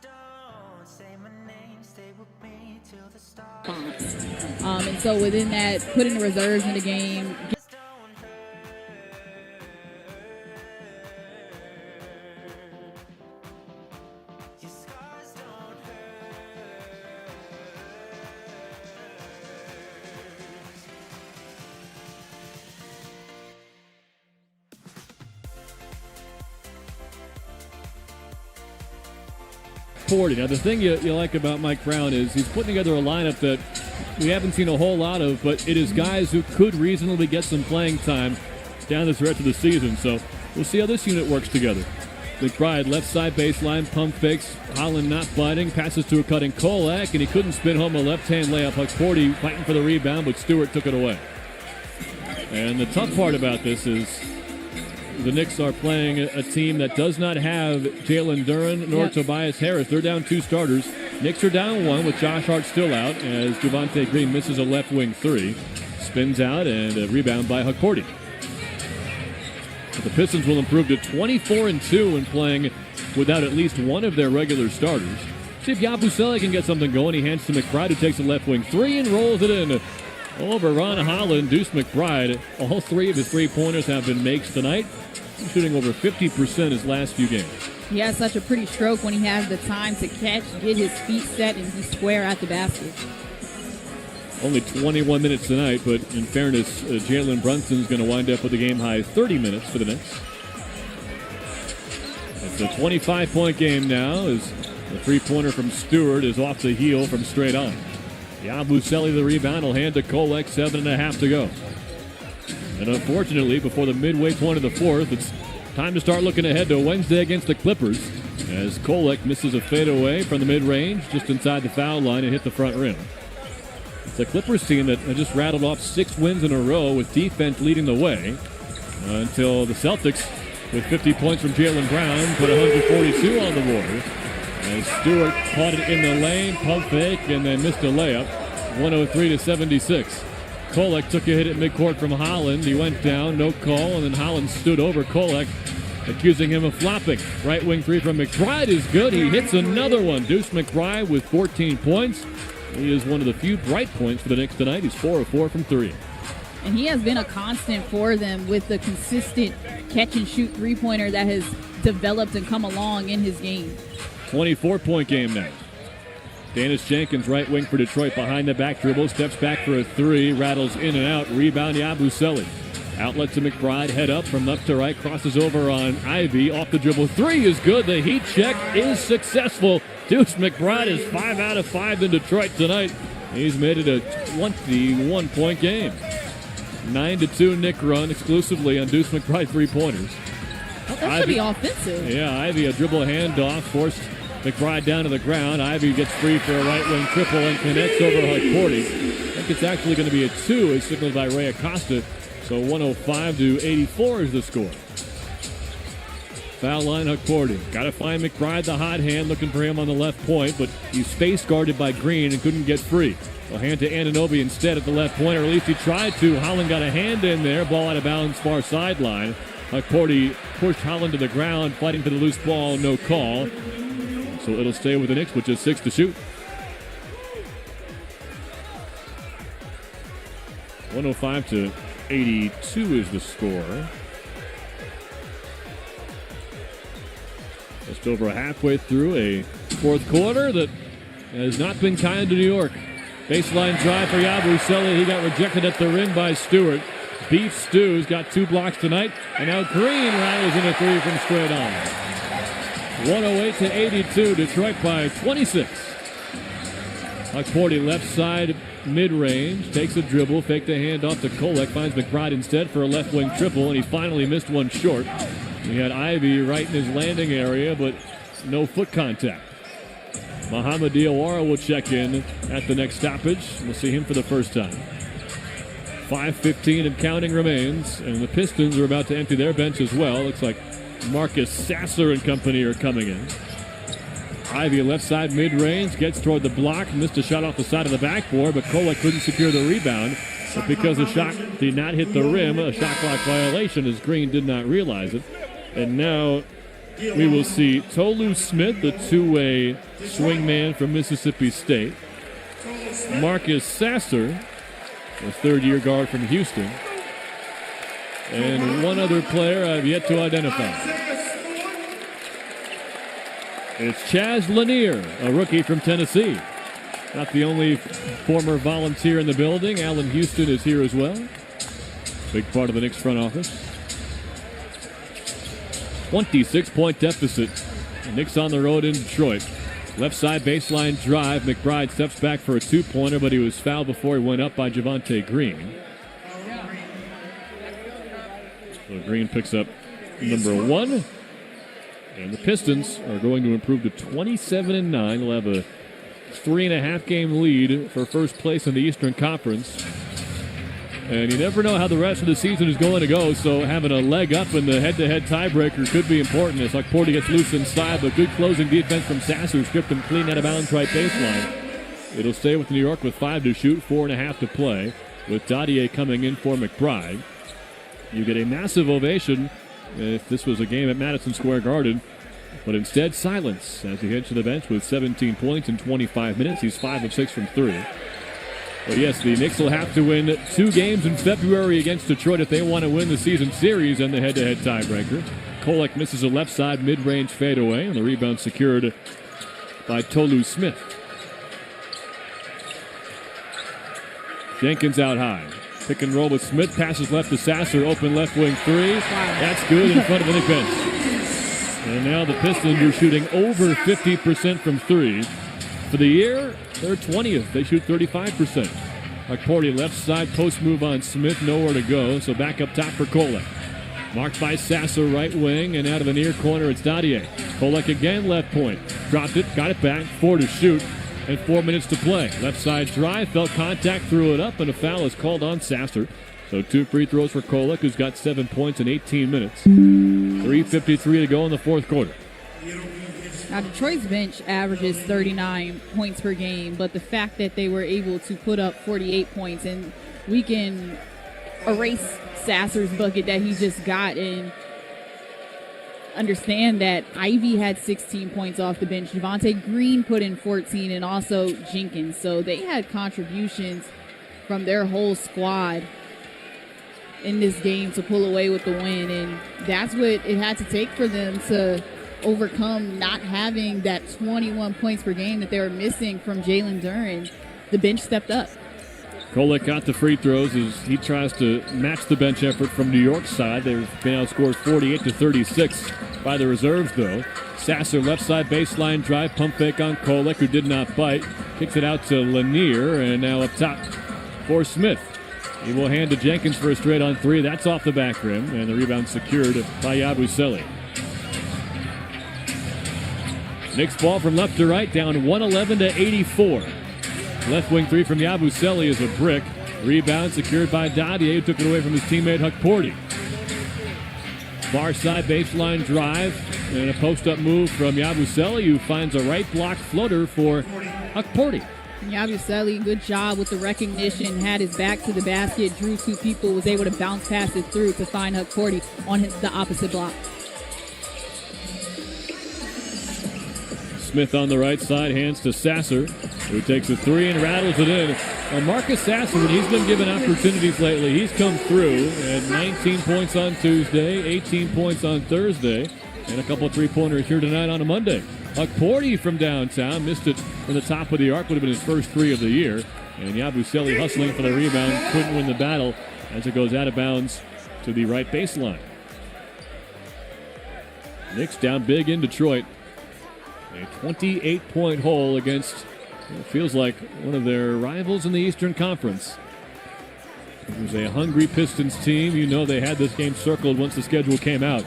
don't say my name, stay with me till the stars. And so within that, putting reserves in the game. Now, the thing you like about Mike Brown is he's putting together a lineup that we haven't seen a whole lot of, but it is guys who could reasonably get some playing time down the stretch of the season. So we'll see how this unit works together. McBride, left side baseline, pump fakes. Holland not biting, passes to a cutting Kolak, and he couldn't spin home a left-hand layup. Huckporty fighting for the rebound, but Stewart took it away. And the tough part about this is the Knicks are playing a team that does not have Jalen Duren nor Tobias Harris. They're down two starters. Knicks are down one with Josh Hart still out as Javonte Green misses a left wing three. Spins out and a rebound by Huckporty. But the Pistons will improve to 24-2 when playing without at least one of their regular starters. See if Yabusele can get something going. He hands to McBride, who takes a left wing three and rolls it in over Ron Holland. Deuce McBride, all three of his three-pointers have been makes tonight. He's shooting over 50% his last few games. He has such a pretty stroke when he has the time to catch, get his feet set, and he's square at the basket. Only 21 minutes tonight, but in fairness, Jalen Brunson's going to wind up with a game-high 30 minutes for the Knicks. It's a 25-point game now as the three-pointer from Stewart is off the heel from straight on. Yabusele the rebound will hand to Kolek, 7.5 to go. And unfortunately, before the midway point of the fourth, it's time to start looking ahead to Wednesday against the Clippers as Kolek misses a fadeaway from the mid-range just inside the foul line and hit the front rim. It's a Clippers team that just rattled off 6 wins in a row with defense leading the way until the Celtics, with 50 points from Jaylen Brown, put 142 on the board. As Stewart caught it in the lane, pump fake, and then missed a layup, 103-76. Kolek took a hit at midcourt from Holland. He went down, no call, and then Holland stood over Kolek, accusing him of flopping. Right wing three from McBride is good. He hits another one. Deuce McBride with 14 points. He is one of the few bright points for the Knicks tonight. He's 4 of 4 from 3. And he has been a constant for them with the consistent catch-and-shoot three-pointer that has developed and come along in his game. 24-point game now. Dennis Jenkins, right wing for Detroit, behind the back dribble, steps back for a three, rattles in and out, rebound Yabusele. Outlet to McBride, head up from left to right, crosses over on Ivy, off the dribble, three is good, the heat check is successful. Deuce McBride is 5 out of 5 in Detroit tonight. He's made it a 21-point game. 9-2 Knick run exclusively on Deuce McBride three-pointers. Oh, that should be offensive. Yeah, Ivy, a dribble handoff, forced McBride down to the ground. Ivy gets free for a right wing triple and connects over Hukporti. I think it's actually going to be a 2, as signaled by Ray Acosta. So 105-84 is the score. Foul line, Hukporti. Got to find McBride, the hot hand, looking for him on the left point, but he's face guarded by Green and couldn't get free. They'll hand to Anunoby instead at the left point, or at least he tried to. Holland got a hand in there, ball out of bounds, far sideline. Hukporti pushed Holland to the ground, fighting for the loose ball, no call. So it'll stay with the Knicks with just 6 to shoot. 105-82 is the score. Just over halfway through a fourth quarter that has not been kind to New York. Baseline drive for Yabusele. He got rejected at the rim by Stewart. Beef Stew's got 2 blocks tonight. And now Green rattles in a 3 from straight on. 108-82, Detroit by 26. Hukporti left side mid-range, takes a dribble, fake the hand off to Kolek, finds McBride instead for a left wing triple, and he finally missed one short. He had Ivy right in his landing area, but no foot contact. Mohamed Diawara will check in at the next stoppage. We'll see him for the first time. 5:15 and counting remains, and the Pistons are about to empty their bench as well. Looks like Marcus Sasser and company are coming in. Ivy left side mid-range, gets toward the block, missed a shot off the side of the backboard, but Kolek couldn't secure the rebound. But because the shot did not hit the rim, a shot clock violation, as Green did not realize it. And now we will see Tolu Smith, the two-way swing man from Mississippi State. Marcus Sasser, a third-year guard from Houston. And one other player I've yet to identify. It's Chaz Lanier, a rookie from Tennessee. Not the only former volunteer in the building. Allen Houston is here as well. Big part of the Knicks front office. 26-point deficit. The Knicks on the road in Detroit. Left side baseline drive. McBride steps back for a two-pointer, but he was fouled before he went up by Javonte Green. So Green picks up number 1. And the Pistons are going to improve to 27-9. They'll have a 3.5-game lead for first place in the Eastern Conference. And you never know how the rest of the season is going to go, so having a leg up in the head-to-head tiebreaker could be important as Hukporti gets loose inside, but good closing defense from Sasser, stripped him clean out of bounds right baseline. It'll stay with New York with 5 to shoot, 4.5 to play, with Dadier coming in for McBride. You get a massive ovation if this was a game at Madison Square Garden, but instead silence as he heads to the bench with 17 points in 25 minutes. He's 5 of 6 from 3. But yes, the Knicks will have to win 2 games in February against Detroit if they want to win the season series and the head-to-head tiebreaker. Kolek misses a left side mid-range fadeaway, and the rebound secured by Tolu Smith. Jenkins out high. Pick and roll with Smith, passes left to Sasser, open left wing 3. That's good in front of the Knicks bench. And now the Pistons are shooting over 50% from 3. For the year, they're 20th. They shoot 35%. Hukporti left side post move on Smith, nowhere to go, so back up top for Kolek. Marked by Sasser, right wing, and out of the near corner, it's Dadier. Kolek again, left point. Dropped it, got it back, 4 to shoot. And 4 minutes to play. Left side drive, felt contact, threw it up, and a foul is called on Sasser. So 2 free throws for Kolek, who's got 7 points in 18 minutes. 3:53 to go in the fourth quarter. Now, Detroit's bench averages 39 points per game, but the fact that they were able to put up 48 points, and we can erase Sasser's bucket that he just got and understand that Ivy had 16 points off the bench. Javonte Green put in 14, and also Jenkins. So they had contributions from their whole squad in this game to pull away with the win, and that's what it had to take for them to overcome not having that 21 points per game that they were missing from Jalen Duren, the bench stepped up. Kolek got the free throws as he tries to match the bench effort from New York's side. They've been outscored 48-36 by the reserves, though. Sasser left side baseline drive, pump fake on Kolek, who did not bite. Kicks it out to Lanier, and now up top for Smith. He will hand to Jenkins for a straight on three. That's off the back rim, and the rebound secured by Yabusele. Knicks ball from left to right, down 111-84. Left wing three from Yabusele is a brick. Rebound secured by Dadier, who took it away from his teammate Hukporti. Far side baseline drive, and a post-up move from Yabusele, who finds a right block floater for Hukporti. Yabusele, good job with the recognition, had his back to the basket, drew two people, was able to bounce past it through to find Hukporti on the opposite block. Smith on the right side, hands to Sasser, who takes a three and rattles it in. Marcus Sasser, when he's been given opportunities lately, he's come through at 19 points on Tuesday, 18 points on Thursday, and a couple of three-pointers here tonight on a Monday. Hukporti from downtown missed it from the top of the arc, would have been his first three of the year. And Yabusele hustling for the rebound, couldn't win the battle as it goes out of bounds to the right baseline. Knicks down big in Detroit. A 28-point hole against what feels like one of their rivals in the Eastern Conference. It was a hungry Pistons team. You know they had this game circled once the schedule came out.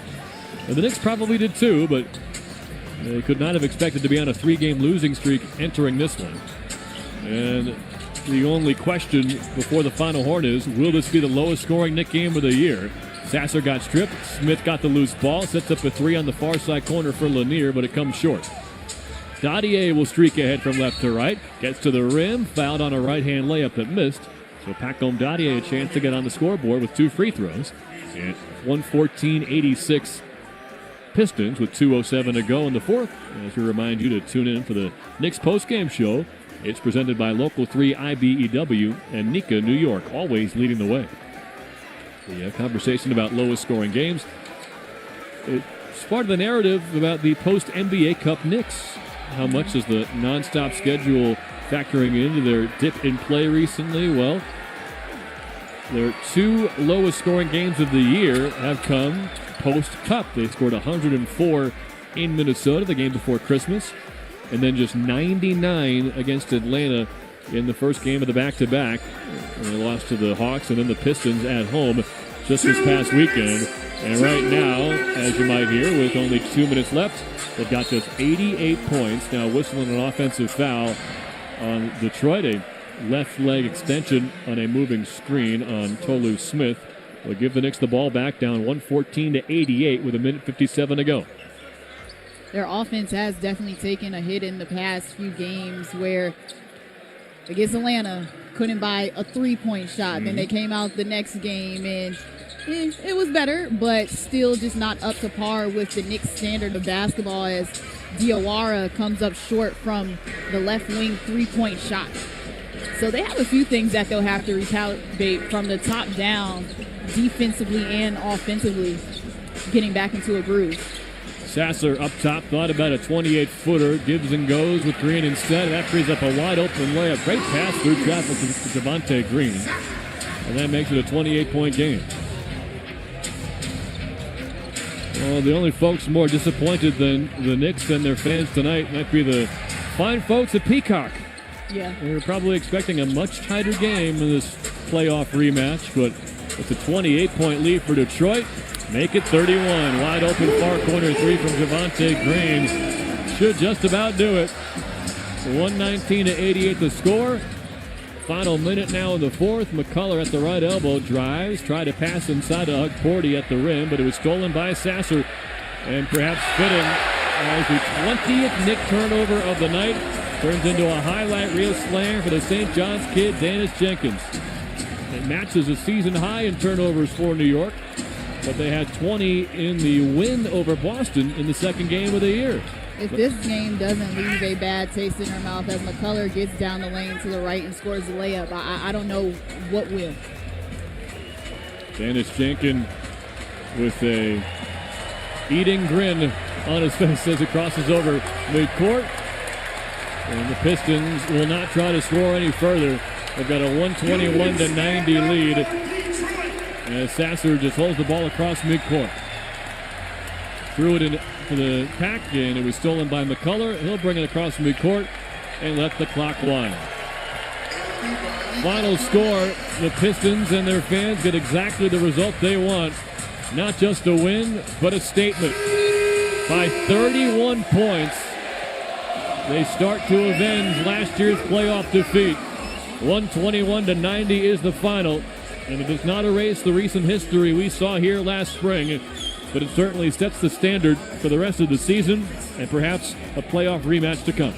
And the Knicks probably did too, but they could not have expected to be on a three-game losing streak entering this one. And the only question before the final horn is, will this be the lowest scoring Knick game of the year? Sasser got stripped. Smith got the loose ball. Sets up a three on the far side corner for Lanier, but it comes short. Dadier will streak ahead from left to right. Gets to the rim. Fouled on a right-hand layup that missed. So Pacome Dadier a chance to get on the scoreboard with two free throws. And 114-86 Pistons with 2:07 to go in the fourth. As we remind you to tune in for the Knicks postgame show. It's presented by Local 3 IBEW and Nika, New York, always leading the way. The conversation about lowest scoring games. It's part of the narrative about the post-NBA Cup Knicks. How much is the nonstop schedule factoring into their dip in play recently? Well, their two lowest scoring games of the year have come post-Cup. They scored 104 in Minnesota the game before Christmas, and then just 99 against Atlanta in the first game of the back-to-back. And they lost to the Hawks and then the Pistons at home just this past weekend. And right now, as you might hear, with only 2 minutes left, they've got just 88 points. Now whistling an offensive foul on Detroit, a left leg extension on a moving screen on Tolu Smith. Will give the Knicks the ball back, down 114-88 with 1:57 to go. Their offense has definitely taken a hit in the past few games where against Atlanta couldn't buy a three-point shot. Then they came out the next game and it was better, but still just not up to par with the Knicks standard of basketball as Diawara comes up short from the left wing three-point shot. So they have a few things that they'll have to recalibrate from the top down, defensively and offensively, getting back into a groove. Sasser up top, thought about a 28-footer, gives and goes with Green instead. That frees up a wide-open layup. Great pass through traffic to Javonte Green. And that makes it a 28-point game. Well, the only folks more disappointed than the Knicks and their fans tonight might be the fine folks at Peacock. Yeah. They were probably expecting a much tighter game in this playoff rematch, but with a 28-point lead for Detroit, make it 31. Wide open far corner three from Javonte Green. Should just about do it. 119-88 the score. Final minute now in the fourth. McCullough at the right elbow drives. Tried to pass inside to Hukporti at the rim, but it was stolen by Sasser. And perhaps fitting as the 20th Knick turnover of the night turns into a highlight reel slam for the St. John's kid, Dennis Jenkins. It matches a season high in turnovers for New York, but they had 20 in the win over Boston in the second game of the year. If this game doesn't leave a bad taste in her mouth as McCullough gets down the lane to the right and scores the layup, I don't know what will. Dennis Jenkins with a eating grin on his face as it crosses over midcourt. And the Pistons will not try to score any further. They've got a 121-90 lead. As Sasser just holds the ball across midcourt. Threw it into the pack, and it was stolen by McCullough. He'll bring it across midcourt and let the clock wind. Final score, the Pistons and their fans get exactly the result they want. Not just a win, but a statement. By 31 points, they start to avenge last year's playoff defeat. 121-90 is the final, and it does not erase the recent history we saw here last spring, but it certainly sets the standard for the rest of the season and perhaps a playoff rematch to come.